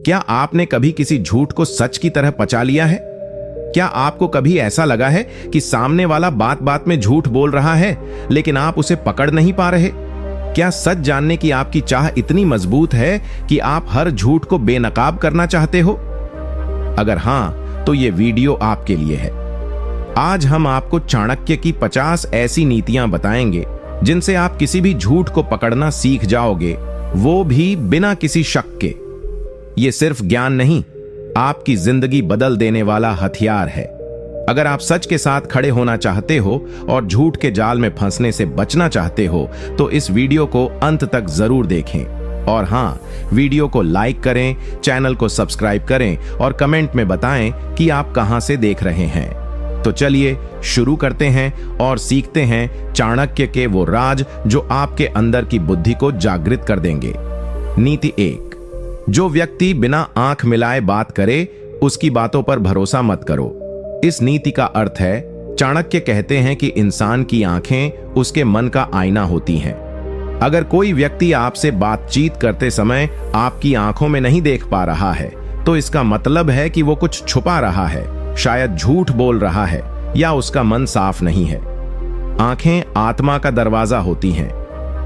क्या आपने कभी किसी झूठ को सच की तरह पचा लिया है? क्या आपको कभी ऐसा लगा है कि सामने वाला बात बात में झूठ बोल रहा है, लेकिन आप उसे पकड़ नहीं पा रहे? क्या सच जानने की आपकी चाह इतनी मजबूत है कि आप हर झूठ को बेनकाब करना चाहते हो? अगर हां, तो ये वीडियो आपके लिए है। आज हम आपको चाणक्य की 50 ऐसी नीतियां बताएंगे जिनसे आप किसी भी झूठ को पकड़ना सीख जाओगे, वो भी बिना किसी शक के। ये सिर्फ ज्ञान नहीं, आपकी जिंदगी बदल देने वाला हथियार है। अगर आप सच के साथ खड़े होना चाहते हो और झूठ के जाल में फंसने से बचना चाहते हो, तो इस वीडियो को अंत तक जरूर देखें। और हां, वीडियो को लाइक करें, चैनल को सब्सक्राइब करें और कमेंट में बताएं कि आप कहां से देख रहे हैं। तो चलिए शुरू करते हैं और सीखते हैं चाणक्य के वो राज जो आपके अंदर की बुद्धि को जागृत कर देंगे। नीति 1, जो व्यक्ति बिना आंख मिलाए बात करे, उसकी बातों पर भरोसा मत करो। इस नीति का अर्थ है, चाणक्य कहते हैं कि इंसान की आंखें उसके मन का आईना होती हैं। अगर कोई व्यक्ति आपसे बातचीत करते समय आपकी आंखों में नहीं देख पा रहा है, तो इसका मतलब है कि वो कुछ छुपा रहा है, शायद झूठ बोल रहा है या उसका मन साफ नहीं है। आंखें आत्मा का दरवाजा होती हैं।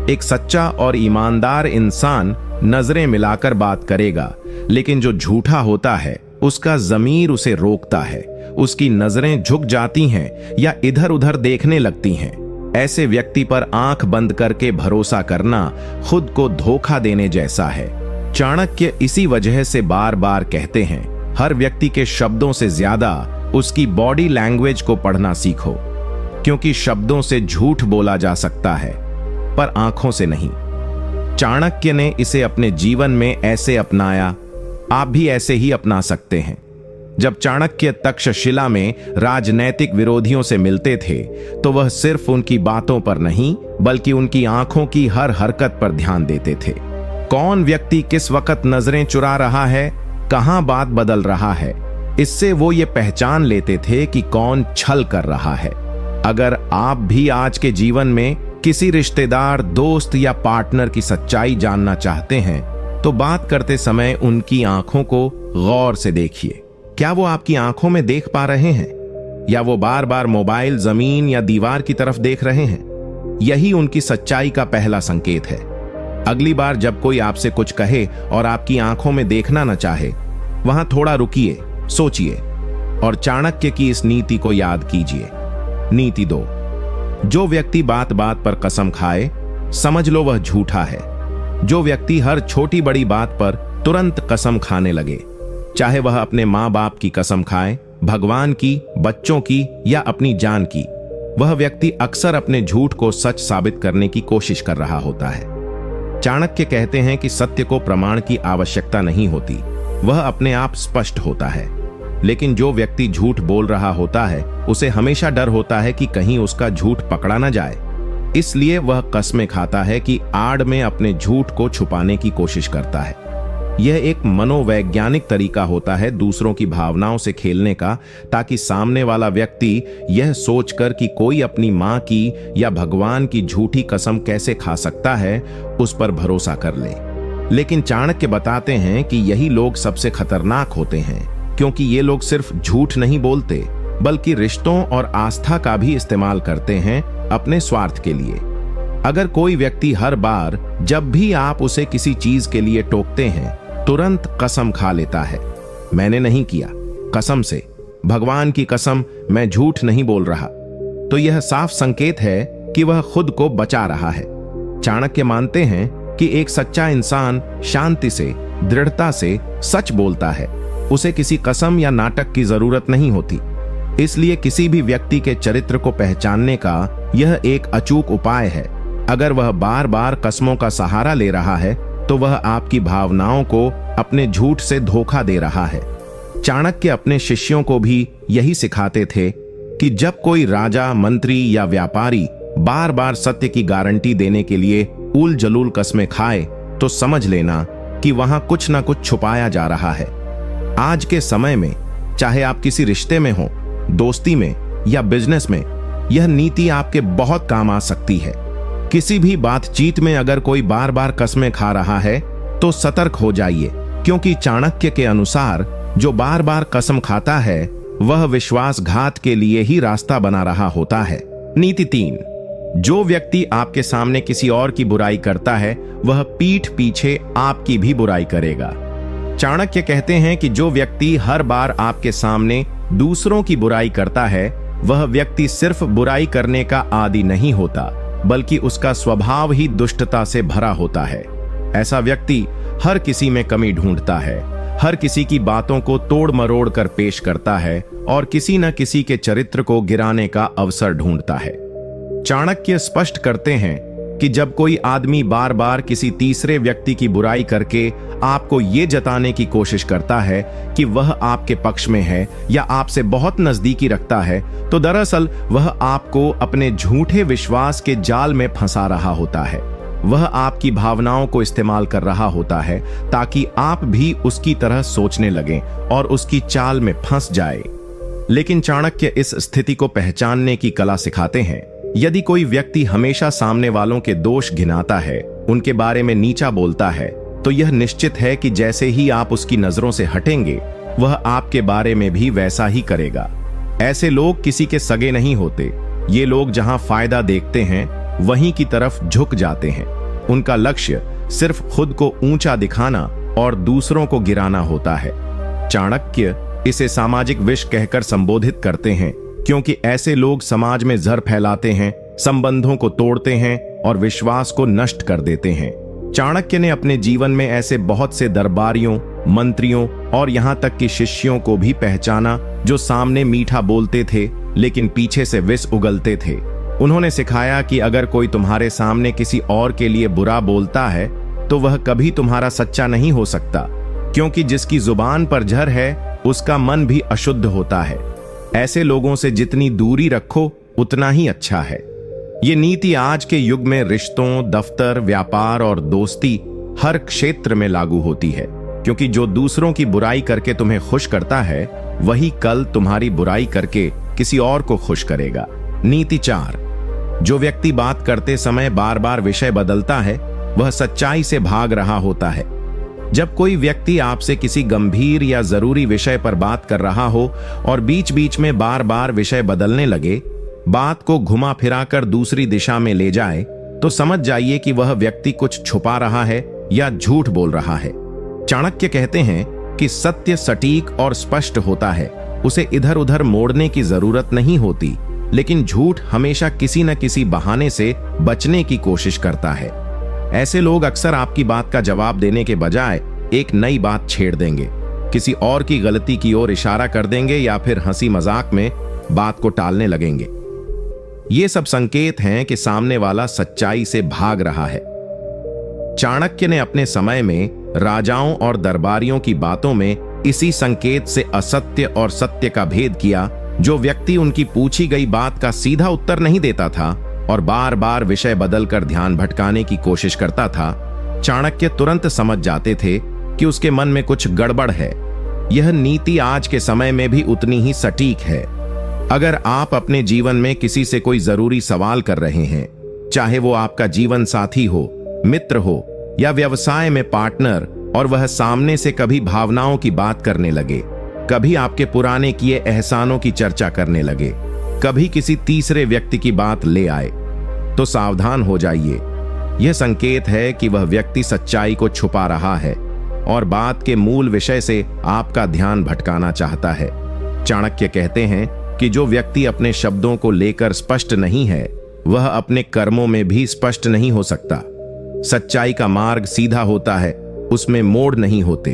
एक सच्चा और ईमानदार इंसान नजरें मिलाकर बात करेगा, लेकिन जो झूठा होता है उसका ज़मीर उसे रोकता है। उसकी नजरें झुक जाती हैं या इधर उधर देखने लगती हैं। ऐसे व्यक्ति पर आंख बंद करके भरोसा करना खुद को धोखा देने जैसा है। चाणक्य इसी वजह से बार बार कहते हैं, हर व्यक्ति के शब्दों से ज्यादा उसकी बॉडी लैंग्वेज को पढ़ना सीखो, क्योंकि शब्दों से झूठ बोला जा सकता है पर आंखों से नहीं। चाणक्य ने इसे अपने जीवन में ऐसे अपनाया, आप भी ऐसे ही अपना सकते हैं। जब चाणक्य तक्षशिला में राजनैतिक विरोधियों से मिलते थे, तो वह सिर्फ उनकी बातों पर नहीं, बल्कि उनकी आंखों की हर हरकत पर ध्यान देते थे। कौन व्यक्ति किस वक्त नजरें चुरा रहा है, कहां बात बदल रहा है, इससे वो ये पहचान लेते थे कि कौन छल कर रहा है। अगर आप भी आज के जीवन में किसी रिश्तेदार, दोस्त या पार्टनर की सच्चाई जानना चाहते हैं, तो बात करते समय उनकी आंखों को गौर से देखिए। क्या वो आपकी आंखों में देख पा रहे हैं, या वो बार बार मोबाइल, जमीन या दीवार की तरफ देख रहे हैं? यही उनकी सच्चाई का पहला संकेत है। अगली बार जब कोई आपसे कुछ कहे और आपकी आंखों में देखना न चाहे, वहां थोड़ा रुकिए, सोचिए और चाणक्य की इस नीति को याद कीजिए। नीति 2, जो व्यक्ति बात बात पर कसम खाए, समझ लो वह झूठा है। जो व्यक्ति हर छोटी बड़ी बात पर तुरंत कसम खाने लगे, चाहे वह अपने माँ बाप की कसम खाए, भगवान की, बच्चों की या अपनी जान की, वह व्यक्ति अक्सर अपने झूठ को सच साबित करने की कोशिश कर रहा होता है। चाणक्य कहते हैं कि सत्य को प्रमाण की आवश्यकता नहीं होती, वह अपने आप स्पष्ट होता है। लेकिन जो व्यक्ति झूठ बोल रहा होता है, उसे हमेशा डर होता है कि कहीं उसका झूठ पकड़ा न जाए। इसलिए वह कस्में खाता है कि आड़ में अपने झूठ को छुपाने की कोशिश करता है। यह एक मनोवैज्ञानिक तरीका होता है दूसरों की भावनाओं से खेलने का, ताकि सामने वाला व्यक्ति यह सोचकर कि कोई अपनी मां की या भगवान की झूठी कसम कैसे खा सकता है, उस पर भरोसा कर ले। लेकिन चाणक्य बताते हैं कि यही लोग सबसे खतरनाक होते हैं, क्योंकि ये लोग सिर्फ झूठ नहीं बोलते, बल्कि रिश्तों और आस्था का भी इस्तेमाल करते हैं अपने स्वार्थ के लिए। अगर कोई व्यक्ति हर बार जब भी आप उसे किसी चीज के लिए टोकते हैं, तुरंत कसम खा लेता है, मैंने नहीं किया, कसम से, भगवान की कसम, मैं झूठ नहीं बोल रहा, तो यह साफ संकेत है कि वह खुद को बचा रहा है। चाणक्य मानते हैं कि एक सच्चा इंसान शांति से, दृढ़ता से सच बोलता है। उसे किसी कसम या नाटक की जरूरत नहीं होती। इसलिए किसी भी व्यक्ति के चरित्र को पहचानने का यह एक अचूक उपाय है। अगर वह बार बार कसमों का सहारा ले रहा है, तो वह आपकी भावनाओं को अपने झूठ से धोखा दे रहा है। चाणक्य अपने शिष्यों को भी यही सिखाते थे कि जब कोई राजा, मंत्री या व्यापारी बार बार सत्य की गारंटी देने के लिए उल जलूल कस्में खाए, तो समझ लेना कि वहां कुछ ना कुछ छुपाया जा रहा है। आज के समय में, चाहे आप किसी रिश्ते में हो, दोस्ती में या बिजनेस में, यह नीति आपके बहुत काम आ सकती है। किसी भी बातचीत में अगर कोई बार बार कस्में खा रहा है, तो सतर्क हो जाइए। क्योंकि चाणक्य के अनुसार जो बार बार कसम खाता है वह विश्वासघात के लिए ही रास्ता बना रहा होता है। नीति 3, जो व्यक्ति आपके सामने किसी और की बुराई करता है वह पीठ पीछे आपकी भी बुराई करेगा। चाणक्य कहते हैं कि जो व्यक्ति हर बार आपके सामने दूसरों की बुराई करता है वह व्यक्ति सिर्फ बुराई करने का आदी नहीं होता, बल्कि उसका स्वभाव ही दुष्टता से भरा होता है। ऐसा व्यक्ति हर किसी में कमी ढूंढता है, हर किसी की बातों को तोड़ मरोड़ कर पेश करता है और किसी न किसी के चरित्र को गिराने का अवसर ढूंढता है। चाणक्य स्पष्ट करते हैं कि जब कोई आदमी बार बार किसी तीसरे व्यक्ति की बुराई करके आपको ये जताने की कोशिश करता है कि वह आपके पक्ष में है या आपसे बहुत नजदीकी रखता है, तो दरअसल वह आपको अपने झूठे विश्वास के जाल में फंसा रहा होता है। वह आपकी भावनाओं को इस्तेमाल कर रहा होता है ताकि आप भी उसकी तरह सोचने लगें और उसकी चाल में फंस जाए। लेकिन चाणक्य इस स्थिति को पहचानने की कला सिखाते हैं। यदि कोई व्यक्ति हमेशा सामने वालों के दोष गिनाता है, उनके बारे में नीचा बोलता है, तो यह निश्चित है कि जैसे ही आप उसकी नजरों से हटेंगे वह आपके बारे में भी वैसा ही करेगा। ऐसे लोग किसी के सगे नहीं होते। ये लोग जहां फायदा देखते हैं वहीं की तरफ झुक जाते हैं। उनका लक्ष्य सिर्फ खुद को ऊंचा दिखाना और दूसरों को गिराना होता है। चाणक्य इसे सामाजिक विष कहकर संबोधित करते हैं, क्योंकि ऐसे लोग समाज में जहर फैलाते हैं, संबंधों को तोड़ते हैं और विश्वास को नष्ट कर देते हैं। चाणक्य ने अपने जीवन में ऐसे बहुत से दरबारियों, मंत्रियों और यहाँ तक कि शिष्यों को भी पहचाना जो सामने मीठा बोलते थे लेकिन पीछे से विष उगलते थे। उन्होंने सिखाया कि अगर कोई तुम्हारे सामने किसी और के लिए बुरा बोलता है तो वह कभी तुम्हारा सच्चा नहीं हो सकता, क्योंकि जिसकी जुबान पर जहर है उसका मन भी अशुद्ध होता है। ऐसे लोगों से जितनी दूरी रखो उतना ही अच्छा है। ये नीति आज के युग में रिश्तों, दफ्तर, व्यापार और दोस्ती हर क्षेत्र में लागू होती है, क्योंकि जो दूसरों की बुराई करके तुम्हें खुश करता है वही कल तुम्हारी बुराई करके किसी और को खुश करेगा। नीति 4, जो व्यक्ति बात करते समय बार बार विषय बदलता है वह सच्चाई से भाग रहा होता है। जब कोई व्यक्ति आपसे किसी गंभीर या जरूरी विषय पर बात कर रहा हो और बीच बीच में बार बार विषय बदलने लगे, बात को घुमा फिरा कर दूसरी दिशा में ले जाए, तो समझ जाइए कि वह व्यक्ति कुछ छुपा रहा है या झूठ बोल रहा है। चाणक्य कहते हैं कि सत्य सटीक और स्पष्ट होता है, उसे इधर उधर मोड़ने की जरूरत नहीं होती, लेकिन झूठ हमेशा किसी न किसी बहाने से बचने की कोशिश करता है। ऐसे लोग अक्सर आपकी बात का जवाब देने के बजाय एक नई बात छेड़ देंगे, किसी और की गलती की ओर इशारा कर देंगे या फिर हंसी मजाक में बात को टालने लगेंगे। ये सब संकेत हैं कि सामने वाला सच्चाई से भाग रहा है। चाणक्य ने अपने समय में राजाओं और दरबारियों की बातों में इसी संकेत से असत्य और सत्य का भेद किया। जो व्यक्ति उनकी पूछी गई बात का सीधा उत्तर नहीं देता था और बार बार विषय बदलकर ध्यान भटकाने की कोशिश करता था, चाणक्य तुरंत समझ जाते थे कि उसके मन में कुछ गड़बड़ है। यह नीति आज के समय में भी उतनी ही सटीक है। अगर आप अपने जीवन में किसी से कोई जरूरी सवाल कर रहे हैं, चाहे वो आपका जीवन साथी हो, मित्र हो या व्यवसाय में पार्टनर, और वह सामने से कभी भावनाओं की बात करने लगे, कभी आपके पुराने किए एहसानों की चर्चा करने लगे, कभी किसी तीसरे व्यक्ति की बात ले आए, तो सावधान हो जाइए। यह संकेत है कि वह व्यक्ति सच्चाई को छुपा रहा है और बात के मूल विषय से आपका ध्यान भटकाना चाहता है। चाणक्य कहते हैं कि जो व्यक्ति अपने शब्दों को लेकर स्पष्ट नहीं है वह अपने कर्मों में भी स्पष्ट नहीं हो सकता। सच्चाई का मार्ग सीधा होता है, उसमें मोड़ नहीं होते।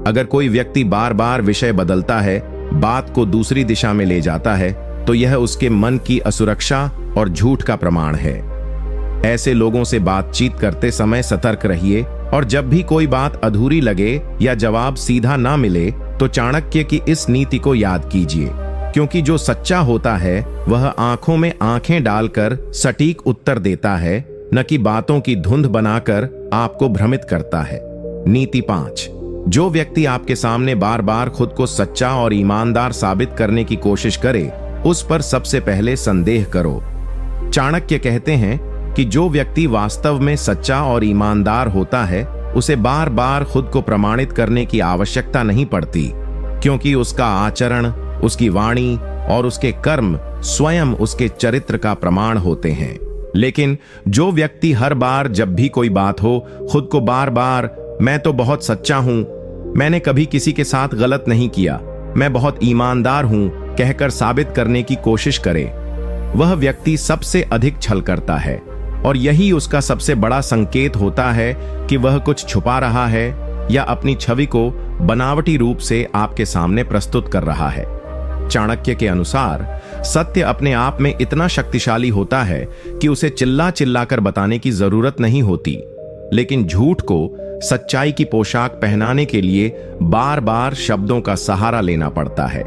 अगर कोई व्यक्ति बार बार विषय बदलता है, बात को दूसरी दिशा में ले जाता है, तो यह उसके मन की असुरक्षा और झूठ का प्रमाण है। ऐसे लोगों से बातचीत करते समय सतर्क रहिए और जब भी कोई बात अधूरी लगे या जवाब सीधा ना मिले तो चाणक्य की इस नीति को याद कीजिए, क्योंकि जो सच्चा होता है वह आंखों में आंखें डालकर सटीक उत्तर देता है, न कि बातों की धुंध बनाकर आपको भ्रमित करता है। नीति 5, जो व्यक्ति आपके सामने बार बार खुद को सच्चा और ईमानदार साबित करने की कोशिश करे, उस पर सबसे पहले संदेह करो। चाणक्य कहते हैं कि जो व्यक्ति वास्तव में सच्चा और ईमानदार होता है उसे बार बार खुद को प्रमाणित करने की आवश्यकता नहीं पड़ती, क्योंकि उसका आचरण, उसकी वाणी और उसके कर्म स्वयं उसके चरित्र का प्रमाण होते हैं। लेकिन जो व्यक्ति हर बार जब भी कोई बात हो खुद को बार बार मैं तो बहुत सच्चा हूं, मैंने कभी किसी के साथ गलत नहीं किया, मैं बहुत ईमानदार हूं कहकर साबित करने की कोशिश करे, वह व्यक्ति सबसे अधिक छल करता है और यही उसका सबसे बड़ा संकेत होता है कि वह कुछ छुपा रहा है या अपनी छवि को बनावटी रूप से आपके सामने प्रस्तुत कर रहा है। चाणक्य के अनुसार सत्य अपने आप में इतना शक्तिशाली होता है कि उसे चिल्ला चिल्ला कर बताने की जरूरत नहीं होती, लेकिन झूठ को सच्चाई की पोशाक पहनाने के लिए बार बार शब्दों का सहारा लेना पड़ता है।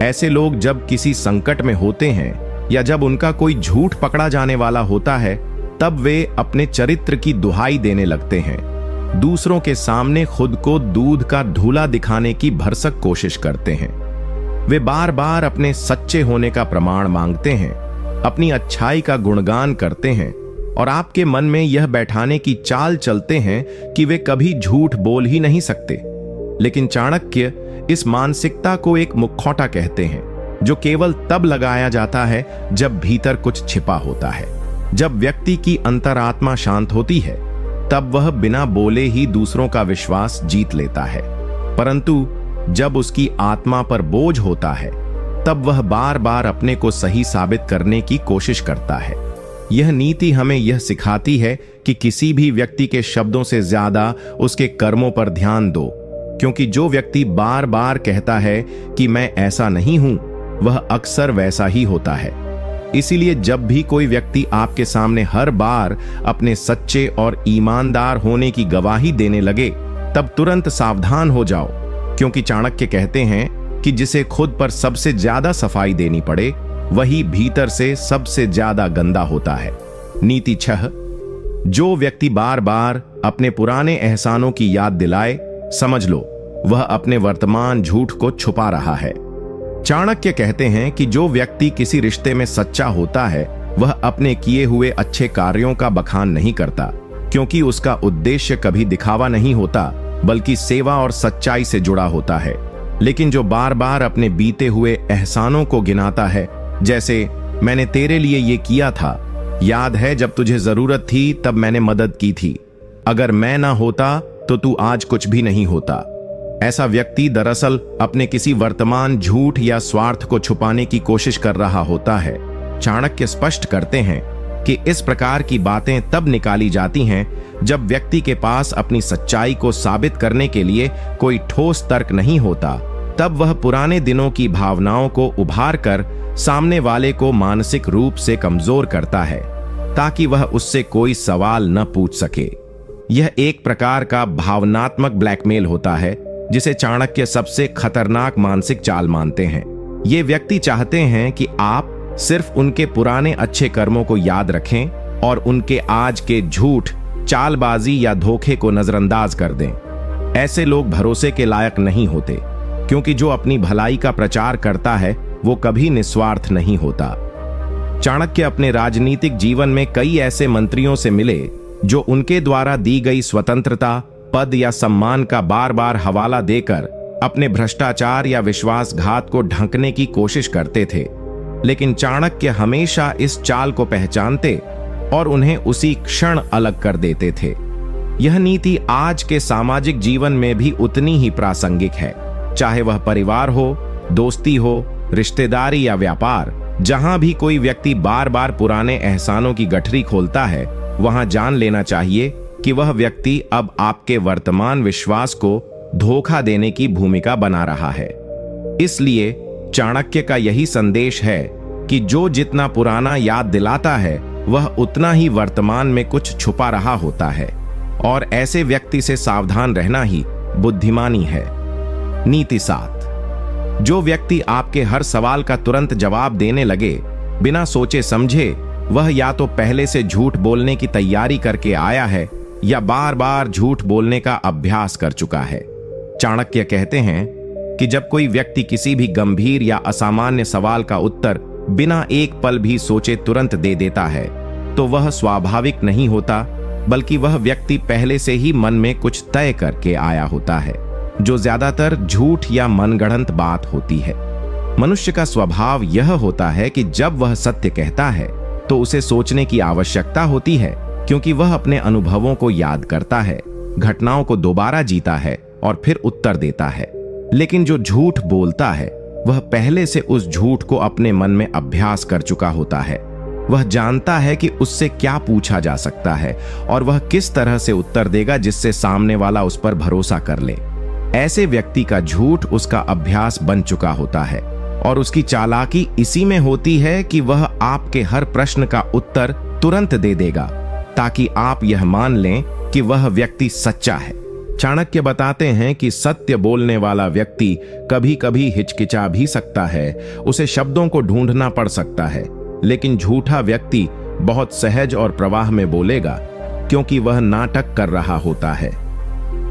ऐसे लोग जब किसी संकट में होते हैं या जब उनका कोई झूठ पकड़ा जाने वाला होता है, तब वे अपने चरित्र की दुहाई देने लगते हैं, दूसरों के सामने खुद को दूध का धूला दिखाने की भरसक कोशिश करते हैं। वे बार बार अपने सच्चे होने का प्रमाण मांगते हैं, अपनी अच्छाई का गुणगान करते हैं और आपके मन में यह बैठाने की चाल चलते हैं कि वे कभी झूठ बोल ही नहीं सकते। लेकिन चाणक्य इस मानसिकता को एक मुखौटा कहते हैं, जो केवल तब लगाया जाता है जब भीतर कुछ छिपा होता है। जब व्यक्ति की अंतरात्मा शांत होती है, तब वह बिना बोले ही दूसरों का विश्वास जीत लेता है, परंतु जब उसकी आत्मा पर बोझ होता है, तब वह बार बार अपने को सही साबित करने की कोशिश करता है। यह नीति हमें यह सिखाती है कि किसी भी व्यक्ति के शब्दों से ज्यादा उसके कर्मों पर ध्यान दो, क्योंकि जो व्यक्ति बार बार कहता है कि मैं ऐसा नहीं हूं, वह अक्सर वैसा ही होता है। इसीलिए जब भी कोई व्यक्ति आपके सामने हर बार अपने सच्चे और ईमानदार होने की गवाही देने लगे, तब तुरंत सावधान हो जाओ, क्योंकि चाणक्य कहते हैं कि जिसे खुद पर सबसे ज्यादा सफाई देनी पड़े, वही भीतर से सबसे ज्यादा गंदा होता है। नीति 6, जो व्यक्ति बार बार अपने पुराने एहसानों की याद दिलाए, समझ लो वह अपने वर्तमान झूठ को छुपा रहा है। चाणक्य कहते हैं कि जो व्यक्ति किसी रिश्ते में सच्चा होता है, वह अपने किए हुए अच्छे कार्यों का बखान नहीं करता, क्योंकि उसका उद्देश्य कभी दिखावा नहीं होता, बल्कि सेवा और सच्चाई से जुड़ा होता है। लेकिन जो बार बार अपने बीते हुए एहसानों को गिनाता है, जैसे मैंने तेरे लिए ये किया था, याद है जब तुझे जरूरत थी तब मैंने मदद की थी, अगर मैं ना होता तो तू आज कुछ भी नहीं होता, ऐसा व्यक्ति दरअसल अपने किसी वर्तमान झूठ या स्वार्थ को छुपाने की कोशिश कर रहा होता है। चाणक्य स्पष्ट करते हैं कि इस प्रकार की बातें तब निकाली जाती हैं जब व्यक्ति के पास अपनी सच्चाई को साबित करने के लिए कोई ठोस तर्क नहीं होता। तब वह पुराने दिनों की भावनाओं को उभार कर सामने वाले को मानसिक रूप से कमजोर करता है, ताकि वह उससे कोई सवाल न पूछ सके। यह एक प्रकार का भावनात्मक ब्लैकमेल होता है, जिसे चाणक्य सबसे खतरनाक मानसिक चाल मानते हैं। ये व्यक्ति चाहते हैं कि आप सिर्फ उनके पुराने अच्छे कर्मों को याद रखें और उनके आज के झूठ, चालबाजी या धोखे को नजरअंदाज कर दें। ऐसे लोग भरोसे के लायक नहीं होते, क्योंकि जो अपनी भलाई का प्रचार करता है वो कभी निस्वार्थ नहीं होता। चाणक्य अपने राजनीतिक जीवन में कई ऐसे मंत्रियों से मिले जो उनके द्वारा दी गई स्वतंत्रता, पद या सम्मान का बार बार हवाला देकर अपने भ्रष्टाचार या विश्वासघात को ढंकने की कोशिश करते थे। लेकिन चाणक्य हमेशा इस चाल को पहचानते और उन्हें उसी क्षण अलग कर देते थे। यह नीति आज के सामाजिक जीवन में भी उतनी ही प्रासंगिक है, चाहे वह परिवार हो, दोस्ती हो, रिश्तेदारी या व्यापार। जहां भी कोई व्यक्ति बार बार पुराने एहसानों की गठरी खोलता है, वहां जान लेना चाहिए कि वह व्यक्ति अब आपके वर्तमान विश्वास को धोखा देने की भूमिका बना रहा है। इसलिए चाणक्य का यही संदेश है कि जो जितना पुराना याद दिलाता है, वह उतना ही वर्तमान में कुछ छुपा रहा होता है, और ऐसे व्यक्ति से सावधान रहना ही बुद्धिमानी है। नीति 7, जो व्यक्ति आपके हर सवाल का तुरंत जवाब देने लगे बिना सोचे समझे, वह या तो पहले से झूठ बोलने की तैयारी करके आया है या बार बार झूठ बोलने का अभ्यास कर चुका है। चाणक्य कहते हैं कि जब कोई व्यक्ति किसी भी गंभीर या असामान्य सवाल का उत्तर बिना एक पल भी सोचे तुरंत दे देता है, तो वह स्वाभाविक नहीं होता, बल्कि वह व्यक्ति पहले से ही मन में कुछ तय करके आया होता है, जो ज्यादातर झूठ या मनगढ़ंत बात होती है। मनुष्य का स्वभाव यह होता है कि जब वह सत्य कहता है तो उसे सोचने की आवश्यकता होती है, क्योंकि वह अपने अनुभवों को याद करता है, घटनाओं को दोबारा जीता है और फिर उत्तर देता है। लेकिन जो झूठ बोलता है वह पहले से उस झूठ को अपने मन में अभ्यास कर चुका होता है। वह जानता है कि उससे क्या पूछा जा सकता है और वह किस तरह से उत्तर देगा जिससे सामने वाला उस पर भरोसा कर ले। ऐसे व्यक्ति का झूठ उसका अभ्यास बन चुका होता है और उसकी चालाकी इसी में होती है कि वह आपके हर प्रश्न का उत्तर तुरंत दे देगा, ताकि आप यह मान लें कि वह व्यक्ति सच्चा है। चाणक्य बताते हैं कि सत्य बोलने वाला व्यक्ति कभी कभी हिचकिचा भी सकता है, उसे शब्दों को ढूंढना पड़ सकता है, लेकिन झूठा व्यक्ति बहुत सहज और प्रवाह में बोलेगा, क्योंकि वह नाटक कर रहा होता है।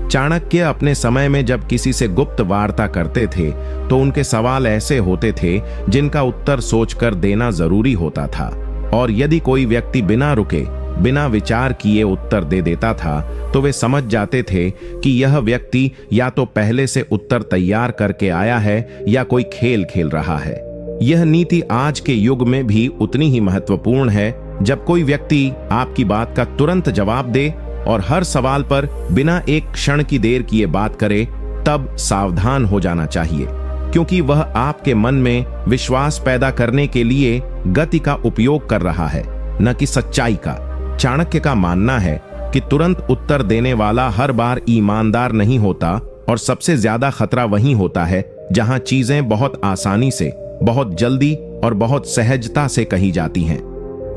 चाणक्य अपने समय में जब किसी से गुप्त वार्ता करते थे तो उनके सवाल ऐसे होते थे जिनका उत्तर सोचकर देना जरूरी होता था, और यदि कोई व्यक्ति बिना रुके बिना विचार किए उत्तर दे देता था तो वे समझ जाते थे कि यह व्यक्ति या तो पहले से उत्तर तैयार करके आया है या कोई खेल खेल रहा है। यह नीति आज के युग में भी उतनी ही महत्वपूर्ण है। जब कोई व्यक्ति आपकी बात का तुरंत जवाब दे और हर सवाल पर बिना एक क्षण की देर किए बात करे, तब सावधान हो जाना चाहिए, क्योंकि वह आपके मन में विश्वास पैदा करने के लिए गति का उपयोग कर रहा है, न कि सच्चाई का। चाणक्य का मानना है कि तुरंत उत्तर देने वाला हर बार ईमानदार नहीं होता, और सबसे ज्यादा खतरा वहीं होता है जहां चीजें बहुत आसानी से, बहुत जल्दी और बहुत सहजता से कही जाती हैं।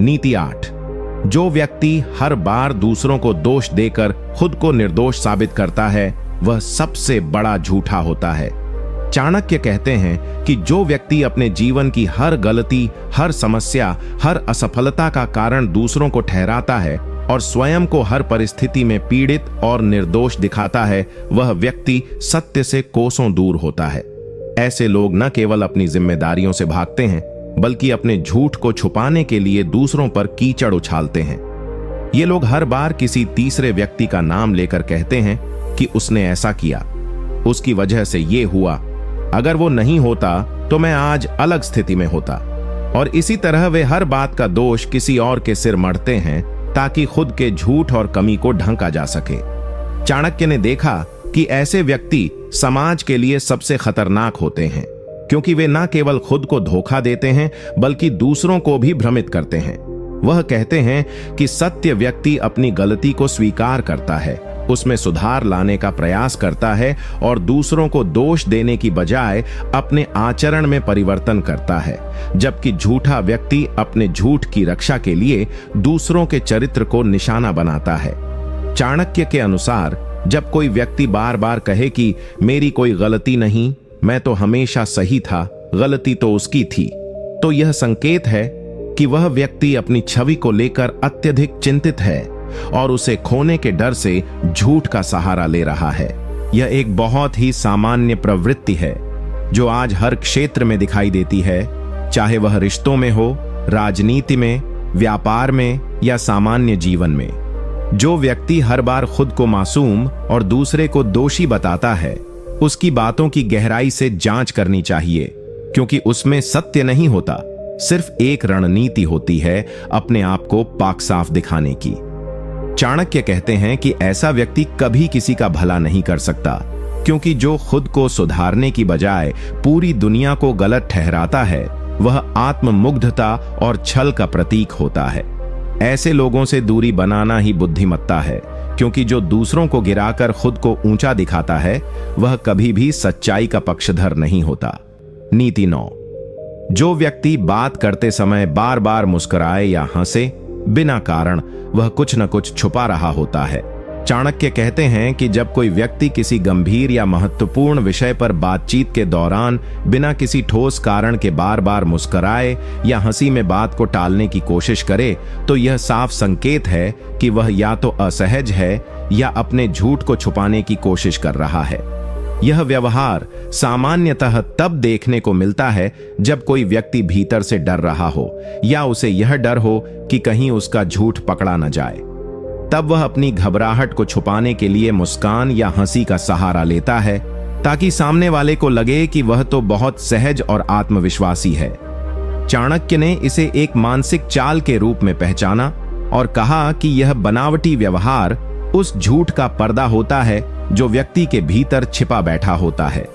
नीति 8। जो व्यक्ति हर बार दूसरों को दोष देकर खुद को निर्दोष साबित करता है वह सबसे बड़ा झूठा होता है। चाणक्य कहते हैं कि जो व्यक्ति अपने जीवन की हर गलती, हर समस्या, हर असफलता का कारण दूसरों को ठहराता है और स्वयं को हर परिस्थिति में पीड़ित और निर्दोष दिखाता है, वह व्यक्ति सत्य से कोसों दूर होता है। ऐसे लोग न केवल अपनी जिम्मेदारियों से भागते हैं, बल्कि अपने झूठ को छुपाने के लिए दूसरों पर कीचड़ उछालते हैं। ये लोग हर बार किसी तीसरे व्यक्ति का नाम लेकर कहते हैं कि उसने ऐसा किया, उसकी वजह से ये हुआ, अगर वो नहीं होता तो मैं आज अलग स्थिति में होता। और इसी तरह वे हर बात का दोष किसी और के सिर मढ़ते हैं ताकि खुद के झूठ और कमी को ढंका जा सके। चाणक्य ने देखा कि ऐसे व्यक्ति समाज के लिए सबसे खतरनाक होते हैं, क्योंकि वे न केवल खुद को धोखा देते हैं बल्कि दूसरों को भी भ्रमित करते हैं। वह कहते हैं कि सत्य व्यक्ति अपनी गलती को स्वीकार करता है, उसमें सुधार लाने का प्रयास करता है और दूसरों को दोष देने की बजाय अपने आचरण में परिवर्तन करता है, जबकि झूठा व्यक्ति अपने झूठ की रक्षा के लिए दूसरों के चरित्र को निशाना बनाता है। चाणक्य के अनुसार जब कोई व्यक्ति बार बार कहे कि मेरी कोई गलती नहीं, मैं तो हमेशा सही था, गलती तो उसकी थी, तो यह संकेत है कि वह व्यक्ति अपनी छवि को लेकर अत्यधिक चिंतित है और उसे खोने के डर से झूठ का सहारा ले रहा है। यह एक बहुत ही सामान्य प्रवृत्ति है जो आज हर क्षेत्र में दिखाई देती है, चाहे वह रिश्तों में हो, राजनीति में, व्यापार में या सामान्य जीवन में। जो व्यक्ति हर बार खुद को मासूम और दूसरे को दोषी बताता है, उसकी बातों की गहराई से जांच करनी चाहिए, क्योंकि उसमें सत्य नहीं होता, सिर्फ एक रणनीति होती है अपने आप को पाक साफ दिखाने की। चाणक्य कहते हैं कि ऐसा व्यक्ति कभी किसी का भला नहीं कर सकता, क्योंकि जो खुद को सुधारने की बजाय पूरी दुनिया को गलत ठहराता है वह आत्ममुग्धता और छल का प्रतीक होता है। ऐसे लोगों से दूरी बनाना ही बुद्धिमत्ता है, क्योंकि जो दूसरों को गिराकर खुद को ऊंचा दिखाता है वह कभी भी सच्चाई का पक्षधर नहीं होता। नीति 9। जो व्यक्ति बात करते समय बार बार मुस्कुराए या हंसे, बिना कारण वह कुछ न कुछ छुपा रहा होता है। चाणक्य कहते हैं कि जब कोई व्यक्ति किसी गंभीर या महत्वपूर्ण विषय पर बातचीत के दौरान बिना किसी ठोस कारण के बार बार मुस्कुराए या हंसी में बात को टालने की कोशिश करे, तो यह साफ संकेत है कि वह या तो असहज है या अपने झूठ को छुपाने की कोशिश कर रहा है। यह व्यवहार सामान्यतः तब देखने को मिलता है जब कोई व्यक्ति भीतर से डर रहा हो या उसे यह डर हो कि कहीं उसका झूठ पकड़ा न जाए। तब वह अपनी घबराहट को छुपाने के लिए मुस्कान या हंसी का सहारा लेता है, ताकि सामने वाले को लगे कि वह तो बहुत सहज और आत्मविश्वासी है। चाणक्य ने इसे एक मानसिक चाल के रूप में पहचाना और कहा कि यह बनावटी व्यवहार उस झूठ का पर्दा होता है जो व्यक्ति के भीतर छिपा बैठा होता है।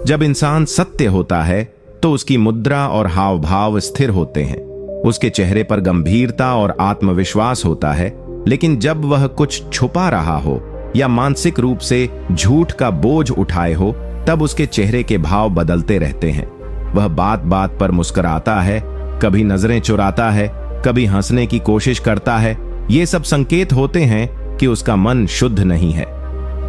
जब इंसान सत्य होता है तो उसकी मुद्रा और हाव भाव स्थिर होते हैं, उसके चेहरे पर गंभीरता और आत्मविश्वास होता है। लेकिन जब वह कुछ छुपा रहा हो या मानसिक रूप से झूठ का बोझ उठाए हो, तब उसके चेहरे के भाव बदलते रहते हैं। वह बात बात पर मुस्कुराता है, कभी नजरें चुराता है, कभी हंसने की कोशिश करता है। ये सब संकेत होते हैं कि उसका मन शुद्ध नहीं है।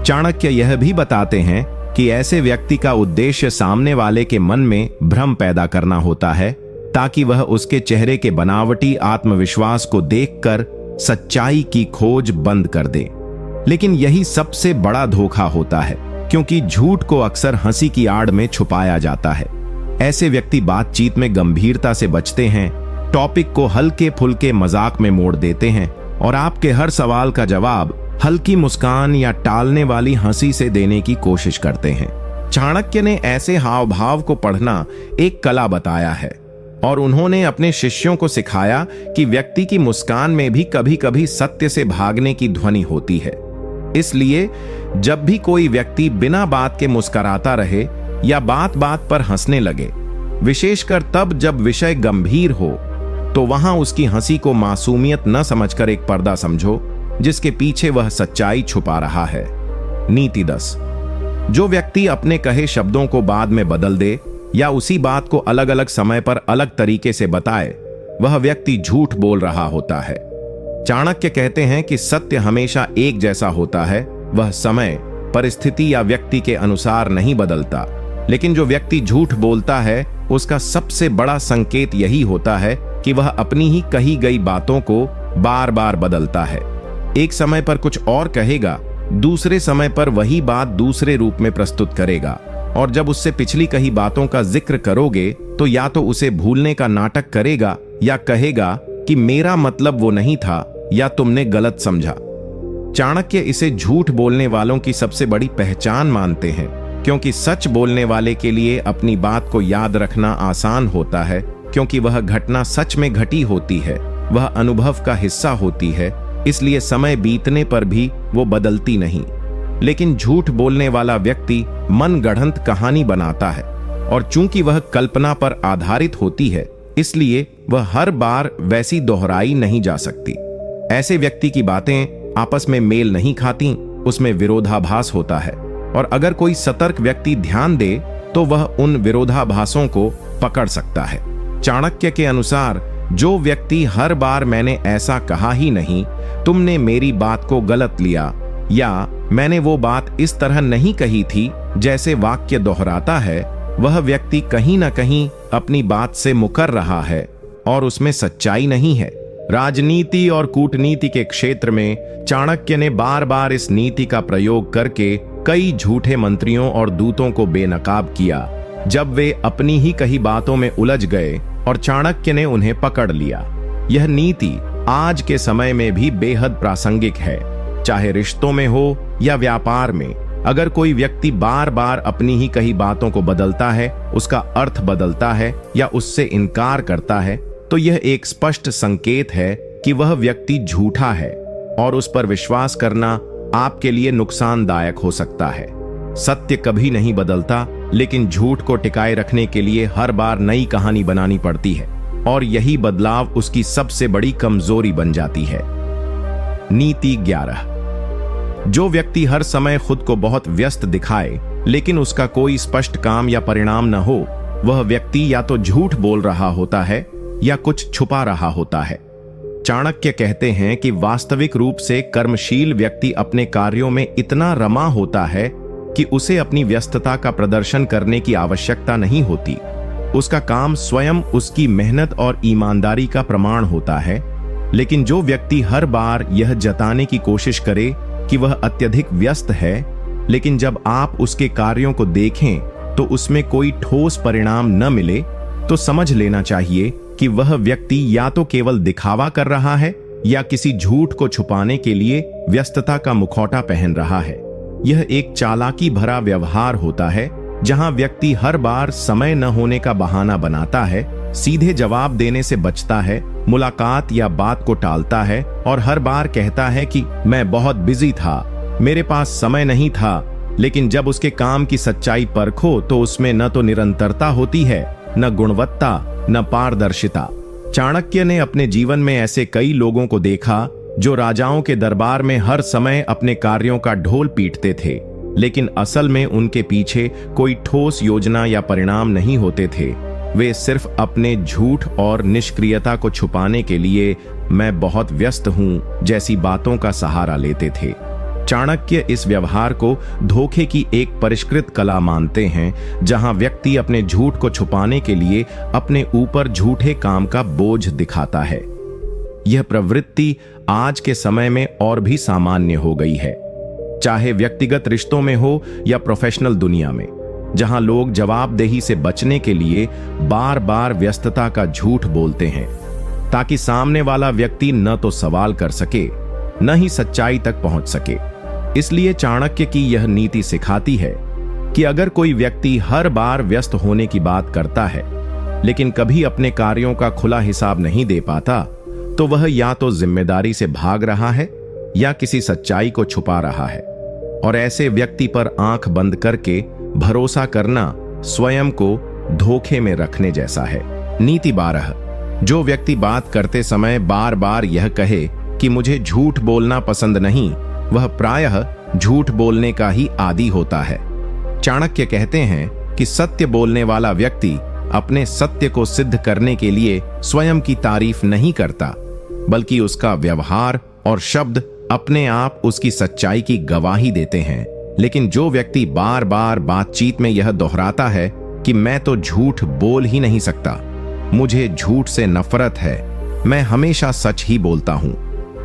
चाणक्य यह भी बताते हैं कि ऐसे व्यक्ति का उद्देश्य सामने वाले के मन में भ्रम पैदा करना होता है, ताकि वह उसके चेहरे के बनावटी आत्मविश्वास को देखकर सच्चाई की खोज बंद कर दे। लेकिन यही सबसे बड़ा धोखा होता है, क्योंकि झूठ को अक्सर हंसी की आड़ में छुपाया जाता है। ऐसे व्यक्ति बातचीत में गंभीरता से बचते हैं, टॉपिक को हल्के फुल्के मजाक में मोड़ देते हैं और आपके हर सवाल का जवाब हल्की मुस्कान या टालने वाली हंसी से देने की कोशिश करते हैं। चाणक्य ने ऐसे हाव भाव को पढ़ना एक कला बताया है और उन्होंने अपने शिष्यों को सिखाया कि व्यक्ति की मुस्कान में भी कभी कभी सत्य से भागने की ध्वनि होती है। इसलिए जब भी कोई व्यक्ति बिना बात के मुस्कुराता रहे या बात बात पर हंसने लगे, विशेषकर तब जब विषय गंभीर हो, तो वहां उसकी हंसी को मासूमियत न समझकर एक पर्दा समझो जिसके पीछे वह सच्चाई छुपा रहा है। नीति 10। जो व्यक्ति अपने कहे शब्दों को बाद में बदल दे या उसी बात को अलग अलग समय पर अलग तरीके से बताए, वह व्यक्ति झूठ बोल रहा होता है। चाणक्य कहते हैं कि सत्य हमेशा एक जैसा होता है, वह समय, परिस्थिति या व्यक्ति के अनुसार नहीं बदलता। लेकिन जो व्यक्ति झूठ बोलता है, उसका सबसे बड़ा संकेत यही होता है कि वह अपनी ही कही गई बातों को बार बार बदलता है। एक समय पर कुछ और कहेगा, दूसरे समय पर वही बात दूसरे रूप में प्रस्तुत करेगा, और जब उससे पिछली कही बातों का जिक्र करोगे तो या तो उसे भूलने का नाटक करेगा या कहेगा कि मेरा मतलब वो नहीं था या तुमने गलत समझा। चाणक्य इसे झूठ बोलने वालों की सबसे बड़ी पहचान मानते हैं, क्योंकि सच बोलने वाले के लिए अपनी बात को याद रखना आसान होता है, क्योंकि वह घटना सच में घटी होती है, वह अनुभव का हिस्सा होती है, इसलिए समय बीतने पर भी वो बदलती नहीं। लेकिन झूठ बोलने वाला व्यक्ति मन गढ़ंत कहानी बनाता है, और चूंकि वह कल्पना पर आधारित होती है, इसलिए वह हर बार वैसी दोहराई नहीं जा सकती। ऐसे व्यक्ति की बातें आपस में मेल नहीं खाती, उसमें विरोधाभास होता है, और अगर कोई सतर्क व्यक्ति ध्यान दे तो वह उन विरोधाभासों को पकड़ सकता है। चाणक्य के अनुसार जो व्यक्ति हर बार मैंने ऐसा कहा ही नहीं, तुमने मेरी बात को गलत लिया, या मैंने वो बात इस तरह नहीं कही थी जैसे वाक्य दोहराता है, वह व्यक्ति कहीं ना कहीं अपनी बात से मुकर रहा है और उसमें सच्चाई नहीं है। राजनीति और कूटनीति के क्षेत्र में चाणक्य ने बार बार इस नीति का प्रयोग करके कई झूठे मंत्रियों और दूतों को बेनकाब किया, जब वे अपनी ही कही बातों में उलझ गए और चाणक्य ने उन्हें पकड़ लिया। यह नीति आज के समय में भी बेहद प्रासंगिक है, चाहे रिश्तों में हो या व्यापार में। अगर कोई व्यक्ति बार बार अपनी ही कही बातों को बदलता है, उसका अर्थ बदलता है या उससे इनकार करता है, तो यह एक स्पष्ट संकेत है कि वह व्यक्ति झूठा है और उस पर विश्वास करना आपके लिए नुकसानदायक हो सकता है। सत्य कभी नहीं बदलता, लेकिन झूठ को टिकाए रखने के लिए हर बार नई कहानी बनानी पड़ती है, और यही बदलाव उसकी सबसे बड़ी कमजोरी बन जाती है। नीति 11। जो व्यक्ति हर समय खुद को बहुत व्यस्त दिखाए लेकिन उसका कोई स्पष्ट काम या परिणाम न हो, वह व्यक्ति या तो झूठ बोल रहा होता है या कुछ छुपा रहा होता है। चाणक्य कहते हैं कि वास्तविक रूप से कर्मशील व्यक्ति अपने कार्यों में इतना रमा होता है कि उसे अपनी व्यस्तता का प्रदर्शन करने की आवश्यकता नहीं होती। उसका काम स्वयं उसकी मेहनत और ईमानदारी का प्रमाण होता है। लेकिन जो व्यक्ति हर बार यह जताने की कोशिश करे कि वह अत्यधिक व्यस्त है, लेकिन जब आप उसके कार्यों को देखें तो उसमें कोई ठोस परिणाम न मिले, तो समझ लेना चाहिए कि वह व्यक्ति या तो केवल दिखावा कर रहा है या किसी झूठ को छुपाने के लिए व्यस्तता का मुखौटा पहन रहा है। यह एक चालाकी भरा व्यवहार होता है जहां व्यक्ति हर बार समय न होने का बहाना बनाता है, सीधे जवाब देने से बचता है, मुलाकात या बात को टालता है और हर बार कहता है कि मैं बहुत बिजी था, मेरे पास समय नहीं था। लेकिन जब उसके काम की सच्चाई परखो तो उसमें न तो निरंतरता होती है, न गुणवत्ता, न पारदर्शिता। चाणक्य ने अपने जीवन में ऐसे कई लोगों को देखा जो राजाओं के दरबार में हर समय अपने कार्यों का ढोल पीटते थे, लेकिन असल में उनके पीछे कोई ठोस योजना या परिणाम नहीं होते थे। वे सिर्फ अपने झूठ और निष्क्रियता को छुपाने के लिए मैं बहुत व्यस्त हूं जैसी बातों का सहारा लेते थे। चाणक्य इस व्यवहार को धोखे की एक परिष्कृत कला मानते हैं, जहां व्यक्ति अपने झूठ को छुपाने के लिए अपने ऊपर झूठे काम का बोझ दिखाता है। यह प्रवृत्ति आज के समय में और भी सामान्य हो गई है, चाहे व्यक्तिगत रिश्तों में हो या प्रोफेशनल दुनिया में, जहां लोग जवाबदेही से बचने के लिए बार बार व्यस्तता का झूठ बोलते हैं ताकि सामने वाला व्यक्ति न तो सवाल कर सके न ही सच्चाई तक पहुंच सके। इसलिए चाणक्य की यह नीति सिखाती है कि अगर कोई व्यक्ति हर बार व्यस्त होने की बात करता है लेकिन कभी अपने कार्यों का खुला हिसाब नहीं दे पाता, तो वह या तो जिम्मेदारी से भाग रहा है या किसी सच्चाई को छुपा रहा है। और ऐसे व्यक्ति पर आंख बंद करके भरोसा करना स्वयं को धोखे में रखने जैसा है। नीति 12। जो व्यक्ति बात करते समय बार बार यह कहे कि मुझे झूठ बोलना पसंद नहीं, वह प्रायः झूठ बोलने का ही आदी होता है। चाणक्य कहते हैं कि सत्य बोलने वाला व्यक्ति अपने सत्य को सिद्ध करने के लिए स्वयं की तारीफ नहीं करता, बल्कि उसका व्यवहार और शब्द अपने आप उसकी सच्चाई की गवाही देते हैं। लेकिन जो व्यक्ति बार बार बातचीत में यह दोहराता है कि मैं तो झूठ बोल ही नहीं सकता, मुझे झूठ से नफरत है, मैं हमेशा सच ही बोलता हूं,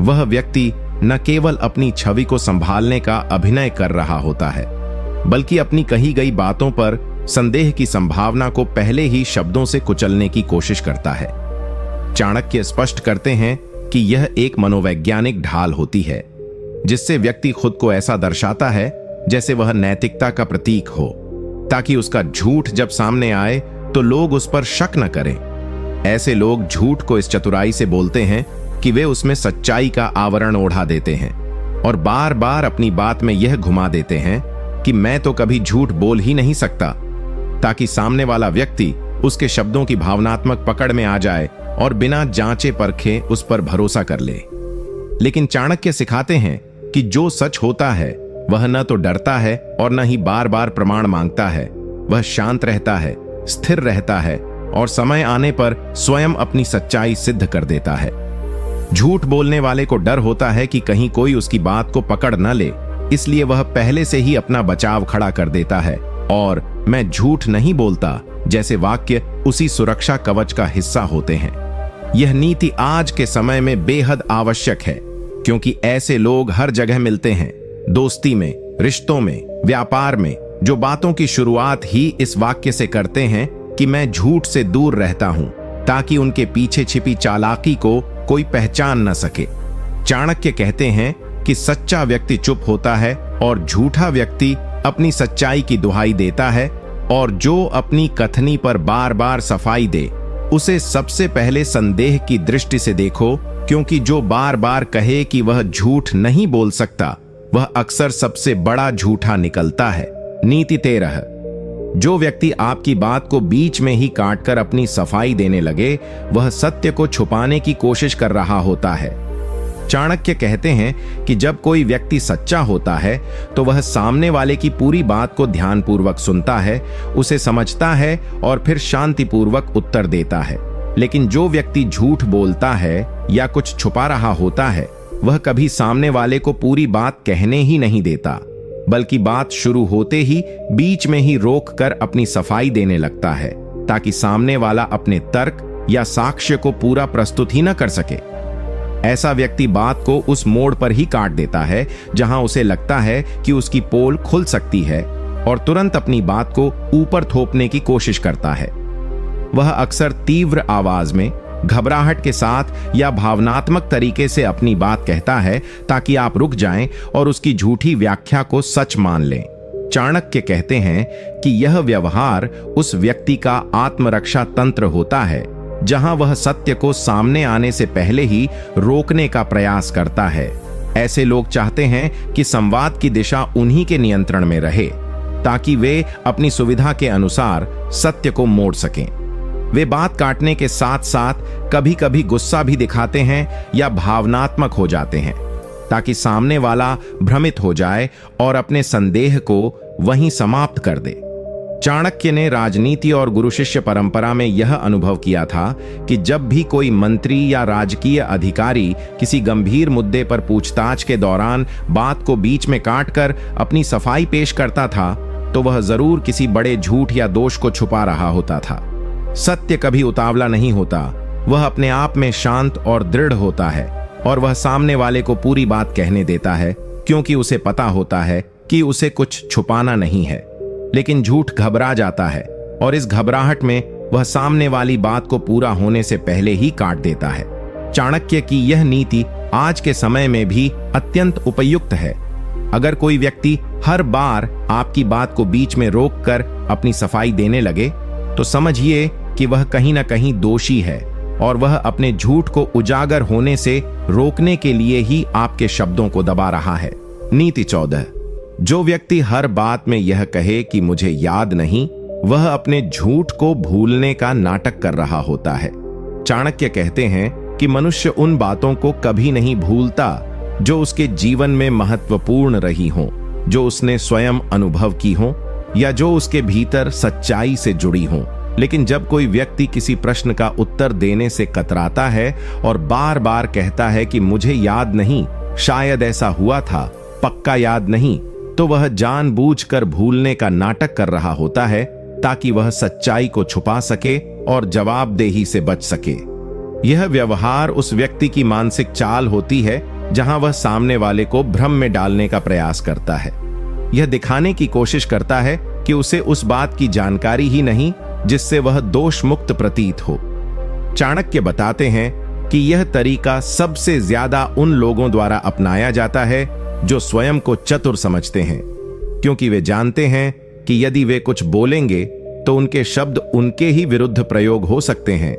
वह व्यक्ति न केवल अपनी छवि को संभालने का अभिनय कर रहा होता है, बल्कि अपनी कही गई बातों पर संदेह की संभावना को पहले ही शब्दों से कुचलने की कोशिश करता है। चाणक्य स्पष्ट करते हैं कि यह एक मनोवैज्ञानिक ढाल होती है जिससे व्यक्ति खुद को ऐसा दर्शाता है जैसे वह नैतिकता का प्रतीक हो, ताकि उसका झूठ जब सामने आए तो लोग उस पर शक न करें। ऐसे लोग झूठ को इस चतुराई से बोलते हैं कि वे उसमें सच्चाई का आवरण ओढ़ा देते हैं और बार बार अपनी बात में यह घुमा देते हैं कि मैं तो कभी झूठ बोल ही नहीं सकता, ताकि सामने वाला व्यक्ति उसके शब्दों की भावनात्मक पकड़ में आ जाए और बिना जांचे परखे उस पर भरोसा कर ले। लेकिन चाणक्य सिखाते हैं कि जो सच होता है वह न तो डरता है और न ही बार बार प्रमाण मांगता है, वह शांत रहता है, स्थिर रहता है और समय आने पर स्वयं अपनी सच्चाई सिद्ध कर देता है। झूठ बोलने वाले को डर होता है कि कहीं कोई उसकी बात को पकड़ न ले, इसलिए वह पहले से ही अपना बचाव खड़ा कर देता है और मैं झूठ नहीं बोलता जैसे वाक्य उसी सुरक्षा कवच का हिस्सा होते हैं। यह नीति आज के समय में बेहद आवश्यक है, क्योंकि ऐसे लोग हर जगह मिलते हैं, दोस्ती में, रिश्तों में, व्यापार में, जो बातों की शुरुआत ही इस वाक्य से करते हैं कि मैं झूठ से दूर रहता हूं, ताकि उनके पीछे छिपी चालाकी को कोई पहचान न सके। चाणक्य कहते हैं कि सच्चा व्यक्ति चुप होता है और झूठा व्यक्ति अपनी सच्चाई की दुहाई देता है, और जो अपनी कथनी पर बार बार सफाई दे उसे सबसे पहले संदेह की दृष्टि से देखो, क्योंकि जो बार बार कहे कि वह झूठ नहीं बोल सकता, वह अक्सर सबसे बड़ा झूठा निकलता है। नीति 13। जो व्यक्ति आपकी बात को बीच में ही काटकर अपनी सफाई देने लगे, वह सत्य को छुपाने की कोशिश कर रहा होता है। चाणक्य कहते हैं कि जब कोई व्यक्ति सच्चा होता है तो वह सामने वाले की पूरी बात को ध्यानपूर्वक सुनता है, उसे समझता है और फिर शांतिपूर्वक उत्तर देता है। लेकिन जो व्यक्ति झूठ बोलता है या कुछ छुपा रहा होता है, वह कभी सामने वाले को पूरी बात कहने ही नहीं देता, बल्कि बात शुरू होते ही बीच में ही रोक कर अपनी सफाई देने लगता है, ताकि सामने वाला अपने तर्क या साक्ष्य को पूरा प्रस्तुत ही न कर सके। ऐसा व्यक्ति बात को उस मोड़ पर ही काट देता है जहां उसे लगता है कि उसकी पोल खुल सकती है, और तुरंत अपनी बात को ऊपर थोपने की कोशिश करता है। वह अक्सर तीव्र आवाज में घबराहट के साथ या भावनात्मक तरीके से अपनी बात कहता है ताकि आप रुक जाएं और उसकी झूठी व्याख्या को सच मान लें। चाणक्य कहते हैं कि यह व्यवहार उस व्यक्ति का आत्मरक्षा तंत्र होता है जहां वह सत्य को सामने आने से पहले ही रोकने का प्रयास करता है। ऐसे लोग चाहते हैं कि संवाद की दिशा उन्हीं के नियंत्रण में रहे ताकि वे अपनी सुविधा के अनुसार सत्य को मोड़ सकें। वे बात काटने के साथ साथ कभी कभी गुस्सा भी दिखाते हैं या भावनात्मक हो जाते हैं ताकि सामने वाला भ्रमित हो जाए और अपने संदेह को वहीं समाप्त कर दे। चाणक्य ने राजनीति और गुरु शिष्य परंपरा में यह अनुभव किया था कि जब भी कोई मंत्री या राजकीय अधिकारी किसी गंभीर मुद्दे पर पूछताछ के दौरान बात को बीच में काटकर अपनी सफाई पेश करता था तो वह जरूर किसी बड़े झूठ या दोष को छुपा रहा होता था। सत्य कभी उतावला नहीं होता, वह अपने आप में शांत और दृढ़ होता है और वह सामने वाले को पूरी बात कहने देता है क्योंकि उसे पता होता है कि उसे कुछ छुपाना नहीं है। लेकिन झूठ घबरा जाता है और इस घबराहट में वह सामने वाली बात को पूरा होने से पहले ही काट देता है। चाणक्य की यह नीति आज के समय में भी अत्यंत उपयुक्त है। अगर कोई व्यक्ति हर बार आपकी बात को बीच में रोककर अपनी सफाई देने लगे तो समझिए कि वह कहीं ना कहीं दोषी है और वह अपने झूठ को उजागर होने से रोकने के लिए ही आपके शब्दों को दबा रहा है। नीति 14। जो व्यक्ति हर बात में यह कहे कि मुझे याद नहीं, वह अपने झूठ को भूलने का नाटक कर रहा होता है। चाणक्य कहते हैं कि मनुष्य उन बातों को कभी नहीं भूलता जो उसके जीवन में महत्वपूर्ण रही हों, जो उसने स्वयं अनुभव की हों या जो उसके भीतर सच्चाई से जुड़ी हों। लेकिन जब कोई व्यक्ति किसी प्रश्न का उत्तर देने से कतराता है और बार बार कहता है कि मुझे याद नहीं, शायद ऐसा हुआ था, पक्का याद नहीं, तो वह जानबूझकर भूलने का नाटक कर रहा होता है ताकि वह सच्चाई को छुपा सके और जवाबदेही से बच सके। यह व्यवहार उस व्यक्ति की मानसिक चाल होती है जहां वह सामने वाले को भ्रम में डालने का प्रयास करता है। यह दिखाने की कोशिश करता है कि उसे उस बात की जानकारी ही नहीं जिससे वह दोष मुक्त प्रतीत हो। चाणक्य बताते हैं कि यह तरीका सबसे ज्यादा उन लोगों द्वारा अपनाया जाता है जो स्वयं को चतुर समझते हैं, क्योंकि वे जानते हैं कि यदि वे कुछ बोलेंगे तो उनके शब्द उनके ही विरुद्ध प्रयोग हो सकते हैं।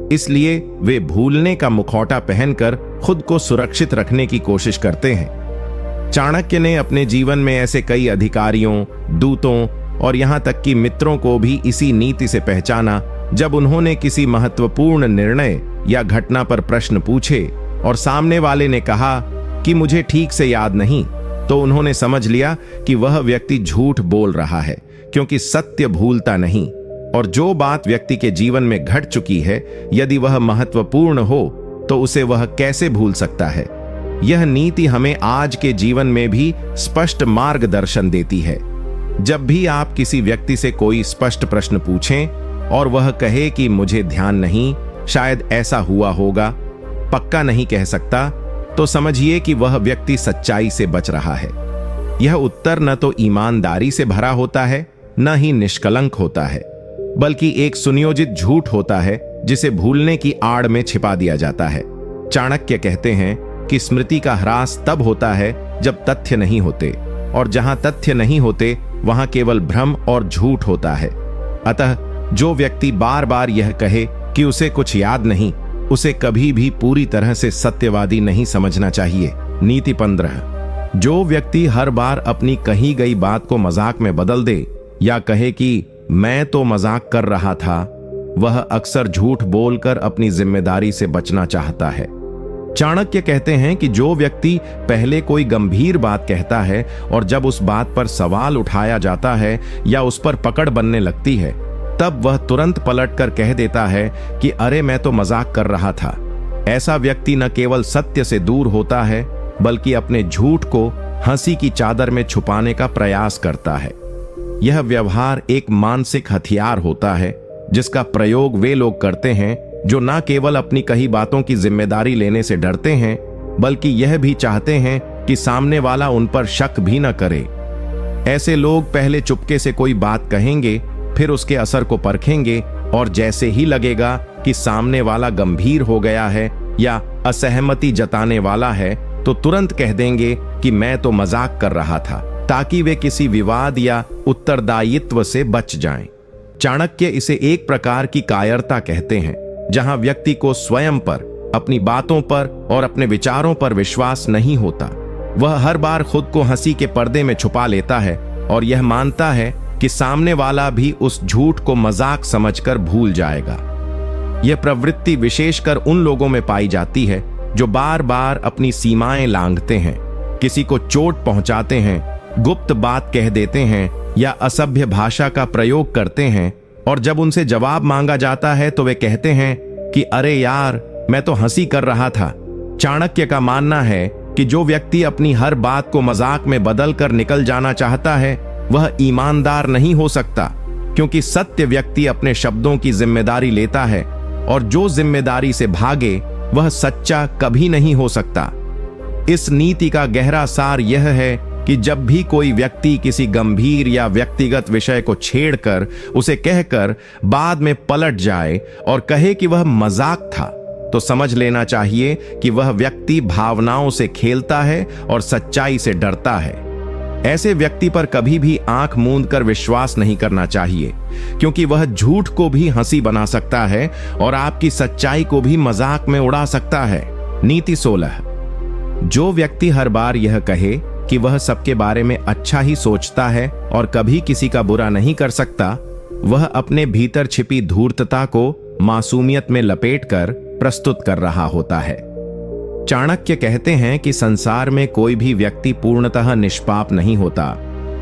इसलिए वे भूलने का मुखौटा पहनकर खुद को सुरक्षित रखने की कोशिश करते हैं। चाणक्य ने अपने जीवन में ऐसे कई अधिकारियों, दूतों और यहां तक कि मित्रों को भी इसी नीति से पहचाना। जब उन्होंने किसी महत्वपूर्ण निर्णय या घटना पर प्रश्न पूछे और सामने वाले ने कहा कि मुझे ठीक से याद नहीं, तो उन्होंने समझ लिया कि वह व्यक्ति झूठ बोल रहा है, क्योंकि सत्य भूलता नहीं और जो बात व्यक्ति के जीवन में घट चुकी है, यदि वह महत्वपूर्ण हो तो उसे वह कैसे भूल सकता है। यह नीति हमें आज के जीवन में भी स्पष्ट मार्गदर्शन देती है। जब भी आप किसी व्यक्ति से कोई स्पष्ट प्रश्न पूछें और वह कहे कि मुझे ध्यान नहीं, शायद ऐसा हुआ होगा, पक्का नहीं कह सकता, तो समझिए कि वह व्यक्ति सच्चाई से बच रहा है। यह उत्तर न तो ईमानदारी से भरा होता है, न ही निष्कलंक होता है, बल्कि एक सुनियोजित झूठ होता है जिसे भूलने की आड़ में छिपा दिया जाता है। चाणक्य कहते हैं कि स्मृति का ह्रास तब होता है जब तथ्य नहीं होते, और जहां तथ्य नहीं होते वहां केवल भ्रम और झूठ होता है। अतः जो व्यक्ति बार बार यह कहे कि उसे कुछ याद नहीं, उसे कभी भी पूरी तरह से सत्यवादी नहीं समझना चाहिए। नीति 15। जो व्यक्ति हर बार अपनी कही गई बात को मजाक में बदल दे या कहे कि मैं तो मजाक कर रहा था, वह अक्सर झूठ बोलकर अपनी जिम्मेदारी से बचना चाहता है। चाणक्य कहते हैं कि जो व्यक्ति पहले कोई गंभीर बात कहता है और जब उस बात पर सवाल उठाया जाता है या उस पर पकड़ बनने लगती है, तब वह तुरंत पलटकर कह देता है कि अरे मैं तो मजाक कर रहा था। ऐसा व्यक्ति न केवल सत्य से दूर होता है, बल्कि अपने झूठ को हंसी की चादर में छुपाने का प्रयास करता है। यह व्यवहार एक मानसिक हथियार होता है जिसका प्रयोग वे लोग करते हैं जो न केवल अपनी कही बातों की जिम्मेदारी लेने से डरते हैं, बल्कि यह भी चाहते हैं कि सामने वाला उन पर शक भी न करे। ऐसे लोग पहले चुपके से कोई बात कहेंगे, फिर उसके असर को परखेंगे और जैसे ही लगेगा कि सामने वाला गंभीर हो गया है या असहमति जताने वाला है तो तुरंत कह देंगे कि मैं तो मजाक कर रहा था, ताकि वे किसी विवाद या उत्तरदायित्व से बच जाएं। चाणक्य इसे एक प्रकार की कायरता कहते हैं, जहां व्यक्ति को स्वयं पर, अपनी बातों पर और अपने विचारों पर विश्वास नहीं होता। वह हर बार खुद को हंसी के पर्दे में छुपा लेता है और यह मानता है कि सामने वाला भी उस झूठ को मजाक समझकर भूल जाएगा। यह प्रवृत्ति विशेषकर उन लोगों में पाई जाती है जो बार बार अपनी सीमाएं लांघते हैं, किसी को चोट पहुंचाते हैं, गुप्त बात कह देते हैं या असभ्य भाषा का प्रयोग करते हैं, और जब उनसे जवाब मांगा जाता है तो वे कहते हैं कि अरे यार, मैं तो हंसी कर रहा था। चाणक्य का मानना है कि जो व्यक्ति अपनी हर बात को मजाक में बदल कर निकल जाना चाहता है वह ईमानदार नहीं हो सकता, क्योंकि सत्य व्यक्ति अपने शब्दों की जिम्मेदारी लेता है और जो जिम्मेदारी से भागे वह सच्चा कभी नहीं हो सकता। इस नीति का गहरा सार यह है कि जब भी कोई व्यक्ति किसी गंभीर या व्यक्तिगत विषय को छेड़कर उसे कहकर बाद में पलट जाए और कहे कि वह मजाक था, तो समझ लेना चाहिए कि वह व्यक्ति भावनाओं से खेलता है और सच्चाई से डरता है। ऐसे व्यक्ति पर कभी भी आंख मूंद कर विश्वास नहीं करना चाहिए, क्योंकि वह झूठ को भी हंसी बना सकता है और आपकी सच्चाई को भी मजाक में उड़ा सकता है। नीति 16। जो व्यक्ति हर बार यह कहे कि वह सबके बारे में अच्छा ही सोचता है और कभी किसी का बुरा नहीं कर सकता, वह अपने भीतर छिपी धूर्तता को मासूमियत में लपेटकर प्रस्तुत कर रहा होता है। चाणक्य कहते हैं कि संसार में कोई भी व्यक्ति पूर्णतः निष्पाप नहीं होता,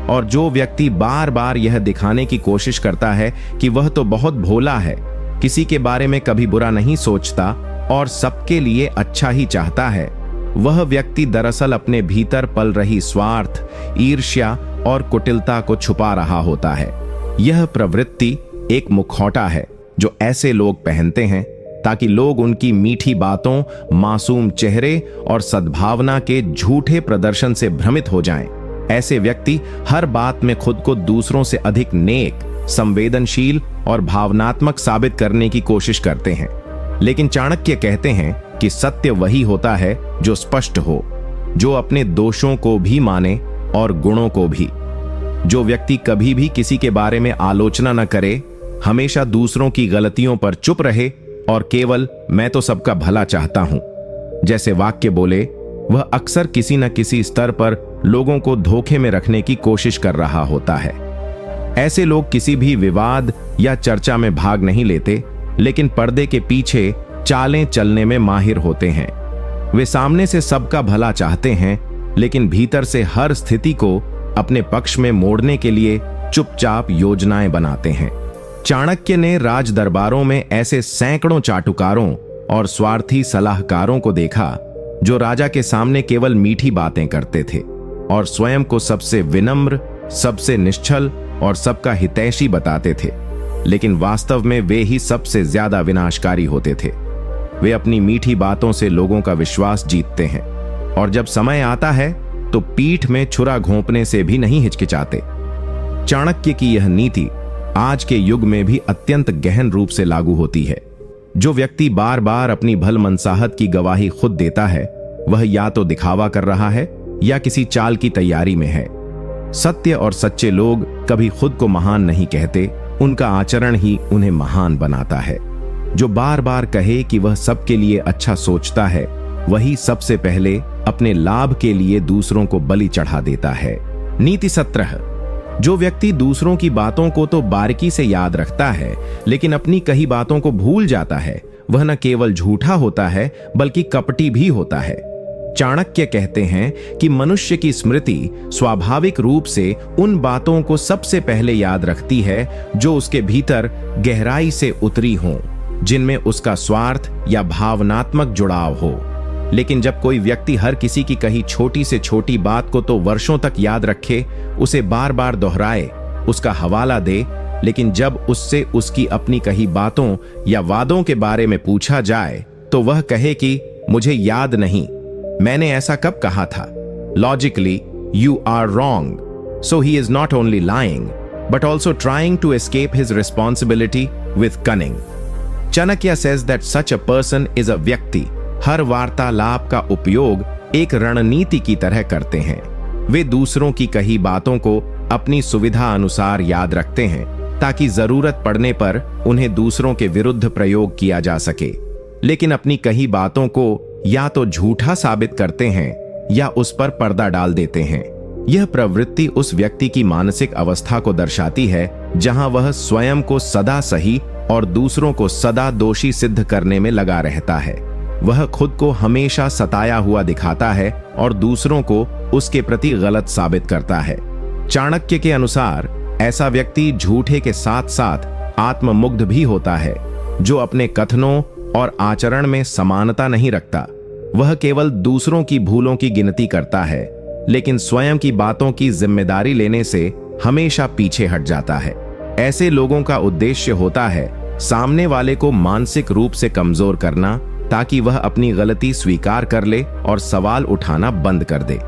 और जो व्यक्ति बार बार यह दिखाने की कोशिश करता है कि वह तो बहुत भोला है, किसी के बारे में कभी बुरा नहीं सोचता और सबके लिए अच्छा ही चाहता है, वह व्यक्ति दरअसल अपने भीतर पल रही स्वार्थ, ईर्ष्या और कुटिलता को छुपा रहा होता है। यह प्रवृत्ति एक मुखौटा है जो ऐसे लोग पहनते हैं ताकि लोग उनकी मीठी बातों, मासूम चेहरे और सद्भावना के झूठे प्रदर्शन से भ्रमित हो जाएं। ऐसे व्यक्ति हर बात में खुद को दूसरों से अधिक नेक, संवेदनशील और भावनात्मक साबित करने की कोशिश करते हैं। लेकिन चाणक्य कहते हैं कि सत्य वही होता है जो स्पष्ट हो, जो अपने दोषों को भी माने और गुणों को भी। जो व्यक्ति कभी भी किसी के बारे में आलोचना न करे, हमेशा दूसरों की गलतियों पर चुप रहे और केवल मैं तो सबका भला चाहता हूं जैसे वाक्य बोले, वह अक्सर किसी न किसी स्तर पर लोगों को धोखे में रखने की कोशिश कर रहा होता है। ऐसे लोग किसी भी विवाद या चर्चा में भाग नहीं लेते, लेकिन पर्दे के पीछे चालें चलने में माहिर होते हैं। वे सामने से सबका भला चाहते हैं, लेकिन भीतर से हर स्थिति को अपने पक्ष में मोड़ने के लिए चुपचाप योजनाएं बनाते हैं। चाणक्य ने राज दरबारों में ऐसे सैकड़ों चाटुकारों और स्वार्थी सलाहकारों को देखा जो राजा के सामने केवल मीठी बातें करते थे और स्वयं को सबसे विनम्र, सबसे निश्चल और सबका हितैषी बताते थे, लेकिन वास्तव में वे ही सबसे ज्यादा विनाशकारी होते थे। वे अपनी मीठी बातों से लोगों का विश्वास जीतते हैं और जब समय आता है तो पीठ में छुरा घोंपने से भी नहीं हिचकिचाते। चाणक्य की यह नीति आज के युग में भी अत्यंत गहन रूप से लागू होती है। जो व्यक्ति बार बार अपनी भलमनसाहत की गवाही खुद देता है, वह या तो दिखावा कर रहा है या किसी चाल की तैयारी में है। सत्य और सच्चे लोग कभी खुद को महान नहीं कहते, उनका आचरण ही उन्हें महान बनाता है। जो बार बार कहे कि वह सबके लिए अच्छा सोचता है, वही सबसे पहले अपने लाभ के लिए दूसरों को बलि चढ़ा देता है। नीति 17। जो व्यक्ति दूसरों की बातों को तो बारीकी से याद रखता है, लेकिन अपनी कही बातों को भूल जाता है, वह न केवल झूठा होता है बल्कि कपटी भी होता है। चाणक्य कहते हैं कि मनुष्य की स्मृति स्वाभाविक रूप से उन बातों को सबसे पहले याद रखती है जो उसके भीतर गहराई से उतरी हों, जिनमें उसका स्वार्थ या भावनात्मक जुड़ाव हो। लेकिन जब कोई व्यक्ति हर किसी की कही छोटी से छोटी बात को तो वर्षों तक याद रखे, उसे बार बार दोहराए, उसका हवाला दे, लेकिन जब उससे उसकी अपनी कही बातों या वादों के बारे में पूछा जाए तो वह कहे कि मुझे याद नहीं, मैंने ऐसा कब कहा था। Logically you are wrong, so he is not only lying, but also trying to escape his responsibility with cunning. Chanakya says that such a person is a व्यक्ति हर वार्तालाप का उपयोग एक रणनीति की तरह करते हैं। वे दूसरों की कही बातों को अपनी सुविधा अनुसार याद रखते हैं ताकि जरूरत पड़ने पर उन्हें दूसरों के विरुद्ध प्रयोग किया जा सके, लेकिन अपनी कही बातों को या तो झूठा साबित करते हैं या उस पर पर्दा डाल देते हैं। यह प्रवृत्ति उस व्यक्ति की मानसिक अवस्था को दर्शाती है जहां वह स्वयं को सदा सही और दूसरों को सदा दोषी सिद्ध करने में लगा रहता है। वह खुद को हमेशा सताया हुआ दिखाता है और दूसरों को उसके प्रति गलत साबित करता है। चाणक्य के अनुसार ऐसा व्यक्ति झूठे के साथ साथ आत्ममुग्ध भी होता है, जो अपने कथनों और आचरण में समानता नहीं रखता। वह केवल दूसरों की भूलों की गिनती करता है, लेकिन स्वयं की बातों की जिम्मेदारी लेने से हमेशा पीछे हट जाता है। ऐसे लोगों का उद्देश्य होता है सामने वाले को मानसिक रूप से कमजोर करना, ताकि वह अपनी गलती स्वीकार कर ले और सवाल उठाना बंद कर दे।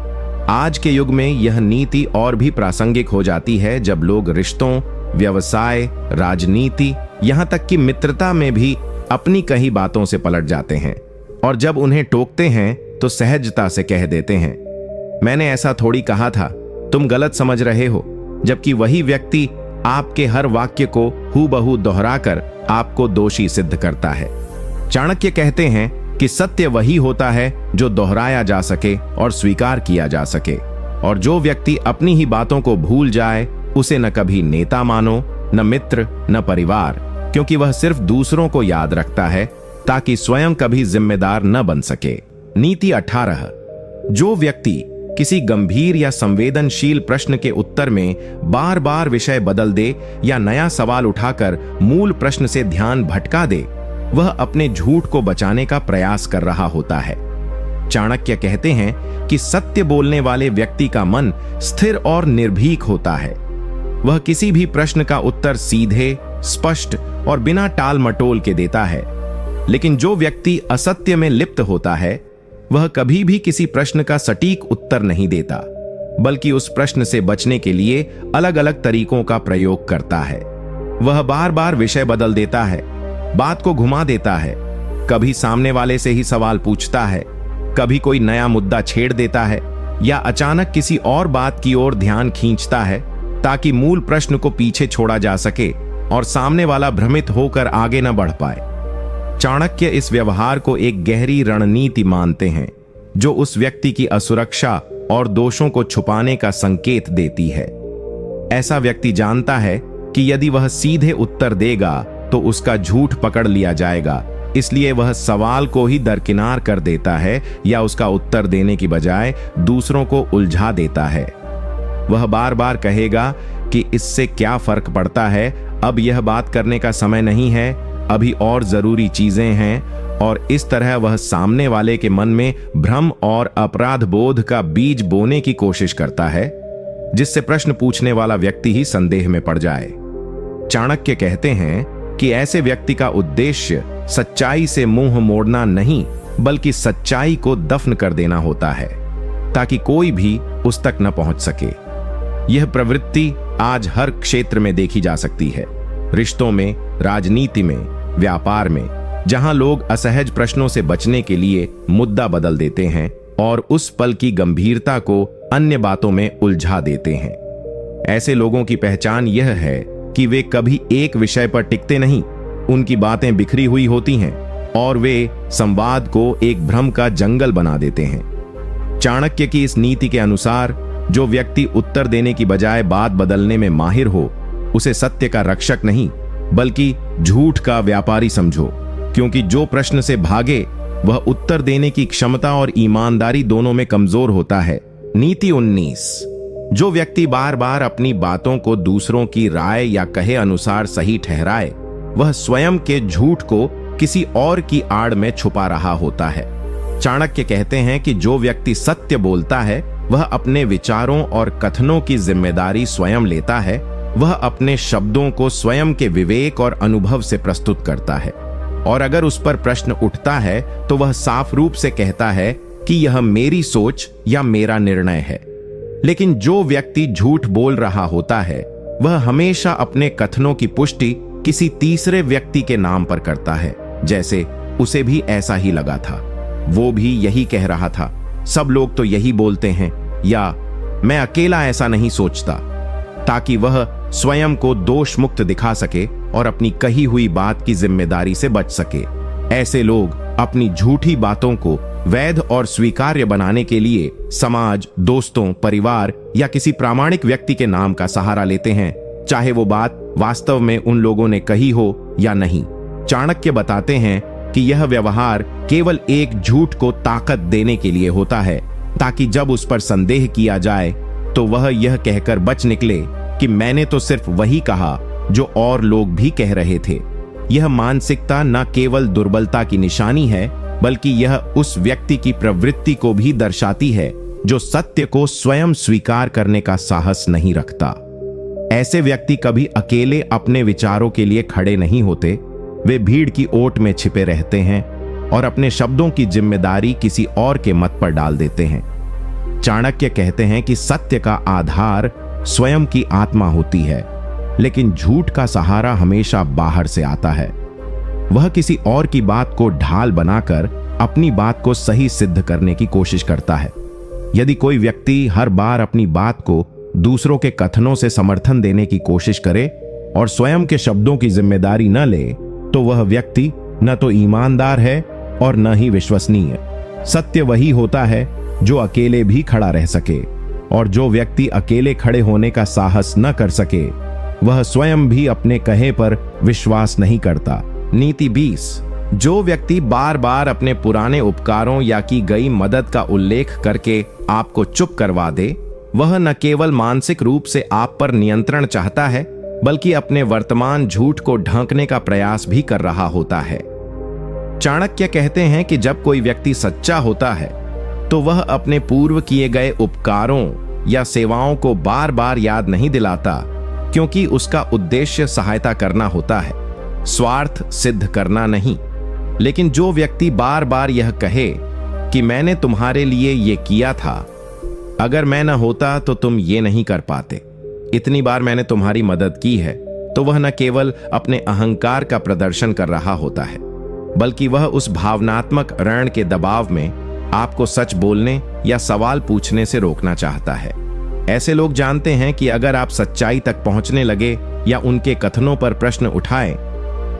आज के युग में यह नीति और भी प्रासंगिक हो जाती है जब लोग रिश्तों, व्यवसाय, राजनीति, यहाँ तक कि मित्रता में भी अपनी कही बातों से पलट जाते हैं और जब उन्हें टोकते हैं तो सहजता से कह देते हैं, मैंने ऐसा थोड़ी कहा था, तुम गलत समझ रहे हो, जबकि वही व्यक्ति आपके हर वाक्य को हूबहू दोहराकर आपको दोषी सिद्ध करता है। चाणक्य कहते हैं कि सत्य वही होता है जो दोहराया जा सके और स्वीकार किया जा सके, और जो व्यक्ति अपनी ही बातों को भूल जाए उसे न कभी नेता मानो, न मित्र, न परिवार, क्योंकि वह सिर्फ दूसरों को याद रखता है ताकि स्वयं कभी जिम्मेदार न बन सके। नीति 18। जो व्यक्ति किसी गंभीर या संवेदनशील प्रश्न के उत्तर में बार बार विषय बदल दे या नया सवाल उठाकर मूल प्रश्न से ध्यान भटका दे, वह अपने झूठ को बचाने का प्रयास कर रहा होता है। चाणक्य कहते हैं कि सत्य बोलने वाले व्यक्ति का मन स्थिर और निर्भीक होता है। वह किसी भी प्रश्न का उत्तर सीधे, स्पष्ट और बिना टाल मटोल के देता है। लेकिन जो व्यक्ति असत्य में लिप्त होता है, वह कभी भी किसी प्रश्न का सटीक उत्तर नहीं देता, बल्कि उस प्रश्न से बचने के लिए अलग अलग तरीकों का प्रयोग करता है। वह बार बार विषय बदल देता है, बात को घुमा देता है, कभी सामने वाले से ही सवाल पूछता है, कभी कोई नया मुद्दा छेड़ देता है या अचानक किसी और बात की ओर ध्यान खींचता है ताकि मूल प्रश्न को पीछे छोड़ा जा सके और सामने वाला भ्रमित होकर आगे न बढ़ पाए। चाणक्य इस व्यवहार को एक गहरी रणनीति मानते हैं जो उस व्यक्ति की असुरक्षा और दोषों को छुपाने का संकेत देती है। ऐसा व्यक्ति जानता है कि यदि वह सीधे उत्तर देगा तो उसका झूठ पकड़ लिया जाएगा, इसलिए वह सवाल को ही दरकिनार कर देता है या उसका उत्तर देने की बजाय दूसरों को उलझा देता है। वह बार बार कहेगा कि इससे क्या फर्क पड़ता है, अब यह बात करने का समय नहीं है, अभी और जरूरी चीजें हैं, और इस तरह वह सामने वाले के मन में भ्रम और अपराध बोध का बीज बोने की कोशिश करता है, जिससे प्रश्न पूछने वाला व्यक्ति ही संदेह में पड़ जाए। चाणक्य कहते हैं कि ऐसे व्यक्ति का उद्देश्य सच्चाई से मुंह मोड़ना नहीं, बल्कि सच्चाई को दफन कर देना होता है ताकि कोई भी उस तक न पहुंच सके। यह प्रवृत्ति आज हर क्षेत्र में देखी जा सकती है, रिश्तों में, राजनीति में, व्यापार में, जहां लोग असहज प्रश्नों से बचने के लिए मुद्दा बदल देते हैं और उस पल की गंभीरता को अन्य बातों में उलझा देते हैं। ऐसे लोगों की पहचान यह है कि वे कभी एक विषय पर टिकते नहीं, उनकी बातें बिखरी हुई होती हैं और वे संवाद को एक भ्रम का जंगल बना देते हैं। चाणक्य की इस नीति के अनुसार जो व्यक्ति उत्तर देने की बजाय बात बदलने में माहिर हो, उसे सत्य का रक्षक नहीं बल्कि झूठ का व्यापारी समझो, क्योंकि जो प्रश्न से भागे वह उत्तर देने की क्षमता और ईमानदारी दोनों में कमजोर होता है। नीति 19। जो व्यक्ति बार बार अपनी बातों को दूसरों की राय या कहे अनुसार सही ठहराए, वह स्वयं के झूठ को किसी और की आड़ में छुपा रहा होता है। चाणक्य कहते हैं कि जो व्यक्ति सत्य बोलता है वह अपने विचारों और कथनों की जिम्मेदारी स्वयं लेता है। वह अपने शब्दों को स्वयं के विवेक और अनुभव से प्रस्तुत करता है, और अगर उस पर प्रश्न उठता है तो वह साफ रूप से कहता है कि यह मेरी सोच या मेरा निर्णय है। लेकिन जो व्यक्ति झूठ बोल रहा होता है वह हमेशा अपने कथनों की पुष्टि किसी तीसरे व्यक्ति के नाम पर करता है, जैसे उसे भी ऐसा ही लगा था, वो भी यही कह रहा था, सब लोग तो यही बोलते हैं, या मैं अकेला ऐसा नहीं सोचता, ताकि वह स्वयं को दोष मुक्त दिखा सके और अपनी कही हुई बात की जिम्मेदारी से बच सके। ऐसे लोग अपनी झूठी बातों को वैध और स्वीकार्य बनाने के लिए समाज, दोस्तों, परिवार या किसी प्रामाणिक व्यक्ति के नाम का सहारा लेते हैं, चाहे वो बात वास्तव में उन लोगों ने कही हो या नहीं। चाणक्य बताते हैं कि यह व्यवहार केवल एक झूठ को ताकत देने के लिए होता है, ताकि जब उस पर संदेह किया जाए तो वह यह कहकर बच निकले कि मैंने तो सिर्फ वही कहा जो और लोग भी कह रहे थे। यह मानसिकता न केवल दुर्बलता की निशानी है, बल्कि यह उस व्यक्ति की प्रवृत्ति को भी दर्शाती है जो सत्य को स्वयं स्वीकार करने का साहस नहीं रखता। ऐसे व्यक्ति कभी अकेले अपने विचारों के लिए खड़े नहीं होते, वे भीड़ की ओट में छिपे रहते हैं और अपने शब्दों की जिम्मेदारी किसी और के मत पर डाल देते हैं। चाणक्य कहते हैं कि सत्य का आधार स्वयं की आत्मा होती है, लेकिन झूठ का सहारा हमेशा बाहर से आता है। वह किसी और की बात को ढाल बनाकर अपनी बात को सही सिद्ध करने की कोशिश करता है। यदि कोई व्यक्ति हर बार अपनी बात को दूसरों के कथनों से समर्थन देने की कोशिश करे और स्वयं के शब्दों की जिम्मेदारी न ले, तो वह व्यक्ति न तो ईमानदार है और न ही विश्वसनीय। सत्य वही होता है जो अकेले भी खड़ा रह सके, और जो व्यक्ति अकेले खड़े होने का साहस न कर सके, वह स्वयं भी अपने कहे पर विश्वास नहीं करता। नीति 20। जो व्यक्ति बार बार अपने पुराने उपकारों या की गई मदद का उल्लेख करके आपको चुप करवा दे, वह न केवल मानसिक रूप से आप पर नियंत्रण चाहता है, बल्कि अपने वर्तमान झूठ को ढांकने का प्रयास भी कर रहा होता है। चाणक्य कहते हैं कि जब कोई व्यक्ति सच्चा होता है तो वह अपने पूर्व किए गए उपकारों या सेवाओं को बार बार याद नहीं दिलाता, क्योंकि उसका उद्देश्य सहायता करना होता है, स्वार्थ सिद्ध करना नहीं। लेकिन जो व्यक्ति बार बार यह कहे कि मैंने तुम्हारे लिए ये किया था, अगर मैं न होता तो तुम ये नहीं कर पाते, इतनी बार मैंने तुम्हारी मदद की है, तो वह न केवल अपने अहंकार का प्रदर्शन कर रहा होता है, बल्कि वह उस भावनात्मक ऋण के दबाव में आपको सच बोलने या सवाल पूछने से रोकना चाहता है। ऐसे लोग जानते हैं कि अगर आप सच्चाई तक पहुंचने लगे या उनके कथनों पर प्रश्न उठाएं,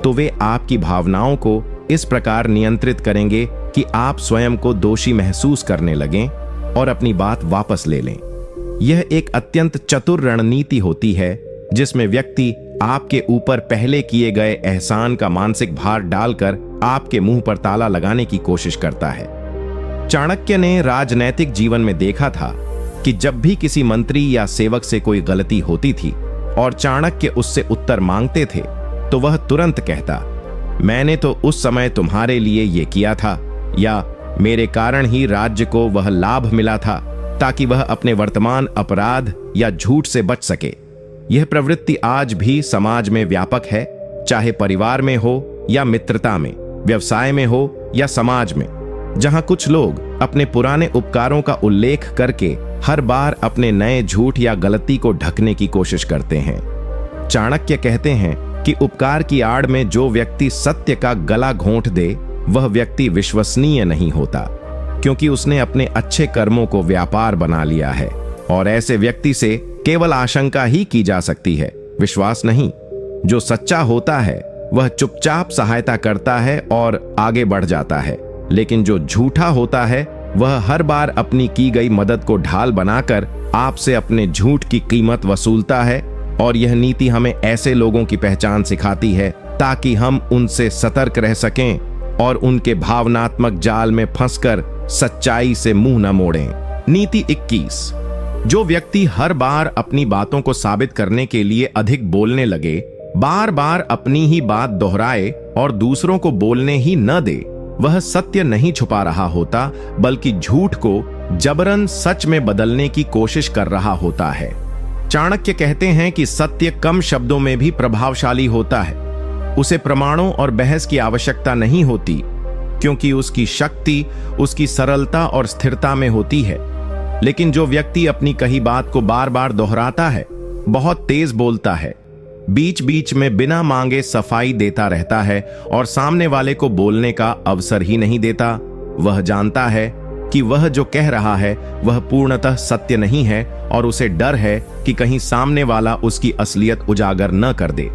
तो वे आपकी भावनाओं को इस प्रकार नियंत्रित करेंगे कि आप स्वयं को दोषी महसूस करने लगें और अपनी बात वापस ले लें। यह एक अत्यंत चतुर रणनीति होती है, जिसमें व्यक्ति आपके ऊपर पहले किए गए एहसान का मानसिक भार डालकर आपके मुंह पर ताला लगाने की कोशिश करता है। चाणक्य ने राजनैतिक जीवन में देखा था कि जब भी किसी मंत्री या सेवक से कोई गलती होती थी और चाणक्य उससे उत्तर मांगते थे, तो वह तुरंत कहता, मैंने तो उस समय तुम्हारे लिए ये किया था, या मेरे कारण ही राज्य को वह लाभ मिला था, ताकि वह अपने वर्तमान अपराध या झूठ से बच सके। यह प्रवृत्ति आज भी समाज में व्यापक है, चाहे परिवार में हो या मित्रता में, व्यवसाय में हो या समाज में, जहां कुछ लोग अपने पुराने उपकारों का उल्लेख करके हर बार अपने नए झूठ या गलती को ढकने की कोशिश करते हैं। चाणक्य कहते हैं कि उपकार की आड़ में जो व्यक्ति सत्य का गला घोंट दे, वह व्यक्ति विश्वसनीय नहीं होता, क्योंकि उसने अपने अच्छे कर्मों को व्यापार बना लिया है, और ऐसे व्यक्ति से केवल आशंका ही की जा सकती है, विश्वास नहीं। जो सच्चा होता है वह चुपचाप सहायता करता है और आगे बढ़ जाता है, लेकिन जो झूठा होता है वह हर बार अपनी की गई मदद को ढाल बनाकर आपसे अपने झूठ की कीमत वसूलता है। और यह नीति हमें ऐसे लोगों की पहचान सिखाती है, ताकि हम उनसे सतर्क रह सकें और उनके भावनात्मक जाल में फंसकर सच्चाई से मुंह न मोड़ें। नीति 21। जो व्यक्ति हर बार अपनी बातों को साबित करने के लिए अधिक बोलने लगे, बार बार अपनी ही बात दोहराए और दूसरों को बोलने ही न दे, वह सत्य नहीं छुपा रहा होता, बल्कि झूठ को जबरन सच में बदलने की कोशिश कर रहा होता है। चाणक्य कहते हैं कि सत्य कम शब्दों में भी प्रभावशाली होता है। उसे प्रमाणों और बहस की आवश्यकता नहीं होती, क्योंकि उसकी शक्ति उसकी सरलता और स्थिरता में होती है। लेकिन जो व्यक्ति अपनी कही बात को बार बार दोहराता है, बहुत तेज बोलता है, बीच बीच में बिना मांगे सफाई देता रहता है और सामने वाले को बोलने का अवसर ही नहीं देता। वह जानता है कि वह जो कह रहा है वह पूर्णतः सत्य नहीं है और उसे डर है कि कहीं सामने वाला उसकी असलियत उजागर न कर दे।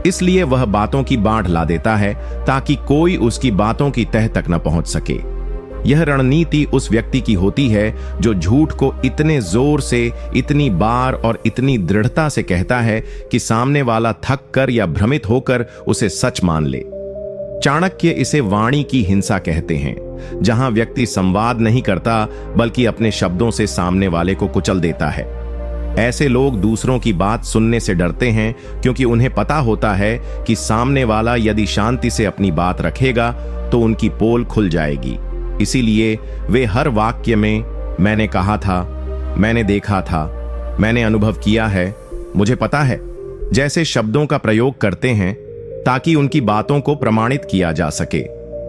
इसलिए वह बातों की बाढ़ ला देता है ताकि कोई उसकी बातों की तह तक न पहुंच सके। यह रणनीति उस व्यक्ति की होती है जो झूठ को इतने जोर से, इतनी बार और इतनी दृढ़ता से कहता है कि सामने वाला थक कर या भ्रमित होकर उसे सच मान ले। चाणक्य इसे वाणी की हिंसा कहते हैं, जहां व्यक्ति संवाद नहीं करता बल्कि अपने शब्दों से सामने वाले को कुचल देता है। ऐसे लोग दूसरों की बात सुनने से डरते हैं क्योंकि उन्हें पता होता है कि सामने वाला यदि शांति से अपनी बात रखेगा तो उनकी पोल खुल जाएगी। इसीलिए वे हर वाक्य में मैंने कहा था, मैंने देखा था, मैंने अनुभव किया है, मुझे पता है जैसे शब्दों का प्रयोग करते हैं ताकि उनकी बातों को प्रमाणित किया जा सके,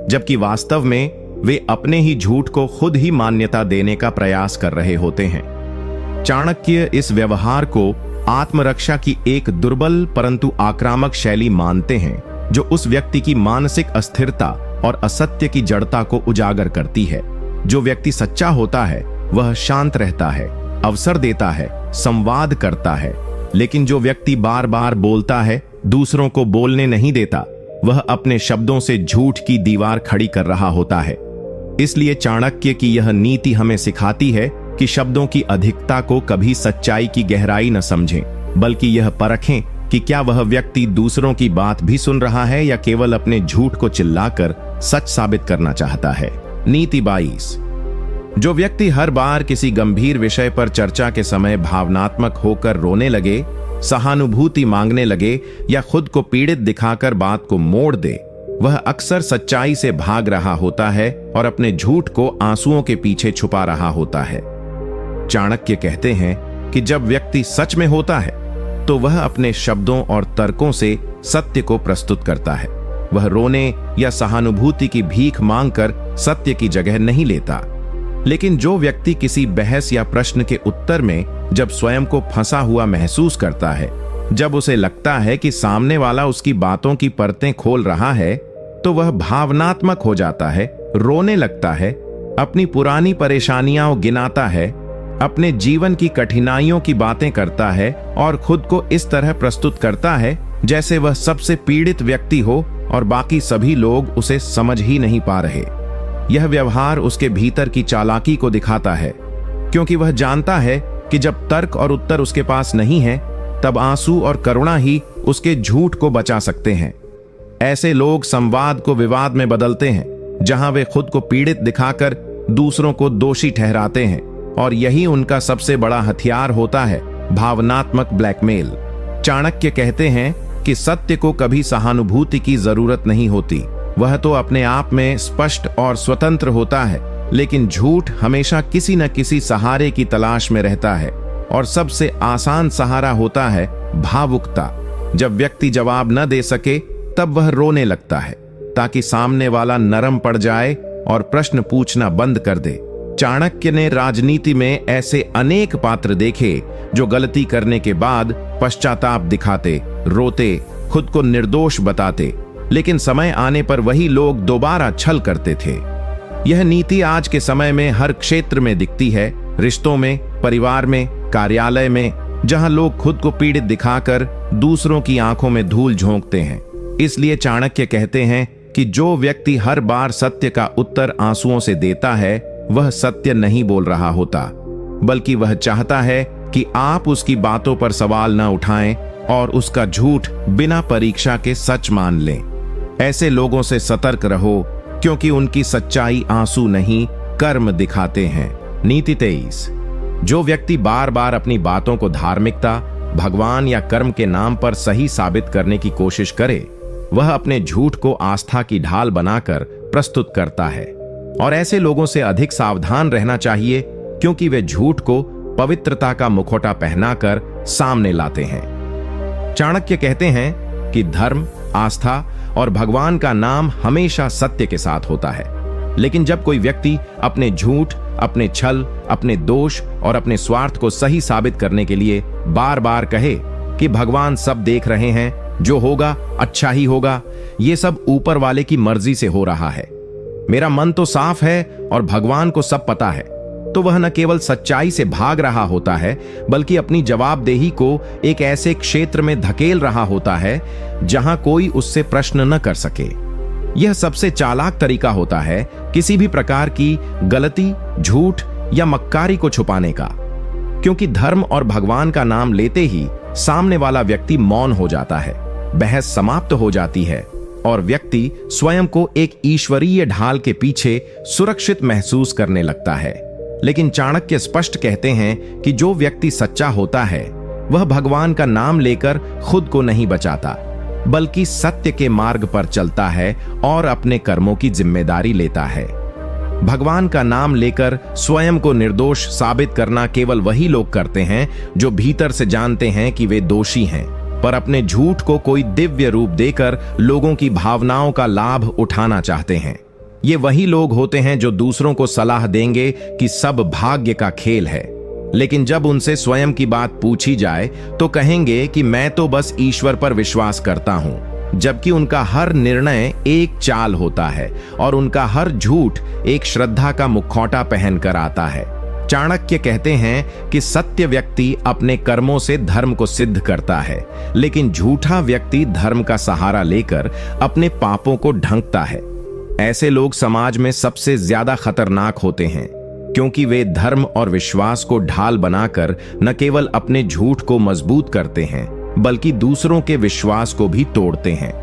जबकि वास्तव में वे अपने ही झूठ को खुद ही मान्यता देने का प्रयास कर रहे होते हैं। चाणक्य इस व्यवहार को आत्मरक्षा की एक दुर्बल परंतु आक्रामक शैली मानते हैं, जो उस व्यक्ति की मानसिक अस्थिरता और असत्य की जड़ता को उजागर करती है। जो व्यक्ति सच्चा होता है वह शांत रहता है, अवसर देता है, संवाद करता है, लेकिन जो व्यक्ति बार बार बोलता है, दूसरों को बोलने नहीं देता, वह अपने शब्दों से झूठ की दीवार खड़ी कर रहा होता है। इसलिए चाणक्य की यह नीति हमें सिखाती है कि शब्दों की अधिकता को कभी सच्चाई की गहराई न समझें, बल्कि यह परखें कि क्या वह व्यक्ति दूसरों की बात भी सुन रहा है या केवल अपने झूठ को चिल्लाकर सच साबित करना चाहता है। नीति 22। जो व्यक्ति हर बार किसी गंभीर विषय पर चर्चा के समय भावनात्मक होकर रोने लगे, सहानुभूति मांगने लगे या खुद को पीड़ित दिखाकर बात को मोड़ दे, वह अक्सर सच्चाई से भाग रहा होता है और अपने झूठ को आंसुओं के पीछे छुपा रहा होता है। चाणक्य कहते हैं कि जब व्यक्ति सच में होता है तो वह अपने शब्दों और तर्कों से सत्य को प्रस्तुत करता है। वह रोने या सहानुभूति की भीख मांगकर सत्य की जगह नहीं लेता। लेकिन जो व्यक्ति किसी बहस या प्रश्न के उत्तर में जब स्वयं को फंसा हुआ महसूस करता है, जब उसे लगता है कि सामने वाला उसकी बातों की परतें खोल रहा है, तो वह भावनात्मक हो जाता है, रोने लगता है, अपनी पुरानी परेशानियां गिनाता है, अपने जीवन की कठिनाइयों की बातें करता है और खुद को इस तरह प्रस्तुत करता है जैसे वह सबसे पीड़ित व्यक्ति हो और बाकी सभी लोग उसे समझ ही नहीं पा रहे। यह व्यवहार उसके भीतर की चालाकी को दिखाता है, क्योंकि वह जानता है कि जब तर्क और उत्तर उसके पास नहीं है, तब आंसू और करुणा ही उसके झूठ को बचा सकते हैं। ऐसे लोग संवाद को विवाद में बदलते हैं, जहां वे खुद को पीड़ित दिखाकर दूसरों को दोषी ठहराते हैं, और यही उनका सबसे बड़ा हथियार होता है, भावनात्मक ब्लैकमेल। चाणक्य कहते हैं कि सत्य को कभी सहानुभूति की जरूरत नहीं होती, वह तो अपने आप में स्पष्ट और स्वतंत्र होता है, लेकिन झूठ हमेशा किसी न किसी सहारे की तलाश में रहता है, और सबसे आसान सहारा होता है भावुकता। जब व्यक्ति जवाब न दे सके तब वह रोने लगता है ताकि सामने वाला नरम पड़ जाए और प्रश्न पूछना बंद कर दे। चाणक्य ने राजनीति में ऐसे अनेक पात्र देखे जो गलती करने के बाद पश्चाताप दिखाते, रोते, खुद को निर्दोष बताते, लेकिन समय आने पर वही लोग दोबारा छल करते थे। यह नीति आज के समय में हर क्षेत्र में दिखती है, रिश्तों में, परिवार में, कार्यालय में, जहां लोग खुद को पीड़ित दिखाकर दूसरों की आंखों में धूल झोंकते हैं। इसलिए चाणक्य कहते हैं कि जो व्यक्ति हर बार सत्य का उत्तर आंसुओं से देता है, वह सत्य नहीं बोल रहा होता, बल्कि वह चाहता है कि आप उसकी बातों पर सवाल न उठाएं और उसका झूठ बिना परीक्षा के सच मान लें। ऐसे लोगों से सतर्क रहो, क्योंकि उनकी सच्चाई आंसू नहीं, कर्म दिखाते हैं। नीति 23। जो व्यक्ति बार बार अपनी बातों को धार्मिकता, भगवान या कर्म के नाम पर सही साबित करने की कोशिश करे, वह अपने झूठ को आस्था की ढाल बनाकर प्रस्तुत करता है। और ऐसे लोगों से अधिक सावधान रहना चाहिए, क्योंकि वे झूठ को पवित्रता का मुखौटा पहनाकर सामने लाते हैं। चाणक्य कहते हैं कि धर्म, आस्था और भगवान का नाम हमेशा सत्य के साथ होता है, लेकिन जब कोई व्यक्ति अपने झूठ, अपने छल, अपने दोष और अपने स्वार्थ को सही साबित करने के लिए बार बार कहे कि भगवान सब देख रहे हैं, जो होगा अच्छा ही होगा, ये सब ऊपर वाले की मर्जी से हो रहा है, मेरा मन तो साफ है और भगवान को सब पता है, तो वह न केवल सच्चाई से भाग रहा होता है बल्कि अपनी जवाबदेही को एक ऐसे क्षेत्र में धकेल रहा होता है जहां कोई उससे प्रश्न न कर सके। यह सबसे चालाक तरीका होता है किसी भी प्रकार की गलती, झूठ या मक्कारी को छुपाने का, क्योंकि धर्म और भगवान का नाम लेते ही सामने वाला व्यक्ति मौन हो जाता है, बहस समाप्त हो जाती है और व्यक्ति स्वयं को एक ईश्वरीय ढाल के पीछे सुरक्षित महसूस करने लगता है। लेकिन चाणक्य स्पष्ट कहते हैं कि जो व्यक्ति सच्चा होता है वह भगवान का नाम लेकर खुद को नहीं बचाता, बल्कि सत्य के मार्ग पर चलता है और अपने कर्मों की जिम्मेदारी लेता है। भगवान का नाम लेकर स्वयं को निर्दोष साबित करना केवल वही लोग करते हैं जो भीतर से जानते हैं कि वे दोषी हैं, पर अपने झूठ को कोई दिव्य रूप देकर लोगों की भावनाओं का लाभ उठाना चाहते हैं। ये वही लोग होते हैं जो दूसरों को सलाह देंगे कि सब भाग्य का खेल है, लेकिन जब उनसे स्वयं की बात पूछी जाए तो कहेंगे कि मैं तो बस ईश्वर पर विश्वास करता हूं, जबकि उनका हर निर्णय एक चाल होता है और उनका हर झूठ एक श्रद्धा का मुखौटा पहनकर आता है। चाणक्य कहते हैं कि सत्य व्यक्ति अपने कर्मों से धर्म को सिद्ध करता है, लेकिन झूठा व्यक्ति धर्म का सहारा लेकर अपने पापों को ढंकता है। ऐसे लोग समाज में सबसे ज्यादा खतरनाक होते हैं, क्योंकि वे धर्म और विश्वास को ढाल बनाकर न केवल अपने झूठ को मजबूत करते हैं बल्कि दूसरों के विश्वास को भी तोड़ते हैं।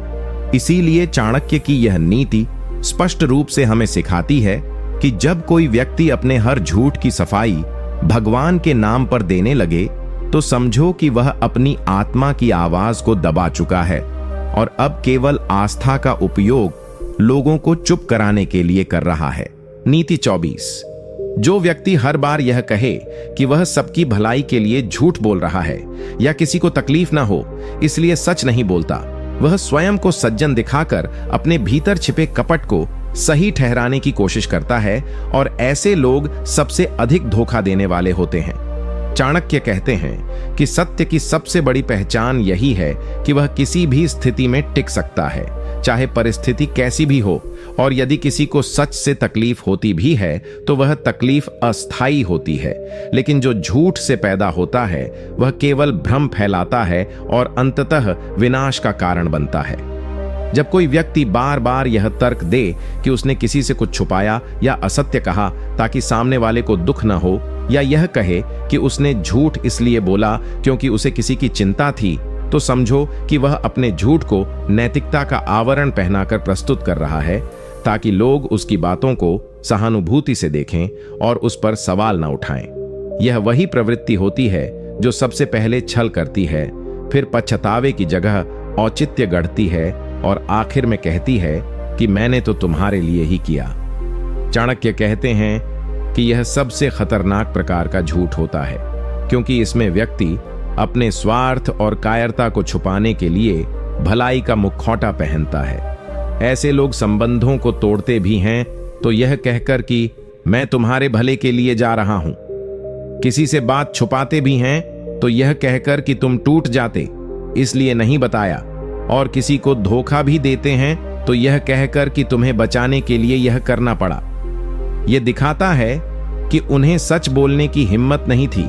इसीलिए चाणक्य की यह नीति स्पष्ट रूप से हमें सिखाती है कि जब कोई व्यक्ति अपने हर झूठ की सफाई भगवान के नाम पर देने लगे तो समझो कि वह अपनी आत्मा की आवाज को दबा चुका है और अब केवल आस्था का उपयोग लोगों को चुप कराने के लिए कर रहा है। नीति 24। जो व्यक्ति हर बार यह कहे कि वह सबकी भलाई के लिए झूठ बोल रहा है या किसी को तकलीफ ना हो इसलिए सच नहीं बोलता, वह स्वयं को सज्जन दिखाकर अपने भीतर छिपे कपट को सही ठहराने की कोशिश करता है और ऐसे लोग सबसे अधिक धोखा देने वाले होते हैं। चाणक्य कहते हैं कि सत्य की सबसे बड़ी पहचान यही है कि वह किसी भी स्थिति में टिक सकता है, चाहे परिस्थिति कैसी भी हो, और यदि किसी को सच से तकलीफ होती भी है तो वह तकलीफ अस्थायी होती है, लेकिन जो झूठ से पैदा होता है वह केवल भ्रम फैलाता है और अंततः विनाश का कारण बनता है। जब कोई व्यक्ति बार बार यह तर्क दे कि उसने किसी से कुछ छुपाया या असत्य कहा ताकि सामने वाले को दुख न हो, या यह कहे कि उसने झूठ इसलिए बोला क्योंकि उसे किसी की चिंता थी, तो समझो कि वह अपने झूठ को नैतिकता का आवरण पहनाकर प्रस्तुत कर रहा है ताकि लोग उसकी बातों को सहानुभूति से देखें और उस पर सवाल न उठाएं। यह वही प्रवृत्ति होती है जो सबसे पहले छल करती है, फिर पछतावे की जगह औचित्य गढ़ती है और आखिर में कहती है कि मैंने तो तुम्हारे लिए ही किया। चाणक्य कहते हैं कि यह सबसे खतरनाक प्रकार का झूठ होता है, क्योंकि इसमें व्यक्ति अपने स्वार्थ और कायरता को छुपाने के लिए भलाई का मुखौटा पहनता है। ऐसे लोग संबंधों को तोड़ते भी हैं तो यह कहकर कि मैं तुम्हारे भले के लिए जा रहा हूं, किसी से बात छुपाते भी हैं तो यह कहकर कि तुम टूट जाते इसलिए नहीं बताया, और किसी को धोखा भी देते हैं तो यह कहकर कि तुम्हें बचाने के लिए यह करना पड़ा। यह दिखाता है कि उन्हें सच बोलने की हिम्मत नहीं थी,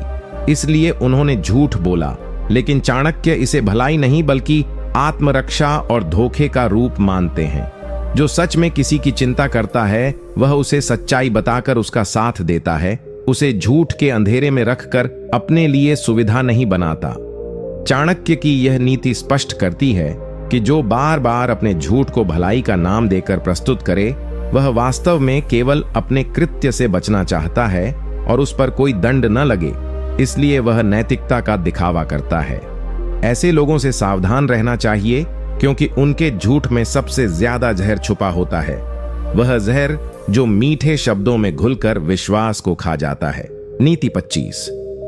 इसलिए उन्होंने झूठ बोला, लेकिन चाणक्य इसे भलाई नहीं बल्कि आत्मरक्षा और धोखे का रूप मानते हैं। जो सच में किसी की चिंता करता है वह उसे सच्चाई बताकर उसका साथ देता है, उसे झूठ के अंधेरे में रखकर अपने लिए सुविधा नहीं बनाता। चाणक्य की यह नीति स्पष्ट करती है कि जो बार बार अपने झूठ को भलाई का नाम देकर प्रस्तुत करे वह वास्तव में केवल अपने कृत्य से बचना चाहता है और उस पर कोई दंड न लगे, इसलिए वह नैतिकता का दिखावा करता है। ऐसे लोगों से सावधान रहना चाहिए, क्योंकि उनके झूठ में सबसे ज्यादा जहर छुपा होता है, वह जहर जो मीठे शब्दों में घुलकर विश्वास को खा जाता है। नीति 25।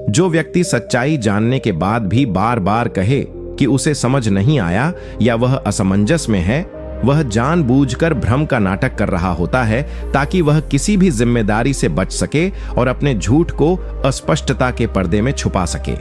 जो व्यक्ति सच्चाई जानने के बाद भी बार बार कहे कि उसे समझ नहीं आया या वह असमंजस में है, वह जानबूझकर भ्रम का नाटक कर रहा होता है ताकि वह किसी भी जिम्मेदारी से बच सके और अपने झूठ को अस्पष्टता के पर्दे में छुपा सके।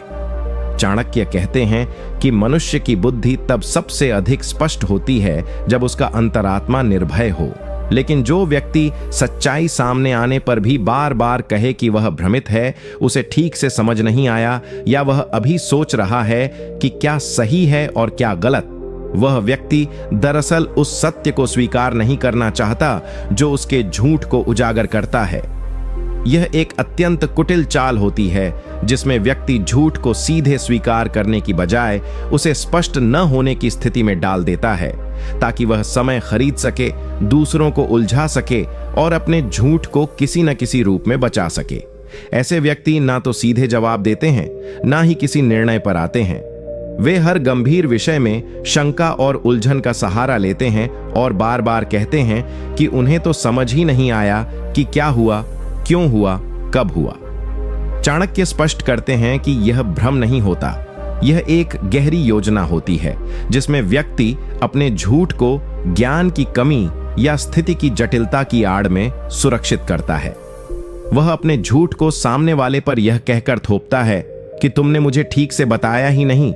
चाणक्य कहते हैं कि मनुष्य की बुद्धि तब सबसे अधिक स्पष्ट होती है जब उसका अंतरात्मा निर्भय हो। लेकिन जो व्यक्ति सच्चाई सामने आने पर भी बार बार कहे कि वह भ्रमित है, उसे ठीक से समझ नहीं आया, या वह अभी सोच रहा है कि क्या सही है और क्या गलत, वह व्यक्ति दरअसल उस सत्य को स्वीकार नहीं करना चाहता जो उसके झूठ को उजागर करता है। यह एक अत्यंत कुटिल चाल होती है जिसमें व्यक्ति झूठ को सीधे स्वीकार करने की बजाय उसे स्पष्ट न होने की स्थिति में डाल देता है, ताकि वह समय खरीद सके, दूसरों को उलझा सके और अपने झूठ को किसी न किसी रूप में बचा सके। ऐसे व्यक्ति ना तो सीधे जवाब देते हैं, ना ही किसी निर्णय पर आते हैं। वे हर गंभीर विषय में शंका और उलझन का सहारा लेते हैं और बार बार कहते हैं कि उन्हें तो समझ ही नहीं आया कि क्या हुआ, क्यों हुआ, कब हुआ। चाणक्य स्पष्ट करते हैं कि यह भ्रम नहीं होता, यह एक गहरी योजना होती है जिसमें व्यक्ति अपने झूठ को ज्ञान की कमी या स्थिति की जटिलता की आड़ में सुरक्षित करता है। वह अपने झूठ को सामने वाले पर यह कहकर थोपता है कि तुमने मुझे ठीक से बताया ही नहीं,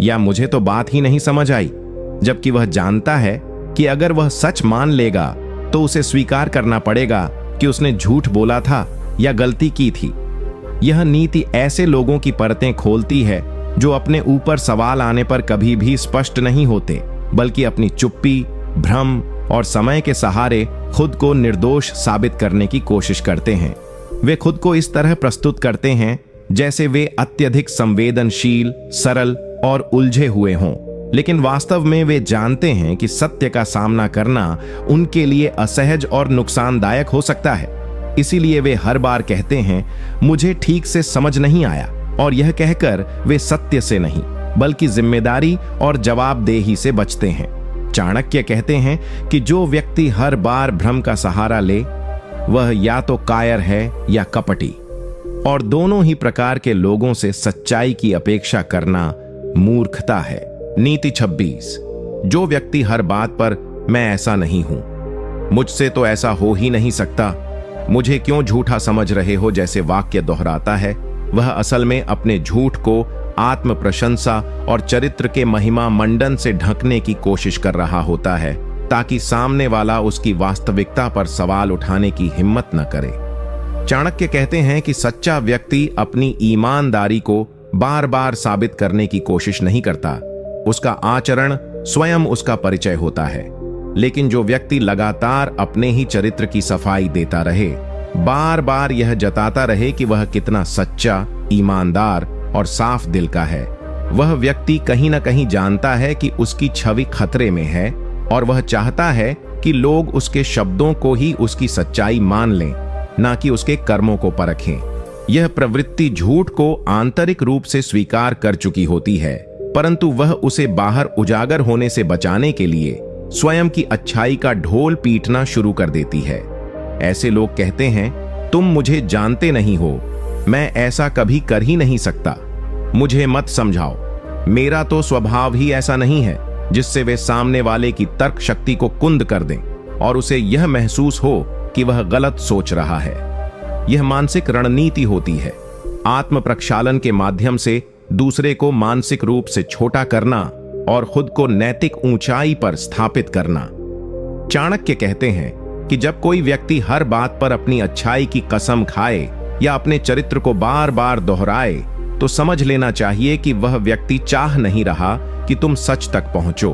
या मुझे तो बात ही नहीं समझ आई, जबकि वह जानता है कि अगर वह सच मान लेगा तो उसे स्वीकार करना पड़ेगा कि उसने झूठ बोला था या गलती की थी। यह नीति ऐसे लोगों की परतें खोलती है जो अपने ऊपर सवाल आने पर कभी भी स्पष्ट नहीं होते, बल्कि अपनी चुप्पी, भ्रम और समय के सहारे खुद को निर्दोष साबित करने की कोशिश करते हैं। वे खुद को इस तरह प्रस्तुत करते हैं जैसे वे अत्यधिक संवेदनशील, सरल और उलझे हुए हों, लेकिन वास्तव में वे जानते हैं कि सत्य का सामना करना उनके लिए असहज और नुकसानदायक हो सकता है। इसीलिए वे हर बार कहते हैं, मुझे ठीक से समझ नहीं आया, और यह कहकर वे सत्य से नहीं बल्कि जिम्मेदारी और जवाबदेही से बचते हैं। चाणक्य कहते हैं कि जो व्यक्ति हर बार भ्रम का सहारा ले, वह या तो कायर है या कपटी, और दोनों ही प्रकार के लोगों से सच्चाई की अपेक्षा करना मूर्खता है। नीति 26। जो व्यक्ति हर बात पर मैं ऐसा नहीं हूं, मुझसे तो ऐसा हो ही नहीं सकता, मुझे क्यों झूठा समझ रहे हो जैसे वाक्य दोहराता है, वह असल में अपने झूठ को आत्म प्रशंसा और चरित्र के महिमा मंडन से ढकने की कोशिश कर रहा होता है, ताकि सामने वाला उसकी वास्तविकता पर सवाल उठाने की हिम्मत न करे। चाणक्य कहते हैं कि सच्चा व्यक्ति अपनी ईमानदारी को बार बार साबित करने की कोशिश नहीं करता, उसका आचरण स्वयं उसका परिचय होता है। लेकिन जो व्यक्ति लगातार अपने ही चरित्र की सफाई देता रहे, बार बार यह जताता रहे कि वह कितना सच्चा, ईमानदार और साफ दिल का है, वह व्यक्ति कहीं ना कहीं जानता है कि उसकी छवि खतरे में है, और वह चाहता है कि लोग उसके शब्दों को ही उसकी सच्चाई मान लें, ना कि उसके कर्मों को परखें। यह प्रवृत्ति झूठ को आंतरिक रूप से स्वीकार कर चुकी होती है, परंतु वह उसे बाहर उजागर होने से बचाने के लिए स्वयं की अच्छाई का ढोल पीटना शुरू कर देती है। ऐसे लोग कहते हैं, तुम मुझे जानते नहीं हो, मैं ऐसा कभी कर ही नहीं सकता, मुझे मत समझाओ, मेरा तो स्वभाव ही ऐसा नहीं है, जिससे वे सामने वाले की तर्क शक्ति को कुंद कर दें और उसे यह महसूस हो कि वह गलत सोच रहा है। यह मानसिक रणनीति होती है, आत्म प्रक्षालन के माध्यम से दूसरे को मानसिक रूप से छोटा करना और खुद को नैतिक ऊंचाई पर स्थापित करना। चाणक्य कहते हैं कि जब कोई व्यक्ति हर बात पर अपनी अच्छाई की कसम खाए या अपने चरित्र को बार बार दोहराए, तो समझ लेना चाहिए कि वह व्यक्ति चाह नहीं रहा कि तुम सच तक पहुंचो,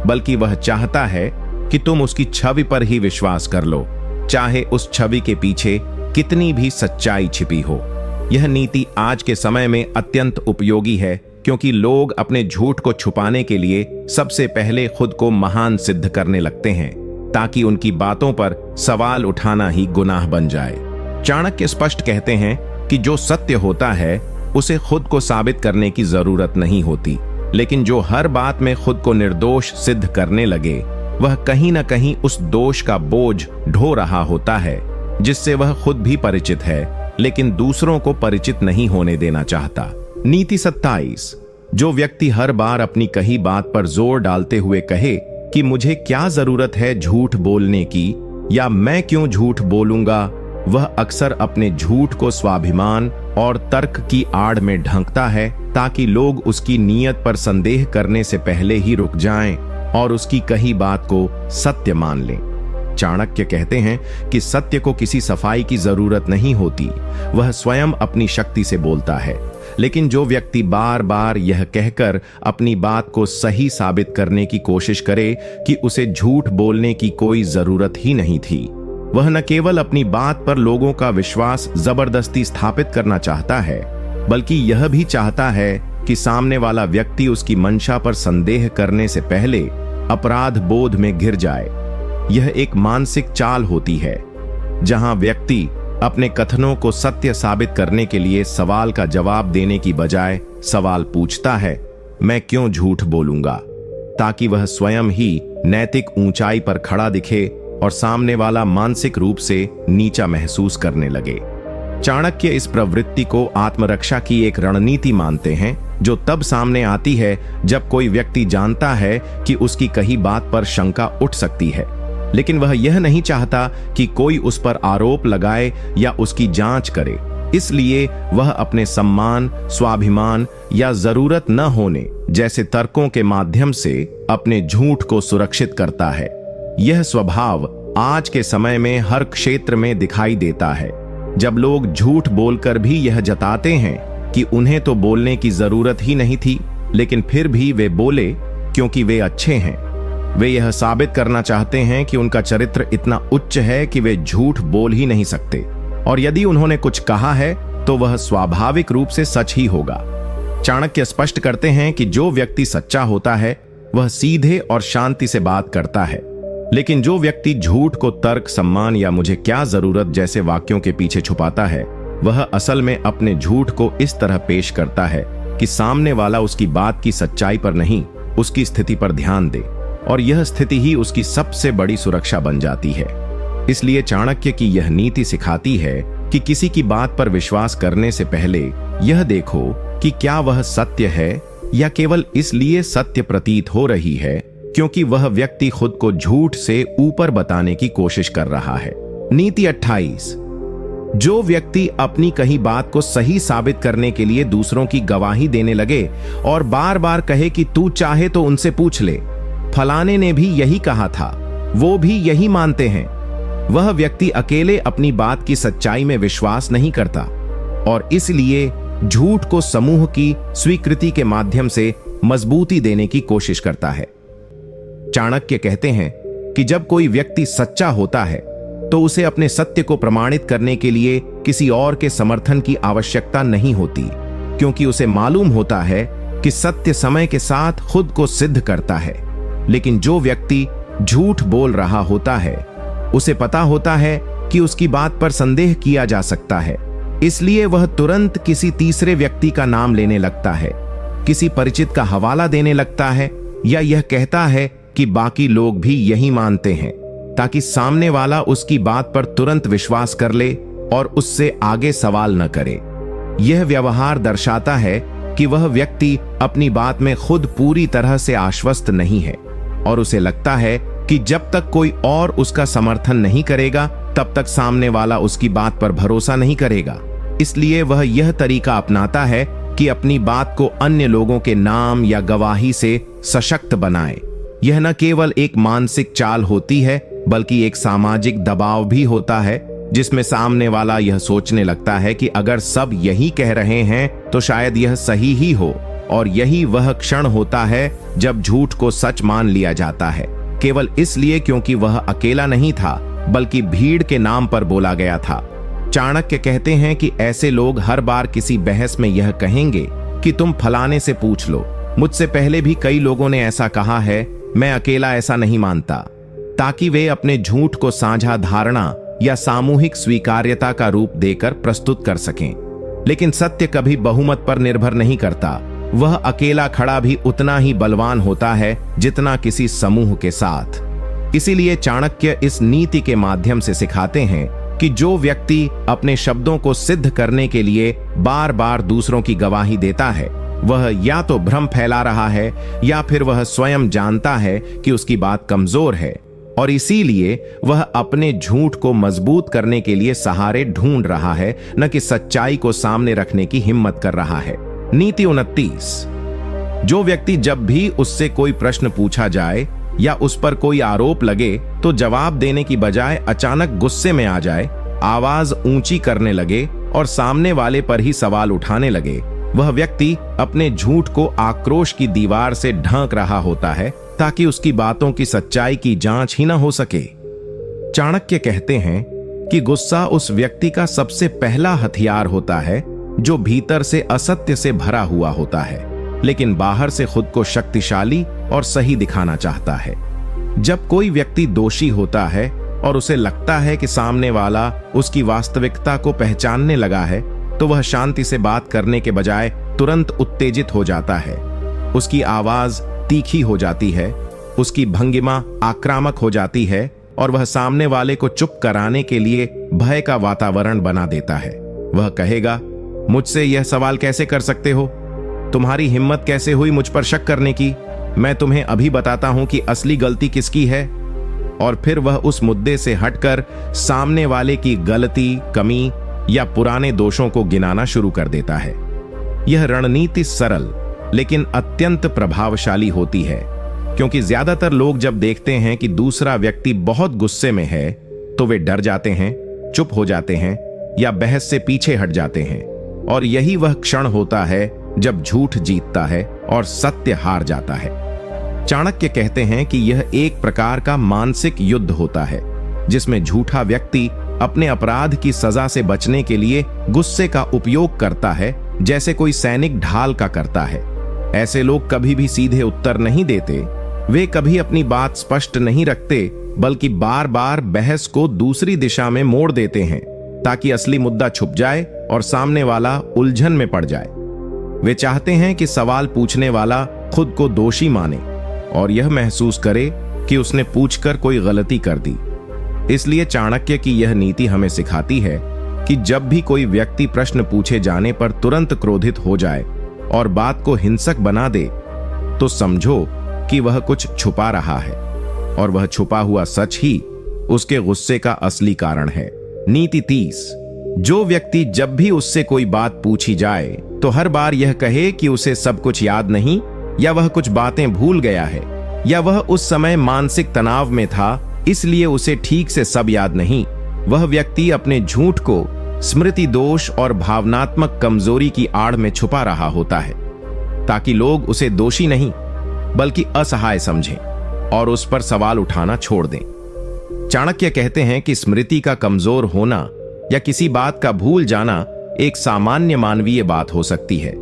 बल्कि वह चाहता है कि तुम उसकी छवि पर ही विश्वास कर लो, चाहे उस छवि के पीछे कितनी भी सच्चाई छिपी हो। यह नीति आज के समय में अत्यंत उपयोगी है, क्योंकि लोग अपने झूठ को छुपाने के लिए सबसे पहले खुद को महान सिद्ध करने लगते हैं, ताकि उनकी बातों पर सवाल उठाना ही गुनाह बन जाए। चाणक्य स्पष्ट कहते हैं कि जो सत्य होता है उसे खुद को साबित करने की जरूरत नहीं होती, लेकिन जो हर बात में खुद को निर्दोष सिद्ध करने लगे, वह कहीं न कहीं उस दोष का बोझ ढो रहा होता है जिससे वह खुद भी परिचित है, लेकिन दूसरों को परिचित नहीं होने देना चाहता। नीति 27। जो व्यक्ति हर बार अपनी कही बात पर जोर डालते हुए कहे कि मुझे क्या जरूरत है झूठ बोलने की, या मैं क्यों झूठ बोलूंगा, वह अक्सर अपने झूठ को स्वाभिमान और तर्क की आड़ में ढंकता है ताकि लोग उसकी नीयत पर संदेह करने से पहले ही रुक जाएं और उसकी कही बात को सत्य मान लें। चाणक्य कहते हैं कि सत्य को किसी सफाई की जरूरत नहीं होती, वह स्वयं अपनी शक्ति से बोलता है। लेकिन जो व्यक्ति बार बार यह कहकर अपनी बात को सही साबित करने की कोशिश करे कि उसे झूठ बोलने की कोई जरूरत ही नहीं थी, वह न केवल अपनी बात पर लोगों का विश्वास जबरदस्ती स्थापित करना चाहता है, बल्कि यह भी चाहता है कि सामने वाला व्यक्ति उसकी मंशा पर संदेह करने से पहले अपराध बोध में घिर जाए। यह एक मानसिक चाल होती है जहां व्यक्ति अपने कथनों को सत्य साबित करने के लिए सवाल का जवाब देने की बजाय सवाल पूछता है, मैं क्यों झूठ बोलूंगा, ताकि वह स्वयं ही नैतिक ऊंचाई पर खड़ा दिखे और सामने वाला मानसिक रूप से नीचा महसूस करने लगे। चाणक्य इस प्रवृत्ति को आत्मरक्षा की एक रणनीति मानते हैं, जो तब सामने आती है जब कोई व्यक्ति जानता है कि उसकी कही बात पर शंका उठ सकती है, लेकिन वह यह नहीं चाहता कि कोई उस पर आरोप लगाए या उसकी जांच करे। इसलिए वह अपने सम्मान, स्वाभिमान या जरूरत न होने जैसे तर्कों के माध्यम से अपने झूठ को सुरक्षित करता है। यह स्वभाव आज के समय में हर क्षेत्र में दिखाई देता है, जब लोग झूठ बोलकर भी यह जताते हैं कि उन्हें तो बोलने की जरूरत ही नहीं थी, लेकिन फिर भी वे बोले क्योंकि वे अच्छे हैं। वे यह साबित करना चाहते हैं कि उनका चरित्र इतना उच्च है कि वे झूठ बोल ही नहीं सकते, और यदि उन्होंने कुछ कहा है तो वह स्वाभाविक रूप से सच ही होगा। चाणक्य स्पष्ट करते हैं कि जो व्यक्ति सच्चा होता है वह सीधे और शांति से बात करता है, लेकिन जो व्यक्ति झूठ को तर्क, सम्मान या मुझे क्या जरूरत जैसे वाक्यों के पीछे छुपाता है, वह असल में अपने झूठ को इस तरह पेश करता है कि सामने वाला उसकी बात की सच्चाई पर नहीं, उसकी स्थिति पर ध्यान दे, और यह स्थिति ही उसकी सबसे बड़ी सुरक्षा बन जाती है। इसलिए चाणक्य की यह नीति सिखाती है कि किसी की बात पर विश्वास करने से पहले यह देखो कि क्या वह सत्य है या केवल इसलिए सत्य प्रतीत हो रही है क्योंकि वह व्यक्ति खुद को झूठ से ऊपर बताने की कोशिश कर रहा है। नीति 28। जो व्यक्ति अपनी कही बात को सही साबित करने के लिए दूसरों की गवाही देने लगे और बार बार कहे कि तू चाहे तो उनसे पूछ ले, फलाने ने भी यही कहा था, वो भी यही मानते हैं, वह व्यक्ति अकेले अपनी बात की सच्चाई में विश्वास नहीं करता और इसलिए झूठ को समूह की स्वीकृति के माध्यम से मजबूती देने की कोशिश करता है। चाणक्य कहते हैं कि जब कोई व्यक्ति सच्चा होता है तो उसे अपने सत्य को प्रमाणित करने के लिए किसी और के समर्थन की आवश्यकता नहीं होती, क्योंकि उसे मालूम होता है कि सत्य समय के साथ खुद को सिद्ध करता है। लेकिन जो व्यक्ति झूठ बोल रहा होता है उसे पता होता है कि उसकी बात पर संदेह किया जा सकता है, इसलिए वह तुरंत किसी तीसरे व्यक्ति का नाम लेने लगता है, किसी परिचित का हवाला देने लगता है या यह कहता है कि बाकी लोग भी यही मानते हैं, ताकि सामने वाला उसकी बात पर तुरंत विश्वास कर ले और उससे आगे सवाल न करे। यह व्यवहार दर्शाता है कि वह व्यक्ति अपनी बात में खुद पूरी तरह से आश्वस्त नहीं है और उसे लगता है कि जब तक कोई और उसका समर्थन नहीं करेगा तब तक सामने वाला उसकी बात पर भरोसा नहीं करेगा। इसलिए वह यह तरीका अपनाता है कि अपनी बात को अन्य लोगों के नाम या गवाही से सशक्त बनाए। यह न केवल एक मानसिक चाल होती है बल्कि एक सामाजिक दबाव भी होता है, जिसमें सामने वाला यह सोचने लगता है कि अगर सब यही कह रहे हैं तो शायद यह सही ही हो, और यही वह क्षण होता है जब झूठ को सच मान लिया जाता है, केवल इसलिए क्योंकि वह अकेला नहीं था बल्कि भीड़ के नाम पर बोला गया था। चाणक्य कहते हैं कि ऐसे लोग हर बार किसी बहस में यह कहेंगे कि तुम फलाने से पूछ लो, मुझसे पहले भी कई लोगों ने ऐसा कहा है, मैं अकेला ऐसा नहीं मानता, ताकि वे अपने झूठ को साझा धारणा या सामूहिक स्वीकार्यता का रूप देकर प्रस्तुत कर सकें। लेकिन सत्य कभी बहुमत पर निर्भर नहीं करता, वह अकेला खड़ा भी उतना ही बलवान होता है जितना किसी समूह के साथ। इसीलिए चाणक्य इस नीति के माध्यम से सिखाते हैं कि जो व्यक्ति अपने शब्दों को सिद्ध करने के लिए बार बार दूसरों की गवाही देता है, वह या तो भ्रम फैला रहा है या फिर वह स्वयं जानता है कि उसकी बात कमजोर है और इसीलिए वह अपने झूठ को मजबूत करने के लिए सहारे ढूंढ रहा है, न कि सच्चाई को सामने रखने की हिम्मत कर रहा है। नीति 29। जो व्यक्ति जब भी उससे कोई प्रश्न पूछा जाए या उस पर कोई आरोप लगे तो जवाब देने की बजाय अचानक गुस्से में आ जाए, आवाज ऊंची करने लगे और सामने वाले पर ही सवाल उठाने लगे, वह व्यक्ति अपने झूठ को आक्रोश की दीवार से ढांक रहा होता है ताकि उसकी बातों की सच्चाई की जांच ही न हो सके। चाणक्य कहते हैं कि गुस्सा उस व्यक्ति का सबसे पहला हथियार होता है जो भीतर से असत्य से भरा हुआ होता है, लेकिन बाहर से खुद को शक्तिशाली और सही दिखाना चाहता है। जब कोई व्यक्ति दोषी होता है और उसे लगता है कि सामने वाला उसकी वास्तविकता को पहचानने लगा है, तो वह शांति से बात करने के बजाय तुरंत उत्तेजित हो जाता है। उसकी आवाज तीखी हो जाती है, उसकी भंगिमा आक्रामक हो जाती है और वह सामने वाले को चुप कराने के लिए भय का वातावरण बना देता है। वह कहेगा, मुझसे यह सवाल कैसे कर सकते हो? तुम्हारी हिम्मत कैसे हुई मुझ पर शक करने की? मैं तुम्हें अभी बताता हूं कि असली गलती किसकी है। और फिर वह उस मुद्दे से हटकर सामने वाले की गलती, कमी या पुराने दोषों को गिनाना शुरू कर देता है। यह रणनीति सरल लेकिन अत्यंत प्रभावशाली होती है, क्योंकि ज्यादातर लोग जब देखते हैं कि दूसरा व्यक्ति बहुत गुस्से में है तो वे डर जाते हैं, चुप हो जाते हैं या बहस से पीछे हट जाते हैं। और यही वह क्षण होता है जब झूठ जीतता है और सत्य हार जाता है। चाणक्य कहते हैं कि यह एक प्रकार का मानसिक युद्ध होता है जिसमें झूठा व्यक्ति अपने अपराध की सजा से बचने के लिए गुस्से का उपयोग करता है, जैसे कोई सैनिक ढाल का करता है। ऐसे लोग कभी भी सीधे उत्तर नहीं देते, वे कभी अपनी बात स्पष्ट नहीं रखते, बल्कि बार बार बहस को दूसरी दिशा में मोड़ देते हैं ताकि असली मुद्दा छुप जाए और सामने वाला उलझन में पड़ जाए। वे चाहते हैं कि सवाल पूछने वाला खुद को दोषी माने और यह महसूस करे कि उसने पूछकर कोई गलती कर दी। इसलिए चाणक्य की यह नीति हमें सिखाती है कि जब भी कोई व्यक्ति प्रश्न पूछे जाने पर तुरंत क्रोधित हो जाए और बात को हिंसक बना दे, तो समझो कि वह कुछ छुपा रहा है और वह छुपा हुआ सच ही उसके गुस्से का असली कारण है। नीति 30। जो व्यक्ति जब भी उससे कोई बात पूछी जाए तो हर बार यह कहे कि उसे सब कुछ याद नहीं, या वह कुछ बातें भूल गया है, या वह उस समय मानसिक तनाव में था इसलिए उसे ठीक से सब याद नहीं, वह व्यक्ति अपने झूठ को स्मृति दोष और भावनात्मक कमजोरी की आड़ में छुपा रहा होता है ताकि लोग उसे दोषी नहीं बल्कि असहाय समझें और उस पर सवाल उठाना छोड़ दें। चाणक्य कहते हैं कि स्मृति का कमजोर होना या किसी बात का भूल जाना एक सामान्य मानवीय बात हो सकती है,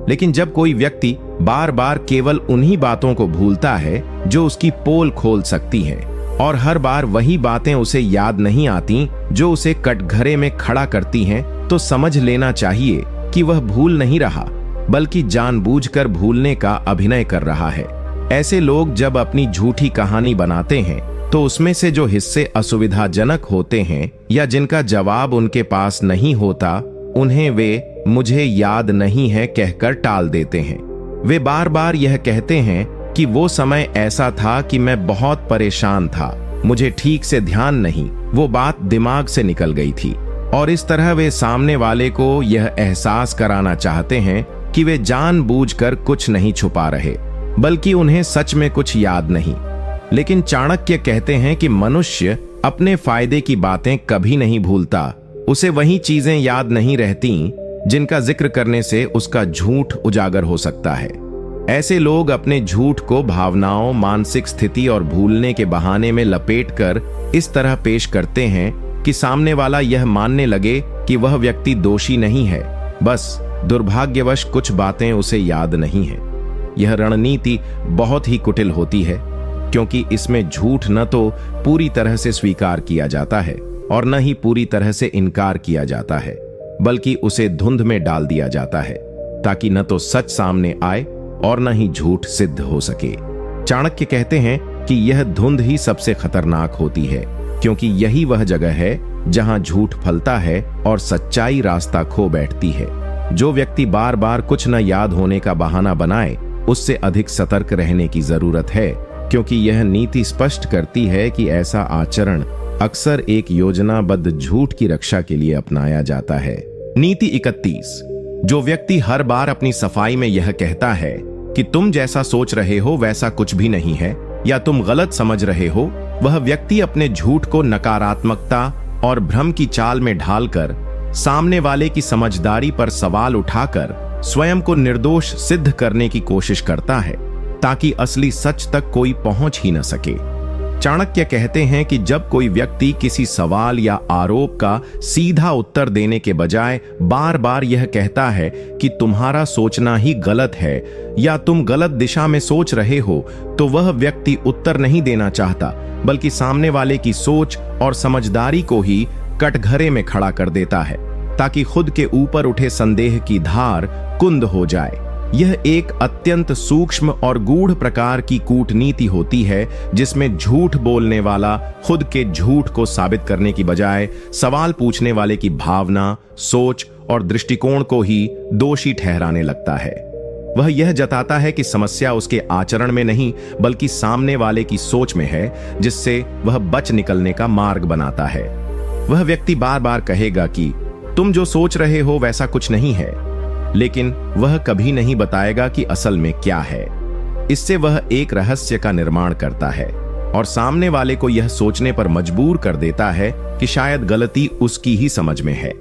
लेकिन जब कोई व्यक्ति बार बार केवल उन्हीं बातों को भूलता है जो उसकी पोल खोल सकती हैं और हर बार वही बातें उसे याद नहीं आती जो उसे कटघरे में खड़ा करती हैं, तो समझ लेना चाहिए कि वह भूल नहीं रहा बल्कि जानबूझकर भूलने का अभिनय कर रहा है। ऐसे लोग जब अपनी झूठी कहानी बनाते हैं तो उसमें से जो हिस्से असुविधाजनक होते हैं या जिनका जवाब उनके पास नहीं होता, उन्हें वे मुझे याद नहीं है कहकर टाल देते हैं। वे बार बार यह कहते हैं कि वो समय ऐसा था कि मैं बहुत परेशान था, मुझे ठीक से ध्यान नहीं, वो बात दिमाग से निकल गई थी। और इस तरह वे सामने वाले को यह एहसास कराना चाहते हैं कि वे जानबूझकर कुछ नहीं छुपा रहे, बल्कि उन्हें सच में कुछ याद नहीं। लेकिन चाणक्य कहते हैं कि मनुष्य अपने फायदे की बातें कभी नहीं भूलता, उसे वही चीजें याद नहीं रहती जिनका जिक्र करने से उसका झूठ उजागर हो सकता है। ऐसे लोग अपने झूठ को भावनाओं, मानसिक स्थिति और भूलने के बहाने में लपेटकर इस तरह पेश करते हैं कि सामने वाला यह मानने लगे कि वह व्यक्ति दोषी नहीं है, बस दुर्भाग्यवश कुछ बातें उसे याद नहीं है। यह रणनीति बहुत ही कुटिल होती है, क्योंकि इसमें झूठ न तो पूरी तरह से स्वीकार किया जाता है और न ही पूरी तरह से इनकार किया जाता है, बल्कि उसे धुंध में डाल दिया जाता है ताकि न तो सच सामने आए और न ही झूठ सिद्ध हो सके। चाणक्य कहते हैं कि यह धुंध ही सबसे खतरनाक होती है, क्योंकि यही वह जगह है जहां झूठ फलता है और सच्चाई रास्ता खो बैठती है। जो व्यक्ति बार बार कुछ न याद होने का बहाना बनाए, उससे अधिक सतर्क रहने की जरूरत है, क्योंकि यह नीति स्पष्ट करती है कि ऐसा आचरण अक्सर एक योजनाबद्ध झूठ की रक्षा के लिए अपनाया जाता है। नीति 31। जो व्यक्ति हर बार अपनी सफाई में यह कहता है कि तुम जैसा सोच रहे हो वैसा कुछ भी नहीं है या तुम गलत समझ रहे हो, वह व्यक्ति अपने झूठ को नकारात्मकता और भ्रम की चाल में ढालकर सामने वाले की समझदारी पर सवाल उठाकर स्वयं को निर्दोष सिद्ध करने की कोशिश करता है, ताकि असली सच तक कोई पहुंच ही न सके। चाणक्य कहते हैं कि जब कोई व्यक्ति किसी सवाल या आरोप का सीधा उत्तर देने के बजाय बार बार यह कहता है कि तुम्हारा सोचना ही गलत है या तुम गलत दिशा में सोच रहे हो, तो वह व्यक्ति उत्तर नहीं देना चाहता, बल्कि सामने वाले की सोच और समझदारी को ही कटघरे में खड़ा कर देता है, ताकि खुद के ऊपर उठे संदेह की धार कुंद हो जाए। यह एक अत्यंत सूक्ष्म और गूढ़ प्रकार की कूटनीति होती है, जिसमें झूठ बोलने वाला खुद के झूठ को साबित करने की बजाय सवाल पूछने वाले की भावना, सोच और दृष्टिकोण को ही दोषी ठहराने लगता है। वह यह जताता है कि समस्या उसके आचरण में नहीं, बल्कि सामने वाले की सोच में है, जिससे वह बच निकलने का मार्ग बनाता है। वह व्यक्ति बार बार कहेगा कि तुम जो सोच रहे हो वैसा कुछ नहीं है, लेकिन वह कभी नहीं बताएगा कि असल में क्या है। इससे वह एक रहस्य का निर्माण करता है और सामने वाले को यह सोचने पर मजबूर कर देता है कि शायद गलती उसकी ही समझ में है।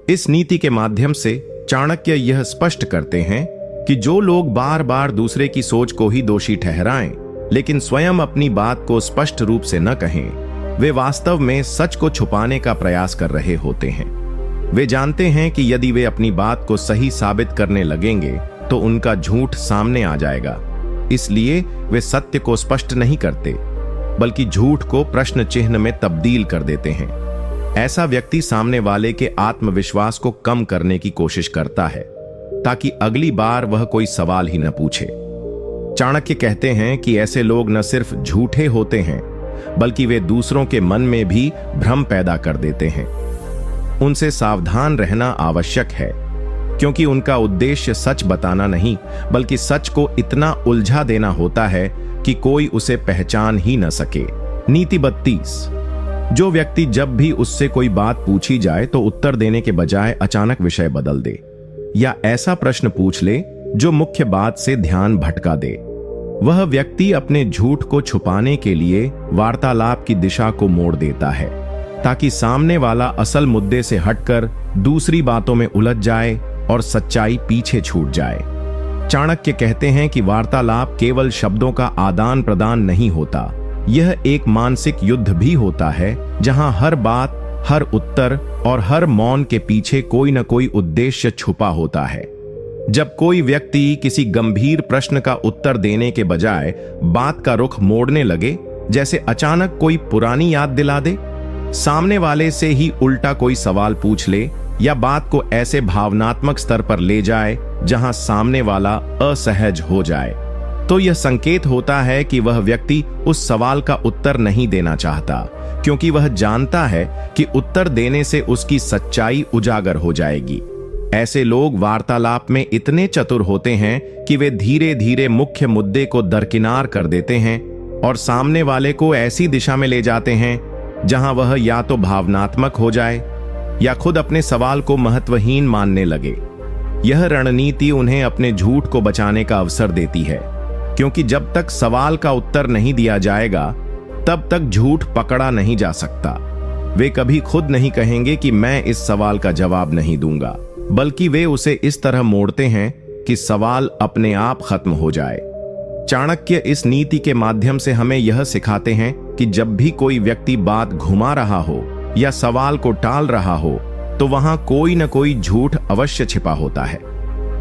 इस नीति के माध्यम से चाणक्य यह स्पष्ट करते हैं कि जो लोग बार बार दूसरे की सोच को ही दोषी ठहराएं, लेकिन स्वयं अपनी बात को स्पष्ट रूप से न कहें, वे वास्तव में सच को छुपाने का प्रयास कर रहे होते हैं। वे जानते हैं कि यदि वे अपनी बात को सही साबित करने लगेंगे तो उनका झूठ सामने आ जाएगा, इसलिए वे सत्य को स्पष्ट नहीं करते, बल्कि झूठ को प्रश्न चिन्ह में तब्दील कर देते हैं। ऐसा व्यक्ति सामने वाले के आत्मविश्वास को कम करने की कोशिश करता है, ताकि अगली बार वह कोई सवाल ही न पूछे। चाणक्य कहते हैं कि ऐसे लोग न सिर्फ झूठे होते हैं, बल्कि वे दूसरों के मन में भी भ्रम पैदा कर देते हैं। उनसे सावधान रहना आवश्यक है, क्योंकि उनका उद्देश्य सच बताना नहीं, बल्कि सच को इतना उलझा देना होता है कि कोई उसे पहचान ही न सके। नीति 32। जो व्यक्ति जब भी उससे कोई बात पूछी जाए तो उत्तर देने के बजाय अचानक विषय बदल दे या ऐसा प्रश्न पूछ ले जो मुख्य बात से ध्यान भटका दे, वह व्यक्ति अपने झूठ को छुपाने के लिए वार्तालाप की दिशा को मोड़ देता है, ताकि सामने वाला असल मुद्दे से हटकर दूसरी बातों में उलझ जाए और सच्चाई पीछे छूट जाए। चाणक्य कहते हैं कि वार्तालाप केवल शब्दों का आदान प्रदान नहीं होता, यह एक मानसिक युद्ध भी होता है, जहां हर बात, हर उत्तर और हर मौन के पीछे कोई न कोई उद्देश्य छुपा होता है। जब कोई व्यक्ति किसी गंभीर प्रश्न का उत्तर देने के बजाय बात का रुख मोड़ने लगे, जैसे अचानक कोई पुरानी याद दिला दे, सामने वाले से ही उल्टा कोई सवाल पूछ ले या बात को ऐसे भावनात्मक स्तर पर ले जाए जहां सामने वाला असहज हो जाए, तो यह संकेत होता है कि वह व्यक्ति उस सवाल का उत्तर नहीं देना चाहता, क्योंकि वह जानता है कि उत्तर देने से उसकी सच्चाई उजागर हो जाएगी। ऐसे लोग वार्तालाप में इतने चतुर होते हैं कि वे धीरे धीरे मुख्य मुद्दे को दरकिनार कर देते हैं और सामने वाले को ऐसी दिशा में ले जाते हैं जहां वह या तो भावनात्मक हो जाए या खुद अपने सवाल को महत्वहीन मानने लगे। यह रणनीति उन्हें अपने झूठ को बचाने का अवसर देती है, क्योंकि जब तक सवाल का उत्तर नहीं दिया जाएगा तब तक झूठ पकड़ा नहीं जा सकता। वे कभी खुद नहीं कहेंगे कि मैं इस सवाल का जवाब नहीं दूंगा, बल्कि वे उसे इस तरह मोड़ते हैं कि सवाल अपने आप खत्म हो जाए। चाणक्य इस नीति के माध्यम से हमें यह सिखाते हैं कि जब भी कोई व्यक्ति बात घुमा रहा हो या सवाल को टाल रहा हो, तो वहां कोई न कोई झूठ अवश्य छिपा होता है।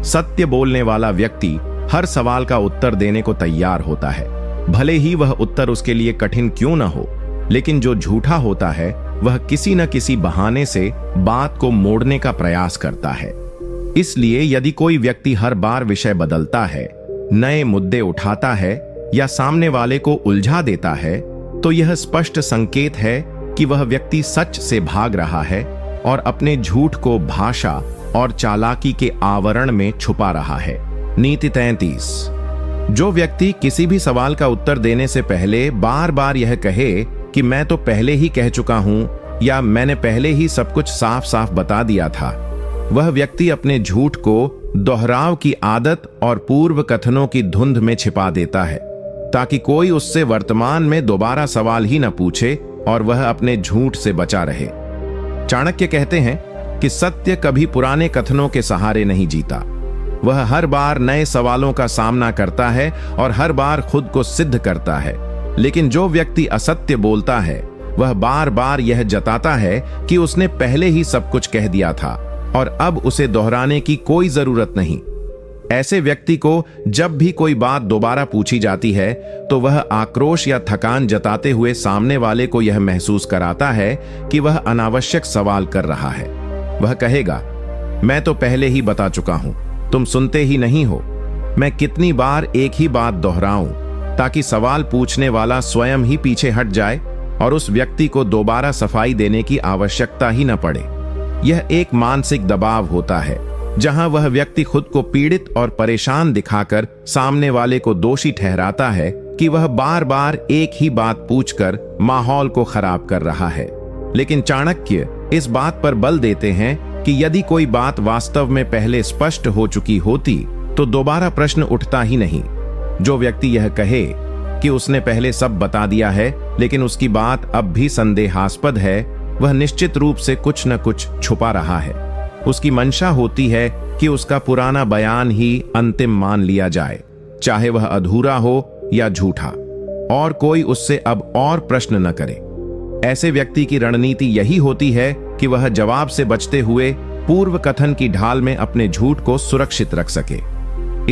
सत्य बोलने वाला व्यक्ति हर सवाल का उत्तर देने को तैयार होता है, भले ही वह उत्तर उसके लिए कठिन क्यों न हो। लेकिन जो झूठा होता है वह किसी न किसी बहाने से बात को मोड़ने का प्रयास करता है। इसलिए यदि कोई व्यक्ति हर बार विषय बदलता है, नए मुद्दे उठाता है या सामने वाले को उलझा देता है, तो यह स्पष्ट संकेत है कि वह व्यक्ति सच से भाग रहा है और अपने झूठ को भाषा और चालाकी के आवरण में छुपा रहा है। नीति 33। जो व्यक्ति किसी भी सवाल का उत्तर देने से पहले बार बार यह कहे कि मैं तो पहले ही कह चुका हूं या मैंने पहले ही सब कुछ साफ साफ बता दिया था, वह व्यक्ति अपने झूठ को दोहराव की आदत और पूर्व कथनों की धुंध में छिपा देता है, ताकि कोई उससे वर्तमान में दोबारा सवाल ही न पूछे और वह अपने झूठ से बचा रहे। चाणक्य कहते हैं कि सत्य कभी पुराने कथनों के सहारे नहीं जीता। वह हर बार नए सवालों का सामना करता है और हर बार खुद को सिद्ध करता है। लेकिन जो व्यक्ति असत्य बोलता है वह बार बार यह जताता है कि उसने पहले ही सब कुछ कह दिया था और अब उसे दोहराने की कोई जरूरत नहीं। ऐसे व्यक्ति को जब भी कोई बात दोबारा पूछी जाती है तो वह आक्रोश या थकान जताते हुए सामने वाले को यह महसूस कराता है कि वह अनावश्यक सवाल कर रहा है। वह कहेगा, मैं तो पहले ही बता चुका हूं, तुम सुनते ही नहीं हो। मैं कितनी बार एक ही बात दोहराऊं ताकि सवाल पूछने वाला स्वयं ही पीछे हट जाए और उस व्यक्ति को दोबारा सफाई देने की आवश्यकता ही न पड़े। यह एक मानसिक दबाव होता है जहां वह व्यक्ति खुद को पीड़ित और परेशान दिखाकर सामने वाले को दोषी ठहराता है कि वह बार बार एक ही बात पूछकर माहौल को खराब कर रहा है। लेकिन चाणक्य इस बात पर बल देते हैं कि यदि कोई बात वास्तव में पहले स्पष्ट हो चुकी होती तो दोबारा प्रश्न उठता ही नहीं। जो व्यक्ति यह कहे कि उसने पहले सब बता दिया है लेकिन उसकी बात अब भी संदेहास्पद है, वह निश्चित रूप से कुछ न कुछ छुपा रहा है। उसकी मंशा होती है कि उसका पुराना बयान ही अंतिम मान लिया जाए, चाहे वह अधूरा हो या झूठा, और कोई उससे अब और प्रश्न न करे। ऐसे व्यक्ति की रणनीति यही होती है कि वह जवाब से बचते हुए पूर्व कथन की ढाल में अपने झूठ को सुरक्षित रख सके।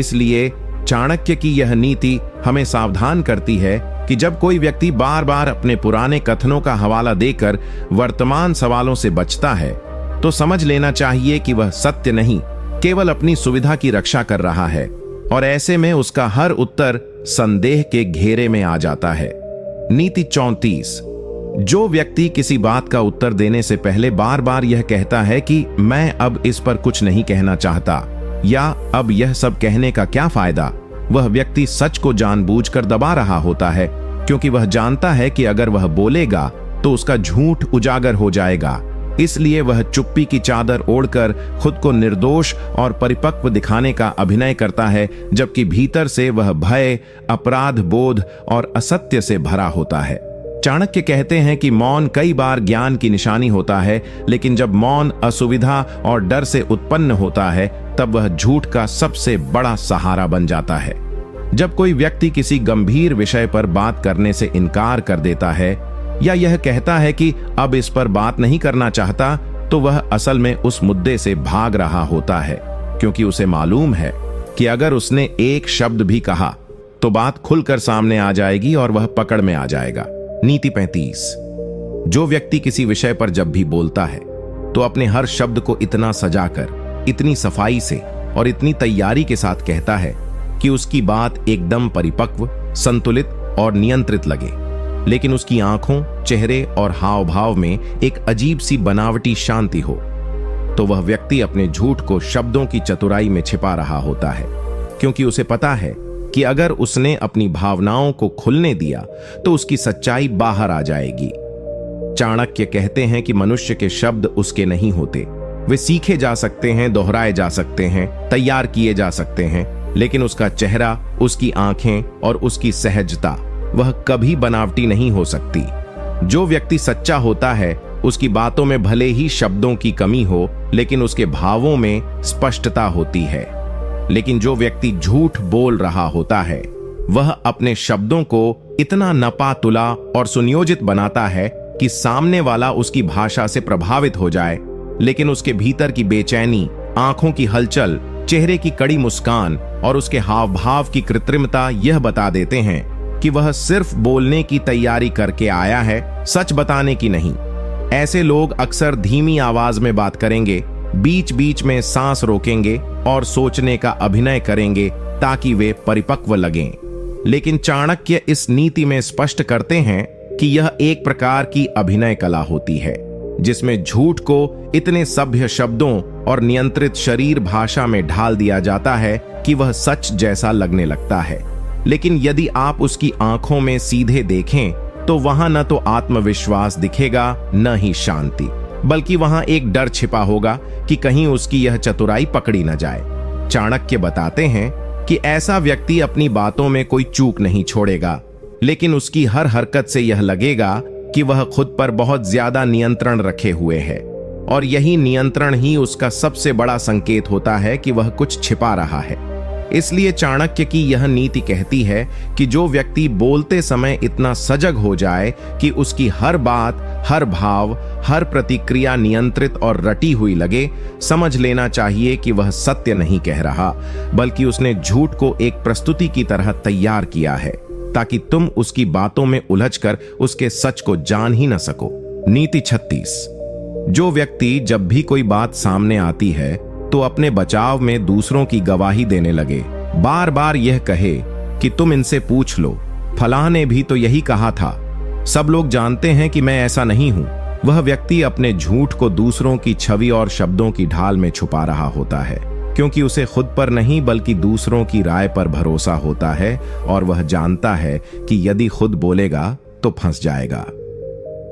इसलिए चाणक्य की यह नीति हमें सावधान करती है कि जब कोई व्यक्ति बार बार अपने पुराने कथनों का हवाला देकर वर्तमान सवालों से बचता है तो समझ लेना चाहिए कि वह सत्य नहीं, केवल अपनी सुविधा की रक्षा कर रहा है, और ऐसे में उसका हर उत्तर संदेह के घेरे में आ जाता है। नीति 34। जो व्यक्ति किसी बात का उत्तर देने से पहले बार बार यह कहता है कि मैं अब इस पर कुछ नहीं कहना चाहता या अब यह सब कहने का क्या फायदा, वह व्यक्ति सच को जानबूझकर दबा रहा होता है, क्योंकि वह जानता है कि अगर वह बोलेगा तो उसका झूठ उजागर हो जाएगा। इसलिए वह चुप्पी की चादर ओढ़कर खुद को निर्दोष और परिपक्व दिखाने का अभिनय करता है, जबकि भीतर से वह भय, अपराध बोध और असत्य से भरा होता है। चाणक्य कहते हैं कि मौन कई बार ज्ञान की निशानी होता है, लेकिन जब मौन असुविधा और डर से उत्पन्न होता है तब वह झूठ का सबसे बड़ा सहारा बन जाता है। जब कोई व्यक्ति किसी गंभीर विषय पर बात करने से इनकार कर देता है या यह कहता है कि अब इस पर बात नहीं करना चाहता, तो वह असल में उस मुद्दे से भाग रहा होता है, क्योंकि उसे मालूम है कि अगर उसने एक शब्द भी कहा तो बात खुलकर सामने आ जाएगी और वह पकड़ में आ जाएगा। नीति 35। जो व्यक्ति किसी विषय पर जब भी बोलता है तो अपने हर शब्द को इतना सजाकर, इतनी सफाई से और इतनी तैयारी के साथ कहता है कि उसकी बात एकदम परिपक्व, संतुलित और नियंत्रित लगे, लेकिन उसकी आंखों, चेहरे और हाव भाव में एक अजीब सी बनावटी शांति हो, तो वह व्यक्ति अपने झूठ को शब्दों की चतुराई में छिपा रहा होता है, क्योंकि उसे पता है कि अगर उसने अपनी भावनाओं को खुलने दिया तो उसकी सच्चाई बाहर आ जाएगी। चाणक्य कहते हैं कि मनुष्य के शब्द उसके नहीं होते, वे सीखे जा सकते हैं, दोहराए जा सकते हैं, तैयार किए जा सकते हैं, लेकिन उसका चेहरा, उसकी आंखें और उसकी सहजता वह कभी बनावटी नहीं हो सकती। जो व्यक्ति सच्चा होता है उसकी बातों में भले ही शब्दों की कमी हो, लेकिन उसके भावों में स्पष्टता होती है। लेकिन जो व्यक्ति झूठ बोल रहा होता है वह अपने शब्दों को इतना नपा तुला और सुनियोजित बनाता है कि सामने वाला उसकी भाषा से प्रभावित हो जाए, लेकिन उसके भीतर की बेचैनी, आंखों की हलचल, चेहरे की कड़ी मुस्कान और उसके हाव भाव की कृत्रिमता यह बता देते हैं कि वह सिर्फ बोलने की तैयारी करके आया है, सच बताने की नहीं। ऐसे लोग अक्सर धीमी आवाज में बात करेंगे, बीच बीच में सांस रोकेंगे और सोचने का अभिनय करेंगे ताकि वे परिपक्व लगें। लेकिन चाणक्य इस नीति में स्पष्ट करते हैं कि यह एक प्रकार की अभिनय कला होती है, जिसमें झूठ को इतने सभ्य शब्दों और नियंत्रित शरीर भाषा में ढाल दिया जाता है कि वह सच जैसा लगने लगता है। लेकिन यदि आप उसकी आंखों में सीधे देखें तो वहां न तो आत्मविश्वास दिखेगा न ही शांति, बल्कि वहां एक डर छिपा होगा कि कहीं उसकी यह चतुराई पकड़ी न जाए। चाणक्य बताते हैं कि ऐसा व्यक्ति अपनी बातों में कोई चूक नहीं छोड़ेगा, लेकिन उसकी हर हरकत से यह लगेगा कि वह खुद पर बहुत ज्यादा नियंत्रण रखे हुए है, और यही नियंत्रण ही उसका सबसे बड़ा संकेत होता है कि वह कुछ छिपा रहा है। इसलिए चाणक्य की यह नीति कहती है कि जो व्यक्ति बोलते समय इतना सजग हो जाए कि उसकी हर बात, हर भाव, हर प्रतिक्रिया नियंत्रित और रटी हुई लगे, समझ लेना चाहिए कि वह सत्य नहीं कह रहा, बल्कि उसने झूठ को एक प्रस्तुति की तरह तैयार किया है, ताकि तुम उसकी बातों में उलझकर उसके सच को जान ही न सको। नीति 36। जो व्यक्ति जब भी कोई बात सामने आती है तो अपने बचाव में दूसरों की गवाही देने लगे, बार बार यह कहे कि तुम इनसे पूछ लो, फलां ने भी तो यही कहा था, सब लोग जानते हैं कि मैं ऐसा नहीं हूं, वह व्यक्ति अपने झूठ को दूसरों की छवि और शब्दों की ढाल में छुपा रहा होता है, क्योंकि उसे खुद पर नहीं बल्कि दूसरों की राय पर भरोसा होता है, और वह जानता है कि यदि खुद बोलेगा तो फंस जाएगा।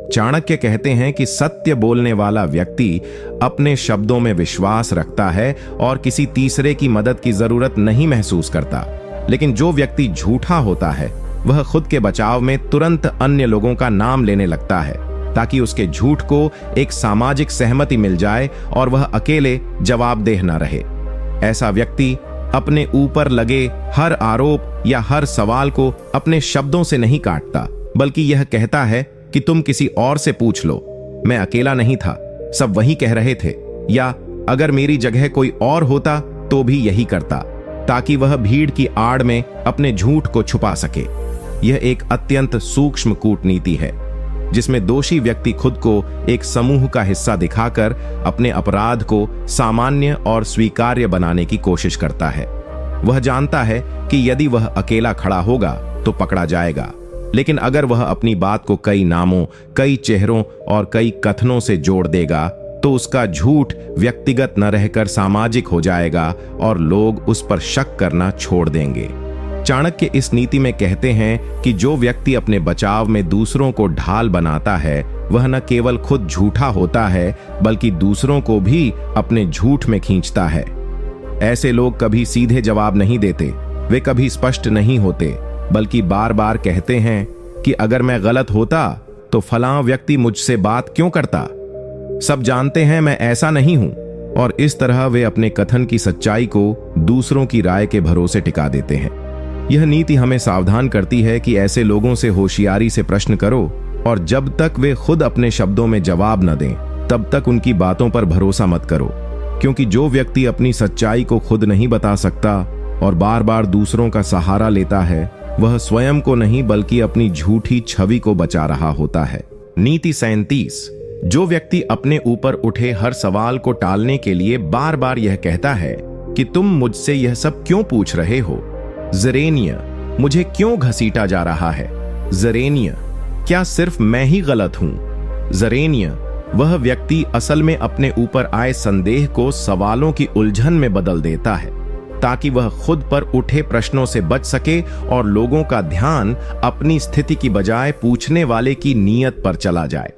चाणक्य कहते हैं कि सत्य बोलने वाला व्यक्ति अपने शब्दों में विश्वास रखता है और किसी तीसरे की मदद की जरूरत नहीं महसूस करता, लेकिन जो व्यक्ति झूठा होता है वह खुद के बचाव में तुरंत अन्य लोगों का नाम लेने लगता है, ताकि उसके झूठ को एक सामाजिक सहमति मिल जाए और वह अकेले जवाबदेह न रहे। ऐसा व्यक्ति अपने ऊपर लगे हर आरोप या हर सवाल को अपने शब्दों से नहीं काटता, बल्कि यह कहता है कि तुम किसी और से पूछ लो, मैं अकेला नहीं था, सब वही कह रहे थे, या अगर मेरी जगह कोई और होता तो भी यही करता, ताकि वह भीड़ की आड़ में अपने झूठ को छुपा सके। यह एक अत्यंत सूक्ष्म कूटनीति है, जिसमें दोषी व्यक्ति खुद को एक समूह का हिस्सा दिखाकर अपने अपराध को सामान्य और स्वीकार्य बनाने की कोशिश करता है। वह जानता है कि यदि वह अकेला खड़ा होगा तो पकड़ा जाएगा, लेकिन अगर वह अपनी बात को कई नामों, कई चेहरों और कई कथनों से जोड़ देगा तो उसका झूठ व्यक्तिगत न रहकर सामाजिक हो जाएगा और लोग उस पर शक करना छोड़ देंगे। चाणक्य इस नीति में कहते हैं कि जो व्यक्ति अपने बचाव में दूसरों को ढाल बनाता है वह न केवल खुद झूठा होता है बल्कि दूसरों को भी अपने झूठ में खींचता है। ऐसे लोग कभी सीधे जवाब नहीं देते, वे कभी स्पष्ट नहीं होते, बल्कि बार बार कहते हैं कि अगर मैं गलत होता तो फलां व्यक्ति मुझसे बात क्यों करता, सब जानते हैं मैं ऐसा नहीं हूं, और इस तरह वे अपने कथन की सच्चाई को दूसरों की राय के भरोसे टिका देते हैं। यह नीति हमें सावधान करती है कि ऐसे लोगों से होशियारी से प्रश्न करो, और जब तक वे खुद अपने शब्दों में जवाब न दें तब तक उनकी बातों पर भरोसा मत करो, क्योंकि जो व्यक्ति अपनी सच्चाई को खुद नहीं बता सकता और बार बार दूसरों का सहारा लेता है वह स्वयं को नहीं बल्कि अपनी झूठी छवि को बचा रहा होता है। नीति 37। जो व्यक्ति अपने ऊपर उठे हर सवाल को टालने के लिए बार बार यह कहता है कि तुम मुझसे यह सब क्यों पूछ रहे हो, जरेनिया मुझे क्यों घसीटा जा रहा है, जरेनिया क्या सिर्फ मैं ही गलत हूं, जरेनिया वह व्यक्ति असल में अपने ऊपर आए संदेह को सवालों की उलझन में बदल देता है, ताकि वह खुद पर उठे प्रश्नों से बच सके और लोगों का ध्यान अपनी स्थिति की बजाय पूछने वाले की नीयत पर चला जाए।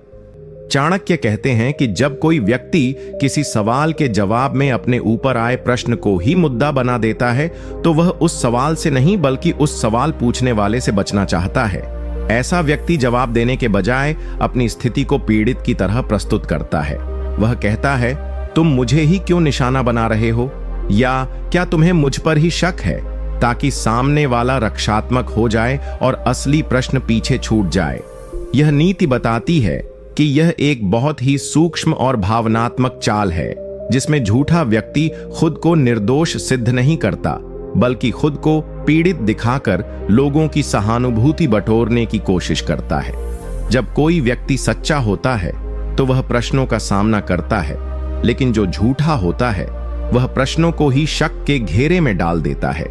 चाणक्य कहते हैं कि जब कोई व्यक्ति किसी सवाल के जवाब में अपने ऊपर आए प्रश्न को ही मुद्दा बना देता है तो वह उस सवाल से नहीं बल्कि उस सवाल पूछने वाले से बचना चाहता है। ऐसा व्यक्ति जवाब देने के बजाय अपनी स्थिति को पीड़ित की तरह प्रस्तुत करता है। वह कहता है तुम मुझे ही क्यों निशाना बना रहे हो, या क्या तुम्हें मुझ पर ही शक है, ताकि सामने वाला रक्षात्मक हो जाए और असली प्रश्न पीछे छूट जाए। यह नीति बताती है कि यह एक बहुत ही सूक्ष्म और भावनात्मक चाल है, जिसमें झूठा व्यक्ति खुद को निर्दोष सिद्ध नहीं करता बल्कि खुद को पीड़ित दिखाकर लोगों की सहानुभूति बटोरने की कोशिश करता है। जब कोई व्यक्ति सच्चा होता है तो वह प्रश्नों का सामना करता है, लेकिन जो झूठा होता है वह प्रश्नों को ही शक के घेरे में डाल देता है।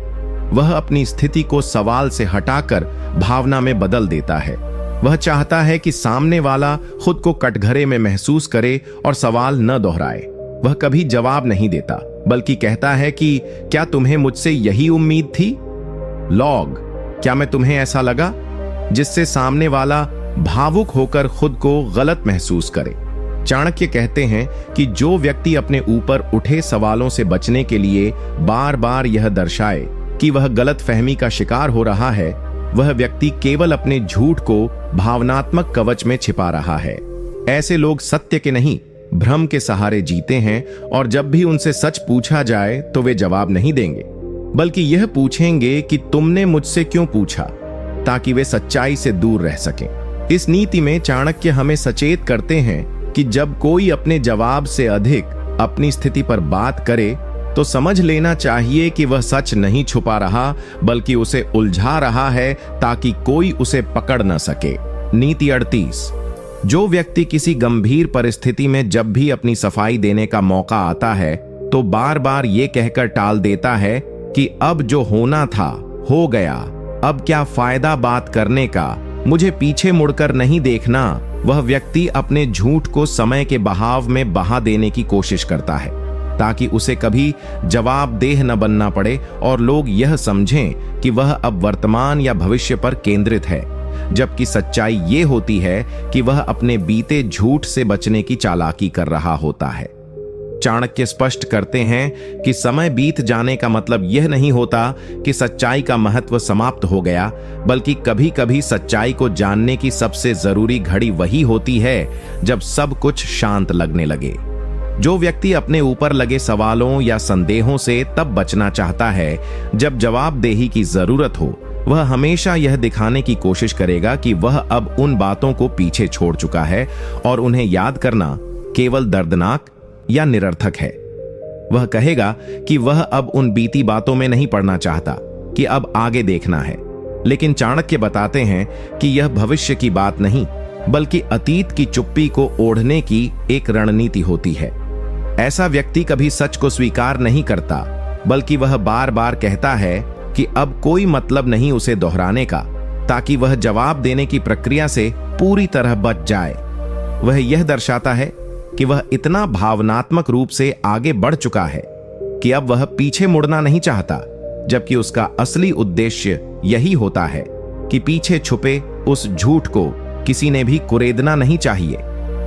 वह अपनी स्थिति को सवाल से हटाकर भावना में बदल देता है। वह चाहता है कि सामने वाला खुद को कटघरे में महसूस करे और सवाल न दोहराए। वह कभी जवाब नहीं देता बल्कि कहता है कि क्या तुम्हें मुझसे यही उम्मीद थी। लॉग क्या मैं तुम्हें ऐसा लगा? जिससे सामने वाला भावुक होकर खुद को गलत महसूस करे। चाणक्य कहते हैं कि जो व्यक्ति अपने ऊपर उठे सवालों से बचने के लिए बार बार यह दर्शाए कि वह गलत फहमी का शिकार हो रहा है, वह व्यक्ति केवल अपने झूठ को भावनात्मक कवच में छिपा रहा है। ऐसे लोग सत्य के नहीं, भ्रम के सहारे जीते हैं और जब भी उनसे सच पूछा जाए तो वे जवाब नहीं देंगे, बल्कि यह पूछेंगे कि तुमने मुझसे क्यों पूछा, ताकि वे सच्चाई से दूर रह सकें। इस नीति में चाणक्य हमें सचेत करते हैं कि जब कोई अपने जवाब से अधिक अपनी स्थिति पर बात करे तो समझ लेना चाहिए कि वह सच नहीं छुपा रहा, बल्कि उसे उलझा रहा है ताकि कोई उसे पकड़ न सके। नीति 38। जो व्यक्ति किसी गंभीर परिस्थिति में जब भी अपनी सफाई देने का मौका आता है तो बार बार ये कहकर टाल देता है कि अब जो होना था हो गया, अब क्या फायदा बात करने का, मुझे पीछे मुड़कर नहीं देखना, वह व्यक्ति अपने झूठ को समय के बहाव में बहा देने की कोशिश करता है ताकि उसे कभी जवाबदेह न बनना पड़े और लोग यह समझें कि वह अब वर्तमान या भविष्य पर केंद्रित है, जबकि सच्चाई ये होती है कि वह अपने बीते झूठ से बचने की चालाकी कर रहा होता है। चाणक्य स्पष्ट करते हैं कि समय बीत जाने का मतलब यह नहीं होता कि सच्चाई का महत्व समाप्त हो गया, बल्कि कभी कभी सच्चाई को जानने की सबसे जरूरी घड़ी वही होती है जब सब कुछ शांत लगने लगे। जो व्यक्ति अपने ऊपर लगे सवालों या संदेहों से तब बचना चाहता है जब जवाबदेही की जरूरत हो, वह हमेशा यह दिखाने की कोशिश करेगा कि वह अब उन बातों को पीछे छोड़ चुका है और उन्हें याद करना केवल दर्दनाक या निरर्थक है। वह कहेगा कि वह अब उन बीती बातों में नहीं पड़ना चाहता, कि अब आगे देखना है। लेकिन चाणक्य बताते हैं कि यह भविष्य की बात नहीं, बल्कि अतीत की चुप्पी को ओढ़ने की एक रणनीति होती है। ऐसा व्यक्ति कभी सच को स्वीकार नहीं करता, बल्कि वह बार बार कहता है कि अब कोई मतलब नहीं उसे दोहराने का, ताकि वह जवाब देने की प्रक्रिया से पूरी तरह बच जाए। वह यह दर्शाता है कि वह इतना भावनात्मक रूप से आगे बढ़ चुका है कि अब वह पीछे मुड़ना नहीं चाहता, जबकि उसका असली उद्देश्य यही होता है कि पीछे छुपे उस झूठ को किसी ने भी कुरेदना नहीं चाहिए।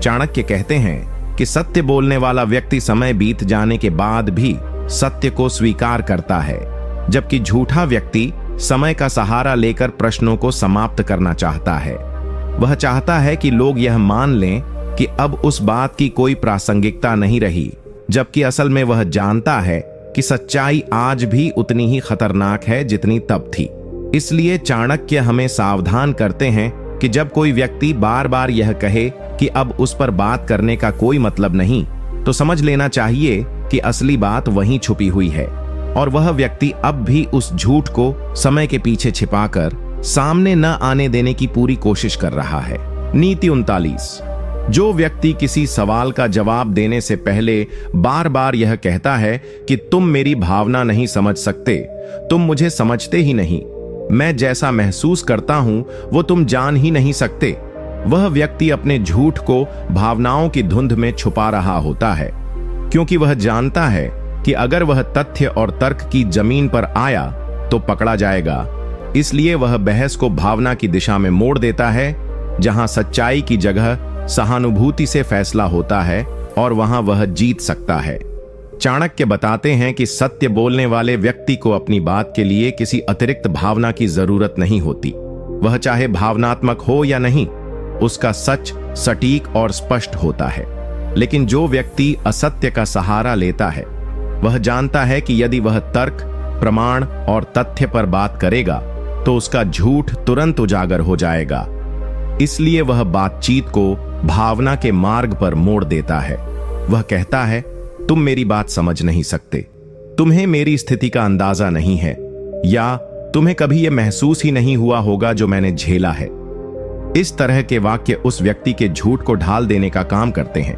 चाणक्य कहते हैं कि सत्य बोलने वाला व्यक्ति समय बीत जाने के बाद भी सत्य को स्वीकार करता है, जबकि झूठा व्यक्ति समय का सहारा लेकर प्रश्नों को समाप्त करना चाहता है। वह चाहता है कि लोग यह मान लें कि अब उस बात की कोई प्रासंगिकता नहीं रही, जबकि असल में वह जानता है कि सच्चाई आज भी उतनी ही खतरनाक है जितनी तब थी। इसलिए चाणक्य हमें सावधान करते हैं कि जब कोई व्यक्ति बार बार यह कहे कि अब उस पर बात करने का कोई मतलब नहीं, तो समझ लेना चाहिए कि असली बात वहीं छुपी हुई है और वह व्यक्ति अब भी उस झूठ को समय के पीछे छिपाकर सामने न आने देने की पूरी कोशिश कर रहा है। नीति 39। जो व्यक्ति किसी सवाल का जवाब देने से पहले बार बार यह कहता है कि तुम मेरी भावना नहीं समझ सकते, तुम मुझे समझते ही नहीं, मैं जैसा महसूस करता हूं वो तुम जान ही नहीं सकते, वह व्यक्ति अपने झूठ को भावनाओं की धुंध में छुपा रहा होता है, क्योंकि वह जानता है कि अगर वह तथ्य और तर्क की जमीन पर आया तो पकड़ा जाएगा। इसलिए वह बहस को भावना की दिशा में मोड़ देता है, जहां सच्चाई की जगह सहानुभूति से फैसला होता है और वहां वह जीत सकता है। चाणक्य बताते हैं कि सत्य बोलने वाले व्यक्ति को अपनी बात के लिए किसी अतिरिक्त भावना की जरूरत नहीं होती। वह चाहे भावनात्मक हो या नहीं, उसका सच सटीक और स्पष्ट होता है। लेकिन जो व्यक्ति असत्य का सहारा लेता है, वह जानता है कि यदि वह तर्क, प्रमाण और तथ्य पर बात करेगा तो उसका झूठ तुरंत उजागर हो जाएगा। इसलिए वह बातचीत को भावना के मार्ग पर मोड़ देता है। वह कहता है, तुम मेरी बात समझ नहीं सकते, तुम्हें मेरी स्थिति का अंदाजा नहीं है, या तुम्हें कभी यह महसूस ही नहीं हुआ होगा जो मैंने झेला है। इस तरह के वाक्य उस व्यक्ति के झूठ को ढाल देने का काम करते हैं,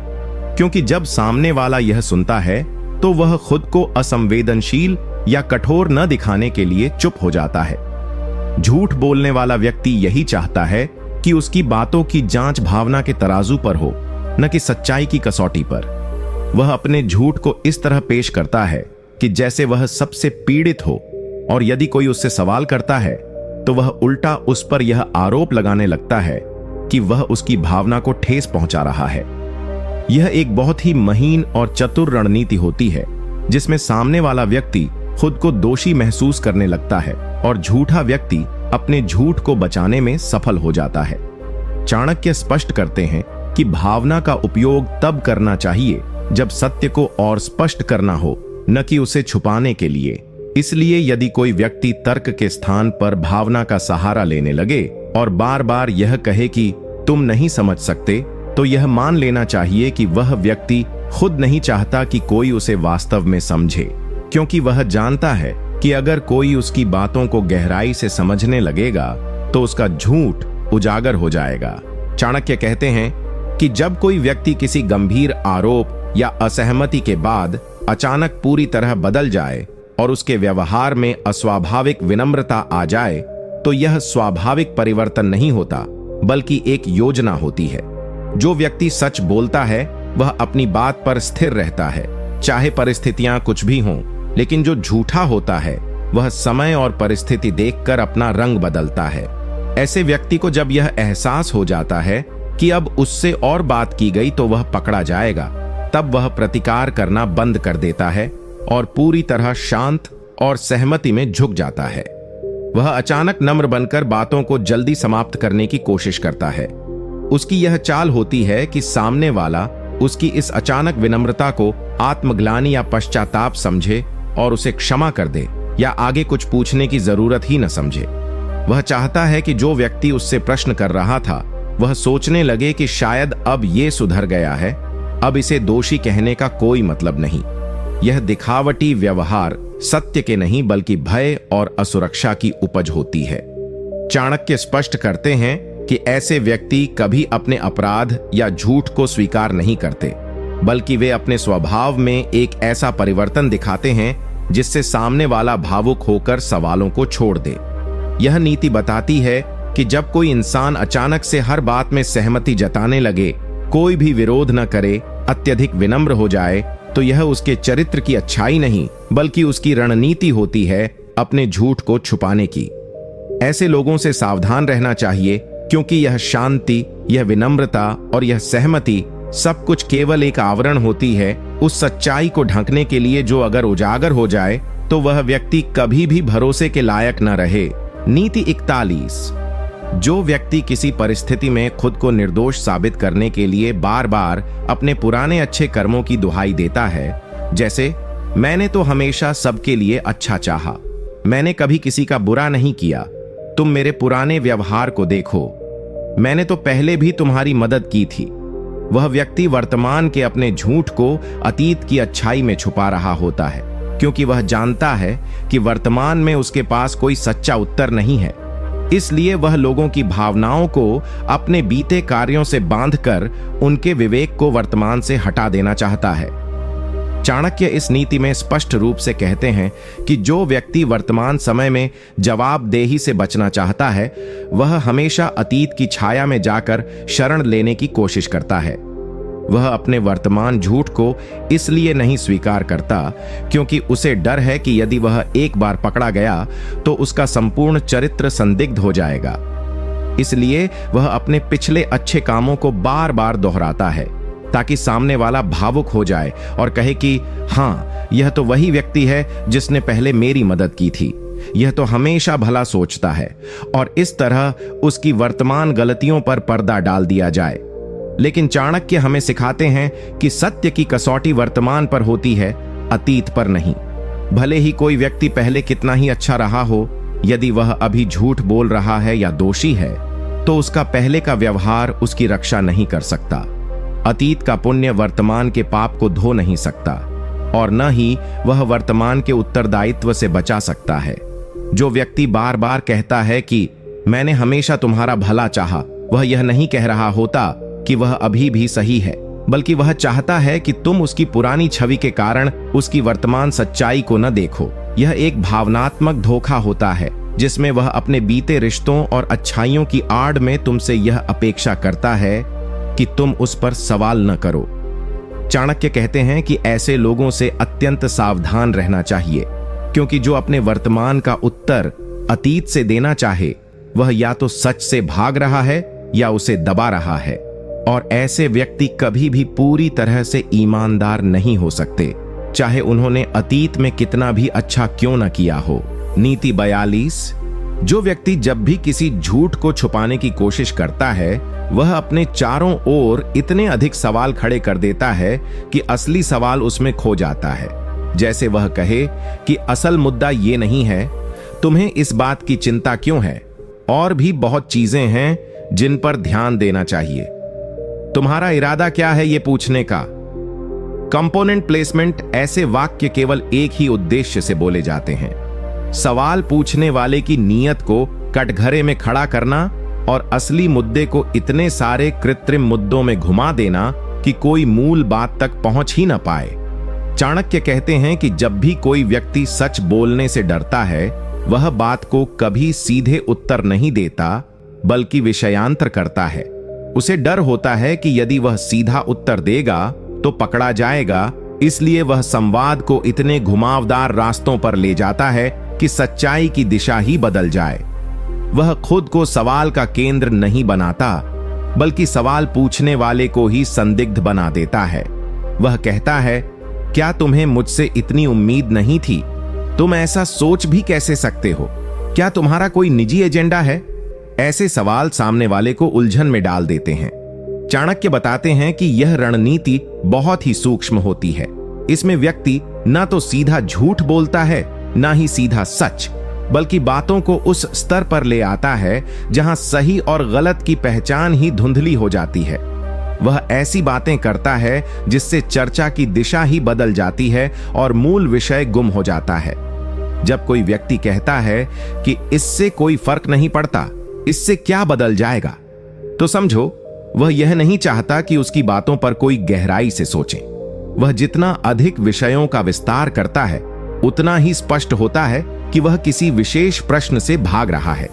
क्योंकि जब सामने वाला यह सुनता है तो वह खुद को असंवेदनशील या कठोर न दिखाने के लिए चुप हो जाता है। झूठ बोलने वाला व्यक्ति यही चाहता है कि उसकी बातों की जांच भावना के तराजू पर हो, न कि सच्चाई की कसौटी पर। वह अपने झूठ को इस तरह पेश करता है कि जैसे वह सबसे पीड़ित हो, और यदि कोई उससे सवाल करता है तो वह उल्टा उस पर यह आरोप लगाने लगता है कि वह उसकी भावना को ठेस पहुंचा रहा है। यह एक बहुत ही महीन और चतुर रणनीति होती है, जिसमें सामने वाला व्यक्ति खुद को दोषी महसूस करने लगता है और झूठा व्यक्ति अपने झूठ को बचाने में सफल हो जाता है। चाणक्य स्पष्ट करते हैं कि भावना का उपयोग तब करना चाहिए जब सत्य को और स्पष्ट करना हो, न कि उसे छुपाने के लिए। इसलिए यदि कोई व्यक्ति तर्क के स्थान पर भावना का सहारा लेने लगे और बार बार यह कहे कि तुम नहीं समझ सकते, तो यह मान लेना चाहिए कि वह व्यक्ति खुद नहीं चाहता कि कोई उसे वास्तव में समझे, क्योंकि वह जानता है कि अगर कोई उसकी बातों को गहराई से समझने लगेगा तो उसका झूठ उजागर हो जाएगा। चाणक्य कहते हैं कि जब कोई व्यक्ति किसी गंभीर आरोप या असहमति के बाद अचानक पूरी तरह बदल जाए और उसके व्यवहार में अस्वाभाविक विनम्रता आ जाए, तो यह स्वाभाविक परिवर्तन नहीं होता, बल्कि एक योजना होती है। जो व्यक्ति सच बोलता है वह अपनी बात पर स्थिर रहता है, चाहे परिस्थितियां कुछ भी हों। लेकिन जो झूठा होता है वह समय और परिस्थिति देखकर अपना रंग बदलता है। ऐसे व्यक्ति को जब यह एहसास हो जाता है कि अब उससे और बात की गई तो वह पकड़ा जाएगा, तब वह प्रतिकार करना बंद कर देता है और पूरी तरह शांत और सहमति में झुक जाता है। वह अचानक नम्र बनकर बातों को जल्दी समाप्त करने की कोशिश करता है। उसकी यह चाल होती है कि सामने वाला उसकी इस अचानक विनम्रता को आत्मग्लानि या पश्चाताप समझे और उसे क्षमा कर दे, या आगे कुछ पूछने की जरूरत ही न समझे। वह चाहता है कि जो व्यक्ति उससे प्रश्न कर रहा था वह सोचने लगे कि शायद अब ये सुधर गया है, अब इसे दोषी कहने का कोई मतलब नहीं। यह दिखावटी व्यवहार सत्य के नहीं बल्कि भय और असुरक्षा की उपज होती है। चाणक्य स्पष्ट करते हैं कि ऐसे व्यक्ति कभी अपने अपराध या झूठ को स्वीकार नहीं करते, बल्कि वे अपने स्वभाव में एक ऐसा परिवर्तन दिखाते हैं जिससे सामने वाला भावुक होकर सवालों को छोड़ दे। यह नीति बताती है कि जब कोई इंसान अचानक से हर बात में सहमति जताने लगे, कोई भी विरोध न करे, अत्यधिक विनम्र हो जाए, तो यह उसके चरित्र की अच्छाई नहीं बल्कि उसकी रणनीति होती है अपने झूठ को छुपाने की। ऐसे लोगों से सावधान रहना चाहिए, क्योंकि यह शांति, यह विनम्रता और यह सहमति सब कुछ केवल एक आवरण होती है उस सच्चाई को ढकने के लिए जो अगर उजागर हो जाए तो वह व्यक्ति कभी भी भरोसे के लायक न रहे। नीति 41। जो व्यक्ति किसी परिस्थिति में खुद को निर्दोष साबित करने के लिए बार बार अपने पुराने अच्छे कर्मों की दुहाई देता है, जैसे मैंने तो हमेशा सबके लिए अच्छा चाहा, मैंने कभी किसी का बुरा नहीं किया, तुम मेरे पुराने व्यवहार को देखो, मैंने तो पहले भी तुम्हारी मदद की थी, वह व्यक्ति वर्तमान के अपने झूठ को अतीत की अच्छाई में छुपा रहा होता है, क्योंकि वह जानता है कि वर्तमान में उसके पास कोई सच्चा उत्तर नहीं है। इसलिए वह लोगों की भावनाओं को अपने बीते कार्यों से बांधकर उनके विवेक को वर्तमान से हटा देना चाहता है। चाणक्य इस नीति में स्पष्ट रूप से कहते हैं कि जो व्यक्ति वर्तमान समय में जवाबदेही से बचना चाहता है, वह हमेशा अतीत की छाया में जाकर शरण लेने की कोशिश करता है। वह अपने वर्तमान झूठ को इसलिए नहीं स्वीकार करता क्योंकि उसे डर है कि यदि वह एक बार पकड़ा गया तो उसका संपूर्ण चरित्र संदिग्ध हो जाएगा। इसलिए वह अपने पिछले अच्छे कामों को बार बार दोहराता है ताकि सामने वाला भावुक हो जाए और कहे कि हाँ, यह तो वही व्यक्ति है जिसने पहले मेरी मदद की थी, यह तो हमेशा भला सोचता है, और इस तरह उसकी वर्तमान गलतियों पर पर्दा डाल दिया जाए। लेकिन चाणक्य हमें सिखाते हैं कि सत्य की कसौटी वर्तमान पर होती है, अतीत पर नहीं। भले ही कोई व्यक्ति पहले कितना ही अच्छा रहा हो, यदि वह अभी झूठ बोल रहा है या दोषी है, तो उसका पहले का व्यवहार उसकी रक्षा नहीं कर सकता। अतीत का पुण्य वर्तमान के पाप को धो नहीं सकता, और न ही वह वर्तमान के उत्तरदायित्व से बचा सकता है। जो व्यक्ति बार बार कहता है कि मैंने हमेशा तुम्हारा भला चाहा, वह यह नहीं कह रहा होता कि वह अभी भी सही है, बल्कि वह चाहता है कि तुम उसकी पुरानी छवि के कारण उसकी वर्तमान सच्चाई को न देखो। यह एक भावनात्मक धोखा होता है जिसमें वह अपने बीते रिश्तों और अच्छाइयों की आड़ में तुमसे यह अपेक्षा करता है कि तुम उस पर सवाल न करो। चाणक्य कहते हैं कि ऐसे लोगों से अत्यंत सावधान रहना चाहिए, क्योंकि जो अपने वर्तमान का उत्तर अतीत से देना चाहे, वह या तो सच से भाग रहा है या उसे दबा रहा है, और ऐसे व्यक्ति कभी भी पूरी तरह से ईमानदार नहीं हो सकते, चाहे उन्होंने अतीत में कितना भी अच्छा क्यों न किया हो। नीति 42। जो व्यक्ति जब भी किसी झूठ को छुपाने की कोशिश करता है, वह अपने चारों ओर इतने अधिक सवाल खड़े कर देता है कि असली सवाल उसमें खो जाता है। जैसे वह कहे कि असल मुद्दा ये नहीं है, तुम्हें इस बात की चिंता क्यों है, और भी बहुत चीजें हैं जिन पर ध्यान देना चाहिए। तुम्हारा इरादा क्या है ये पूछने का। कंपोनेंट प्लेसमेंट ऐसे वाक्य केवल एक ही उद्देश्य से बोले जाते हैं, सवाल पूछने वाले की नीयत को कटघरे में खड़ा करना और असली मुद्दे को इतने सारे कृत्रिम मुद्दों में घुमा देना कि कोई मूल बात तक पहुंच ही न पाए। चाणक्य कहते हैं कि जब भी कोई व्यक्ति सच बोलने से डरता है, वह बात को कभी सीधे उत्तर नहीं देता बल्कि विषयांतर करता है। उसे डर होता है कि यदि वह सीधा उत्तर देगा तो पकड़ा जाएगा, इसलिए वह संवाद को इतने घुमावदार रास्तों पर ले जाता है कि सच्चाई की दिशा ही बदल जाए। वह खुद को सवाल का केंद्र नहीं बनाता, बल्कि सवाल पूछने वाले को ही संदिग्ध बना देता है। वह कहता है, क्या तुम्हें मुझसे इतनी उम्मीद नहीं थी? तुम ऐसा सोच भी कैसे सकते हो? क्या तुम्हारा कोई निजी एजेंडा है? ऐसे सवाल सामने वाले को उलझन में डाल देते हैं। चाणक्य बताते हैं कि यह रणनीति बहुत ही सूक्ष्म होती है। इसमें व्यक्ति ना तो सीधा झूठ बोलता है, ना ही सीधा सच, बल्कि बातों को उस स्तर पर ले आता है जहां सही और गलत की पहचान ही धुंधली हो जाती है। वह ऐसी बातें करता है जिससे चर्चा की दिशा ही बदल जाती है और मूल विषय गुम हो जाता है। जब कोई व्यक्ति कहता है कि इससे कोई फर्क नहीं पड़ता, इससे क्या बदल जाएगा, तो समझो वह यह नहीं चाहता कि उसकी बातों पर कोई गहराई से सोचे। वह जितना अधिक विषयों का विस्तार करता है, उतना ही स्पष्ट होता है कि वह किसी विशेष प्रश्न से भाग रहा है।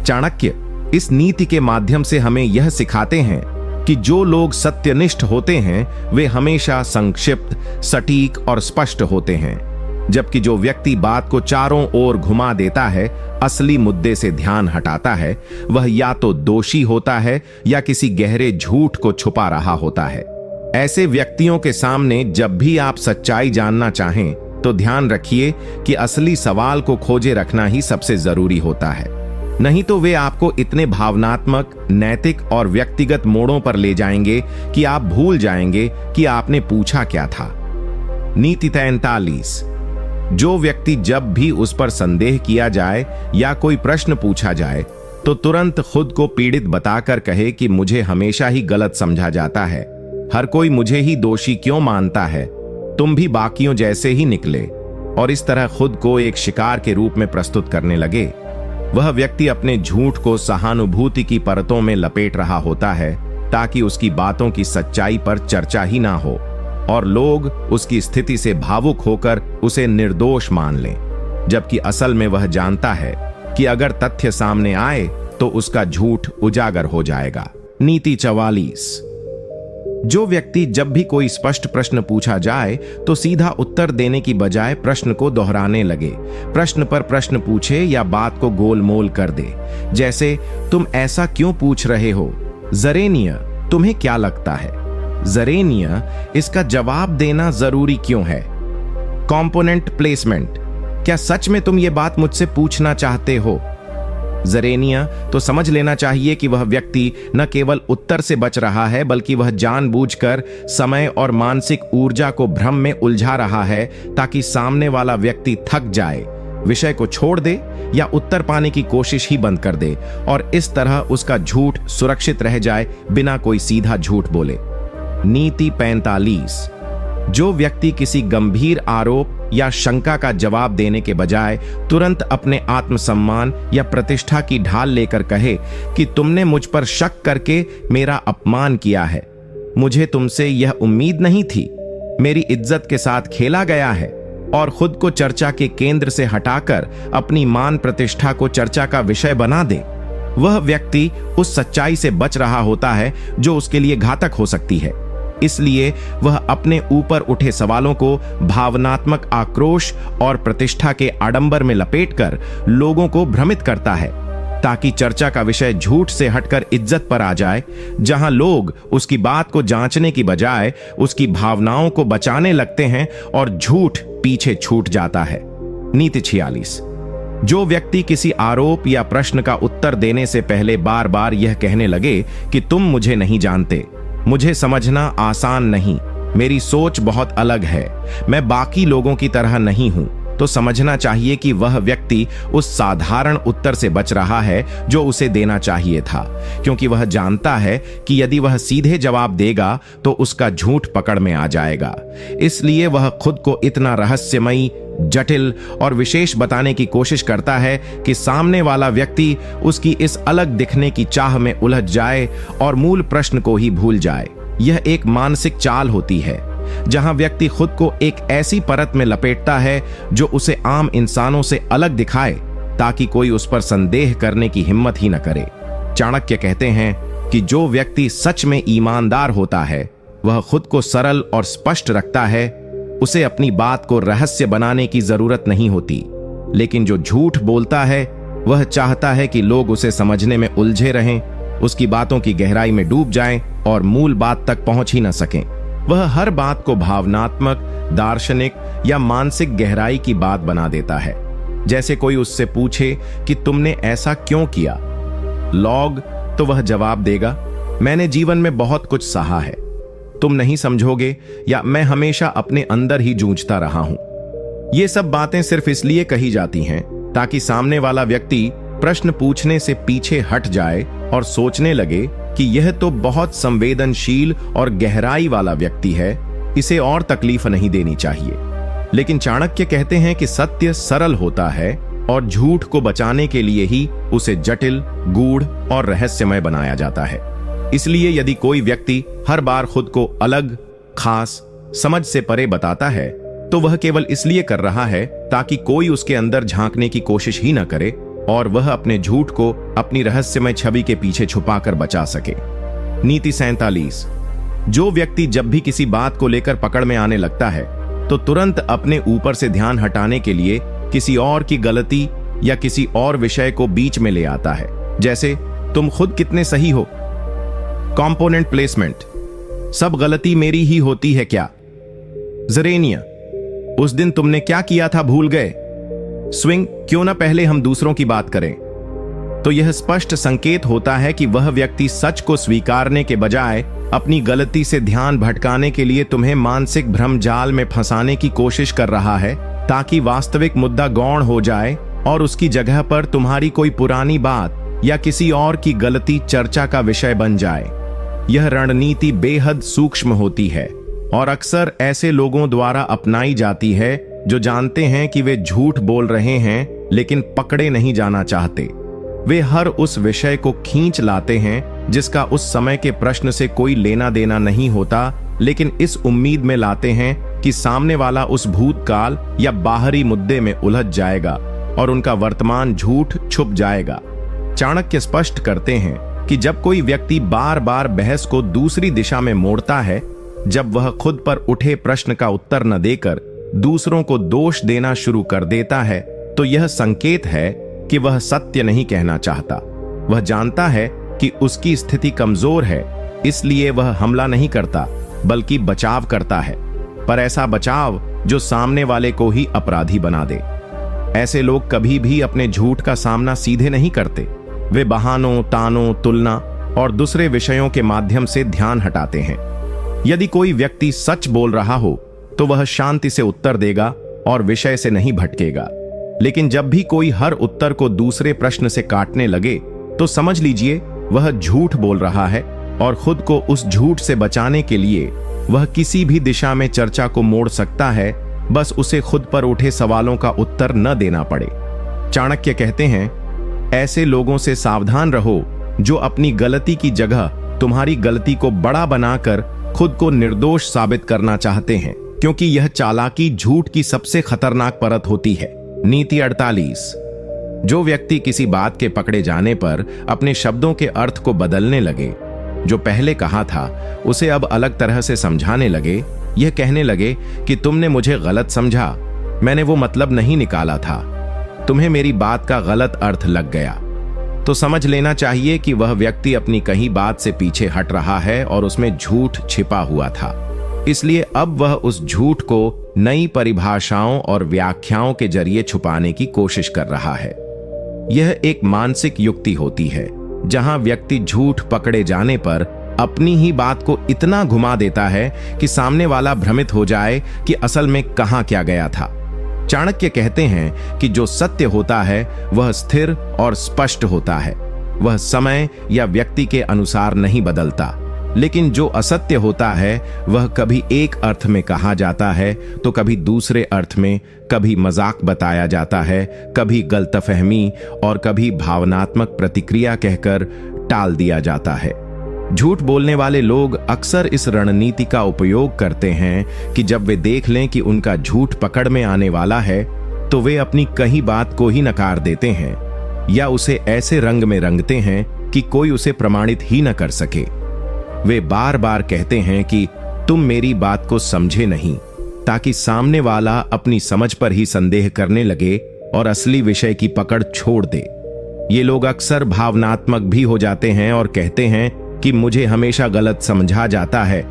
चाणक्य इस नीति के माध्यम से हमें यह सिखाते हैं कि जो लोग सत्यनिष्ठ होते हैं वे हमेशा संक्षिप्त, सटीक और स्पष्ट होते हैं, जबकि जो व्यक्ति बात को चारों ओर घुमा देता है, असली मुद्दे से ध्यान हटाता है, वह या तो दोषी होता है या किसी गहरे झूठ को छुपा रहा होता है। ऐसे व्यक्तियों के सामने जब भी आप सच्चाई जानना चाहें तो ध्यान रखिए कि असली सवाल को खोजे रखना ही सबसे जरूरी होता है, नहीं तो वे आपको इतने भावनात्मक, नैतिक और व्यक्तिगत मोड़ों पर ले जाएंगे कि आप भूल जाएंगे कि आपने पूछा क्या था। नीति 43। जो व्यक्ति जब भी उस पर संदेह किया जाए या कोई प्रश्न पूछा जाए तो तुरंत खुद को पीड़ित बताकर कहे कि मुझे हमेशा ही गलत समझा जाता है, हर कोई मुझे ही दोषी क्यों मानता है, तुम भी बाकियों जैसे ही निकले, और इस तरह खुद को एक शिकार के रूप में प्रस्तुत करने लगे। वह व्यक्ति अपने झूठ को सहानुभूति की परतों में लपेट रहा होता है ताकि उसकी बातों की सच्चाई पर चर्चा ही ना हो और लोग उसकी स्थिति से भावुक होकर उसे निर्दोष मान लें, जबकि असल में वह जानता है कि अगर तथ्य सामने आए तो उसका झूठ उजागर हो जाएगा। नीति 44। जो व्यक्ति जब भी कोई स्पष्ट प्रश्न पूछा जाए तो सीधा उत्तर देने की बजाय प्रश्न को दोहराने लगे, प्रश्न पर प्रश्न पूछे या बात को गोलमोल कर दे। जैसे, तुम ऐसा क्यों पूछ रहे हो? जरेनिया, तुम्हें क्या लगता है? जरेनिया, इसका जवाब देना जरूरी क्यों है? कंपोनेंट प्लेसमेंट, क्या सच में तुम ये बात मुझसे पूछना चाहते हो? जरेनिया, तो समझ लेना चाहिए कि वह व्यक्ति न केवल उत्तर से बच रहा है बल्कि वह जानबूझकर समय और मानसिक ऊर्जा को भ्रम में उलझा रहा है ताकि सामने वाला व्यक्ति थक जाए, विषय को छोड़ दे या उत्तर पाने की कोशिश ही बंद कर दे और इस तरह उसका झूठ सुरक्षित रह जाए बिना कोई सीधा झूठ बोले। नीति 45। जो व्यक्ति किसी गंभीर आरोप या शंका का जवाब देने के बजाय तुरंत अपने आत्मसम्मान या प्रतिष्ठा की ढाल लेकर कहे कि तुमने मुझ पर शक करके मेरा अपमान किया है, मुझे तुमसे यह उम्मीद नहीं थी, मेरी इज्जत के साथ खेला गया है, और खुद को चर्चा के केंद्र से हटाकर अपनी मान प्रतिष्ठा को चर्चा का विषय बना दे, वह व्यक्ति उस सच्चाई से बच रहा होता है जो उसके लिए घातक हो सकती है। इसलिए वह अपने ऊपर उठे सवालों को भावनात्मक आक्रोश और प्रतिष्ठा के आडंबर में लपेटकर लोगों को भ्रमित करता है, ताकि चर्चा का विषय झूठ से हटकर इज्जत पर आ जाए, जहां लोग उसकी बात को जांचने की बजाय उसकी भावनाओं को बचाने लगते हैं और झूठ पीछे छूट जाता है। नीति 46। जो व्यक्ति किसी आरोप या प्रश्न का उत्तर देने से पहले बार बार यह कहने लगे कि तुम मुझे नहीं जानते, मुझे समझना आसान नहीं, मेरी सोच बहुत अलग है, मैं बाकी लोगों की तरह नहीं हूं, तो समझना चाहिए कि वह व्यक्ति उस साधारण उत्तर से बच रहा है जो उसे देना चाहिए था, क्योंकि वह जानता है कि यदि वह सीधे जवाब देगा तो उसका झूठ पकड़ में आ जाएगा। इसलिए वह खुद को इतना रहस्यमयी, जटिल और विशेष बताने की कोशिश करता है कि सामने वाला व्यक्ति उसकी इस अलग दिखने की चाह में उलझ जाए और मूल प्रश्न को ही भूल जाए। यह एक मानसिक चाल होती है, जहां व्यक्ति खुद को एक ऐसी परत में लपेटता है जो उसे आम इंसानों से अलग दिखाए, ताकि कोई उस पर संदेह करने की हिम्मत ही न करे। चाणक्य कहते हैं कि जो व्यक्ति सच में ईमानदार होता है, वह खुद को सरल और स्पष्ट रखता है, उसे अपनी बात को रहस्य बनाने की जरूरत नहीं होती। लेकिन जो झूठ बोलता है, वह चाहता है कि लोग उसे समझने में उलझे रहें, उसकी बातों की गहराई में डूब जाएं और मूल बात तक पहुंच ही न सकें। वह हर बात को भावनात्मक, दार्शनिक या मानसिक गहराई की बात बना देता है। जैसे कोई उससे पूछे कि तुमने ऐसा क्यों किया, लॉग तो वह जवाब देगा, मैंने जीवन में बहुत कुछ सहा है, तुम नहीं समझोगे, या मैं हमेशा अपने अंदर ही जूझता रहा हूं। ये सब बातें सिर्फ इसलिए कही जाती हैं ताकि सामने वाला व्यक्ति प्रश्न पूछने से पीछे हट जाए और सोचने लगे कि यह तो बहुत संवेदनशील और गहराई वाला व्यक्ति है, इसे और तकलीफ नहीं देनी चाहिए। लेकिन चाणक्य कहते हैं कि सत्य सरल होता है और झूठ को बचाने के लिए ही उसे जटिल, गूढ़ और रहस्यमय बनाया जाता है। इसलिए यदि कोई व्यक्ति हर बार खुद को अलग, खास, समझ से परे बताता है, तो वह केवल इसलिए कर रहा है ताकि कोई उसके अंदर झांकने की कोशिश ही न करे और वह अपने झूठ को अपनी रहस्यमय छवि के पीछे छुपाकर बचा सके। नीति 47। जो व्यक्ति जब भी किसी बात को लेकर पकड़ में आने लगता है, तो तुरंत अपने ऊपर से ध्यान हटाने के लिए किसी और की गलती या किसी और विषय को बीच में ले आता है, जैसे तुम खुद कितने सही हो, कंपोनेंट प्लेसमेंट, सब गलती मेरी ही होती है क्या, जरेनिया, उस दिन तुमने क्या किया था भूल गए, स्विंग, क्यों ना पहले हम दूसरों की बात करें। तो यह स्पष्ट संकेत होता है कि वह व्यक्ति सच को स्वीकारने के बजाय अपनी गलती से ध्यान भटकाने के लिए तुम्हें मानसिक भ्रमजाल में फंसाने की कोशिश कर रहा है, ताकि वास्तविक मुद्दा गौण हो जाए और उसकी जगह पर तुम्हारी कोई पुरानी बात या किसी और की गलती चर्चा का विषय बन जाए। यह रणनीति बेहद सूक्ष्म होती है और अक्सर ऐसे लोगों द्वारा अपनाई जाती है जो जानते हैं कि वे झूठ बोल रहे हैं लेकिन पकड़े नहीं जाना चाहते। वे हर उस विषय को खींच लाते हैं जिसका उस समय के प्रश्न से कोई लेना देना नहीं होता, लेकिन इस उम्मीद में लाते हैं कि सामने वाला उस भूतकाल या बाहरी मुद्दे में उलझ जाएगा और उनका वर्तमान झूठ छुप जाएगा। चाणक्य स्पष्ट करते हैं कि जब कोई व्यक्ति बार बार बहस को दूसरी दिशा में मोड़ता है, जब वह खुद पर उठे प्रश्न का उत्तर न देकर दूसरों को दोष देना शुरू कर देता है, तो यह संकेत है कि वह सत्य नहीं कहना चाहता। वह जानता है कि उसकी स्थिति कमजोर है, इसलिए वह हमला नहीं करता बल्कि बचाव करता है, पर ऐसा बचाव जो सामने वाले को ही अपराधी बना दे। ऐसे लोग कभी भी अपने झूठ का सामना सीधे नहीं करते। वे बहानों, तानों, तुलना और दूसरे विषयों के माध्यम से ध्यान हटाते हैं। यदि कोई व्यक्ति सच बोल रहा हो तो वह शांति से उत्तर देगा और विषय से नहीं भटकेगा। लेकिन जब भी कोई हर उत्तर को दूसरे प्रश्न से काटने लगे, तो समझ लीजिए वह झूठ बोल रहा है और खुद को उस झूठ से बचाने के लिए वह किसी भी दिशा में चर्चा को मोड़ सकता है, बस उसे खुद पर उठे सवालों का उत्तर न देना पड़े। चाणक्य कहते हैं, ऐसे लोगों से सावधान रहो जो अपनी गलती की जगह तुम्हारी गलती को बड़ा बनाकर खुद को निर्दोष साबित करना चाहते हैं, क्योंकि यह चालाकी झूठ की सबसे खतरनाक परत होती है। नीति 48। जो व्यक्ति किसी बात के पकड़े जाने पर अपने शब्दों के अर्थ को बदलने लगे, जो पहले कहा था उसे अब अलग तरह से समझाने लगे। यह कहने लगे कि तुमने मुझे गलत समझा, मैंने वो मतलब नहीं निकाला था, तुम्हें मेरी बात का गलत अर्थ लग गया। तो समझ लेना चाहिए कि वह व्यक्ति अपनी कही बात से पीछे हट रहा है और उसमें झूठ छिपा हुआ था। इसलिए अब वह उस झूठ को नई परिभाषाओं और व्याख्याओं के जरिए छुपाने की कोशिश कर रहा है। यह एक मानसिक युक्ति होती है जहां व्यक्ति झूठ पकड़े जाने पर अपनी ही बात को इतना घुमा देता है कि सामने वाला भ्रमित हो जाए कि असल में कहां क्या गया था। चाणक्य कहते हैं कि जो सत्य होता है वह स्थिर और स्पष्ट होता है। वह समय या व्यक्ति के अनुसार नहीं बदलता। लेकिन जो असत्य होता है वह कभी एक अर्थ में कहा जाता है तो कभी दूसरे अर्थ में, कभी मजाक बताया जाता है, कभी गलतफहमी और कभी भावनात्मक प्रतिक्रिया कहकर टाल दिया जाता है। झूठ बोलने वाले लोग अक्सर इस रणनीति का उपयोग करते हैं कि जब वे देख लें कि उनका झूठ पकड़ में आने वाला है तो वे अपनी कही बात को ही नकार देते हैं या उसे ऐसे रंग में रंगते हैं कि कोई उसे प्रमाणित ही न कर सके। वे बार बार कहते हैं कि तुम मेरी बात को समझे नहीं, ताकि सामने वाला अपनी समझ पर ही संदेह करने लगे और असली विषय की पकड़ छोड़ दे। ये लोग अक्सर भावनात्मक भी हो जाते हैं और कहते हैं कि मुझे हमेशा गलत समझा जाता है,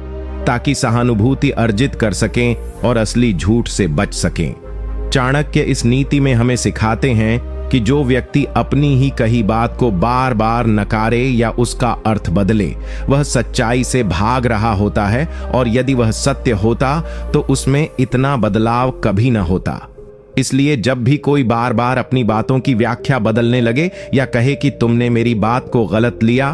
ताकि सहानुभूति अर्जित कर सकें और असली झूठ से बच सकें। चाणक्य इस नीति में हमें सिखाते हैं कि जो व्यक्ति अपनी ही कही बात को बार बार नकारे या उसका अर्थ बदले, वह सच्चाई से भाग रहा होता है, और यदि वह सत्य होता तो उसमें इतना बदलाव कभी न होता। इसलिए जब भी कोई बार बार अपनी बातों की व्याख्या बदलने लगे या कहे कि तुमने मेरी बात को गलत लिया,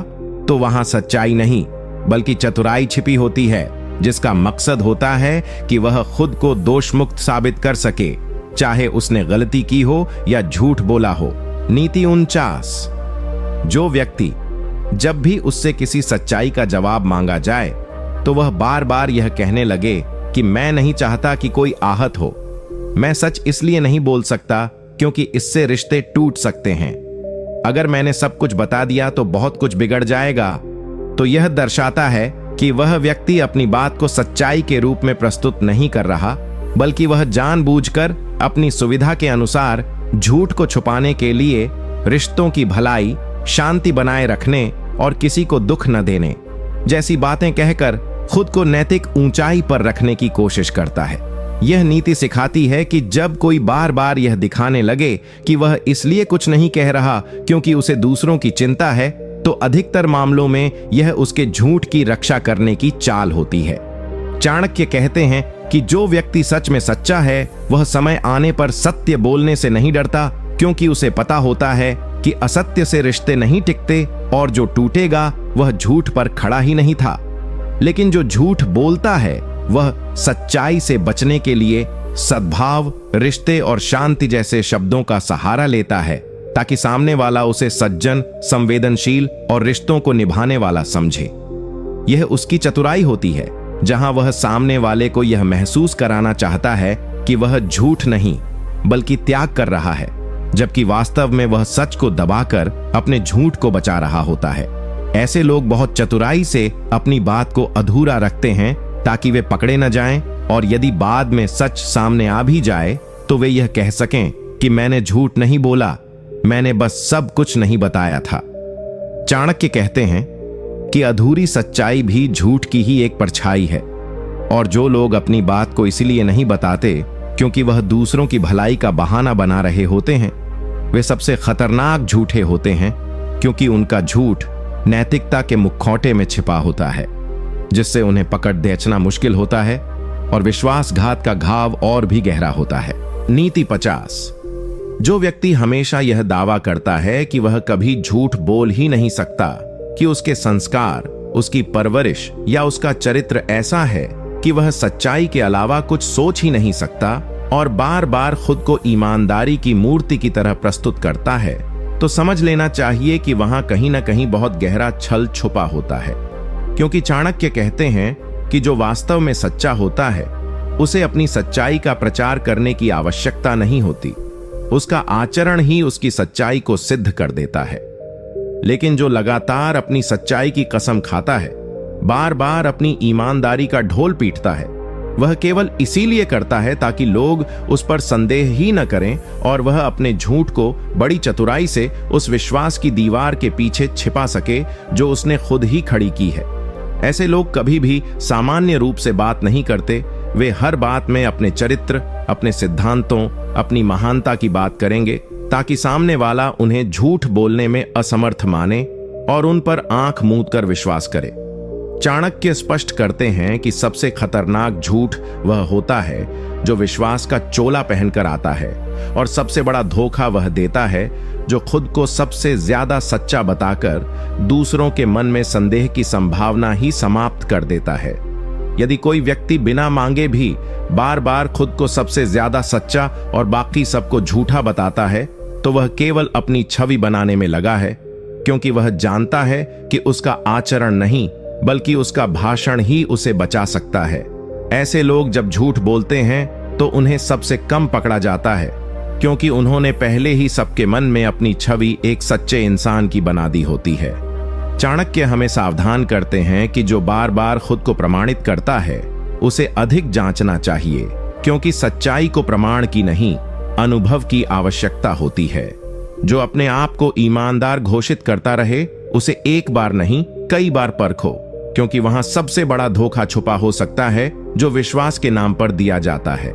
तो वहां सच्चाई नहीं बल्कि चतुराई छिपी होती है, जिसका मकसद होता है कि वह खुद को दोष मुक्त साबित कर सके, चाहे उसने गलती की हो या झूठ बोला हो। नीति 49। जो व्यक्ति जब भी उससे किसी सच्चाई का जवाब मांगा जाए तो वह बार बार यह कहने लगे कि मैं नहीं चाहता कि कोई आहत हो, मैं सच इसलिए नहीं बोल सकता क्योंकि इससे रिश्ते टूट सकते हैं, अगर मैंने सब कुछ बता दिया तो बहुत कुछ बिगड़ जाएगा, तो यह दर्शाता है कि वह व्यक्ति अपनी बात को सच्चाई के रूप में प्रस्तुत नहीं कर रहा, बल्कि वह जानबूझकर अपनी सुविधा के अनुसार झूठ को छुपाने के लिए रिश्तों की भलाई, शांति बनाए रखने और किसी को दुख न देने जैसी बातें कहकर खुद को नैतिक ऊंचाई पर रखने की कोशिश करता है। यह नीति सिखाती है कि जब कोई बार बार यह दिखाने लगे कि वह इसलिए कुछ नहीं कह रहा क्योंकि उसे दूसरों की चिंता है, तो अधिकतर मामलों में यह उसके झूठ की रक्षा करने की चाल होती है। चाणक्य कहते हैं कि जो व्यक्ति सच में सच्चा है वह समय आने पर सत्य बोलने से नहीं डरता, क्योंकि उसे पता होता है कि असत्य से रिश्ते नहीं टिकते और जो टूटेगा वह झूठ पर खड़ा ही नहीं था। लेकिन जो झूठ बोलता है वह सच्चाई से बचने के लिए सद्भाव, रिश्ते और शांति जैसे शब्दों का सहारा लेता है, ताकि सामने वाला उसे सज्जन, संवेदनशील और रिश्तों को निभाने वाला समझे। यह उसकी चतुराई होती है, जहां वह सामने वाले को यह महसूस कराना चाहता है कि वह झूठ नहीं बल्कि त्याग कर रहा है, जबकि वास्तव में वह सच को दबाकर अपने झूठ को बचा रहा होता है। ऐसे लोग बहुत चतुराई से अपनी बात को अधूरा रखते हैं ताकि वे पकड़े न जाएं, और यदि बाद में सच सामने आ भी जाए तो वे यह कह सकें कि मैंने झूठ नहीं बोला, मैंने बस सब कुछ नहीं बताया था। चाणक्य कहते हैं कि अधूरी सच्चाई भी झूठ की ही एक परछाई है, और जो लोग अपनी बात को इसलिए नहीं बताते क्योंकि वह दूसरों की भलाई का बहाना बना रहे होते हैं, वे सबसे खतरनाक झूठे होते हैं, क्योंकि उनका झूठ नैतिकता के मुखौटे में छिपा होता है, जिससे उन्हें पकड़ देचना मुश्किल होता है और विश्वासघात का घाव और भी गहरा होता है। नीति 50। जो व्यक्ति हमेशा यह दावा करता है कि वह कभी झूठ बोल ही नहीं सकता, कि उसके संस्कार, उसकी परवरिश या उसका चरित्र ऐसा है कि वह सच्चाई के अलावा कुछ सोच ही नहीं सकता, और बार बार खुद को ईमानदारी की मूर्ति की तरह प्रस्तुत करता है, तो समझ लेना चाहिए कि वहां कहीं ना कहीं बहुत गहरा छल छुपा होता है। क्योंकि चाणक्य कहते हैं कि जो वास्तव में सच्चा होता है उसे अपनी सच्चाई का प्रचार करने की आवश्यकता नहीं होती, उसका आचरण ही उसकी सच्चाई को सिद्ध कर देता है। लेकिन जो लगातार अपनी सच्चाई की कसम खाता है, बार बार अपनी ईमानदारी का ढोल पीटता है, वह केवल इसीलिए करता है ताकि लोग उस पर संदेह ही न करें और वह अपने झूठ को बड़ी चतुराई से उस विश्वास की दीवार के पीछे छिपा सके जो उसने खुद ही खड़ी की है। ऐसे लोग कभी भी सामान्य रूप से बात नहीं करते। वे हर बात में अपने चरित्र, अपने सिद्धांतों, अपनी महानता की बात करेंगे ताकि सामने वाला उन्हें झूठ बोलने में असमर्थ माने और उन पर आंख मूंद कर विश्वास करे। चाणक्य स्पष्ट करते हैं कि सबसे खतरनाक झूठ वह होता है जो विश्वास का चोला पहनकर आता है, और सबसे बड़ा धोखा वह देता है जो खुद को सबसे ज्यादा सच्चा बताकर दूसरों के मन में संदेह की संभावना ही समाप्त कर देता है। यदि कोई व्यक्ति बिना मांगे भी बार बार खुद को सबसे ज्यादा सच्चा और बाकी सबको झूठा बताता है, तो वह केवल अपनी छवि बनाने में लगा है, क्योंकि वह जानता है कि उसका आचरण नहीं बल्कि उसका भाषण ही उसे बचा सकता है। ऐसे लोग जब झूठ बोलते हैं तो उन्हें सबसे कम पकड़ा जाता है, क्योंकि उन्होंने पहले ही सबके मन में अपनी छवि एक सच्चे इंसान की बना दी होती है। चाणक्य हमें सावधान करते हैं कि जो बार बार खुद को प्रमाणित करता है उसे अधिक जांचना चाहिए, क्योंकि सच्चाई को प्रमाण की नहीं, अनुभव की आवश्यकता होती है। जो अपने आप को ईमानदार घोषित करता रहे उसे एक बार नहीं कई बार परखो, क्योंकि वहां सबसे बड़ा धोखा छुपा हो सकता है जो विश्वास के नाम पर दिया जाता है।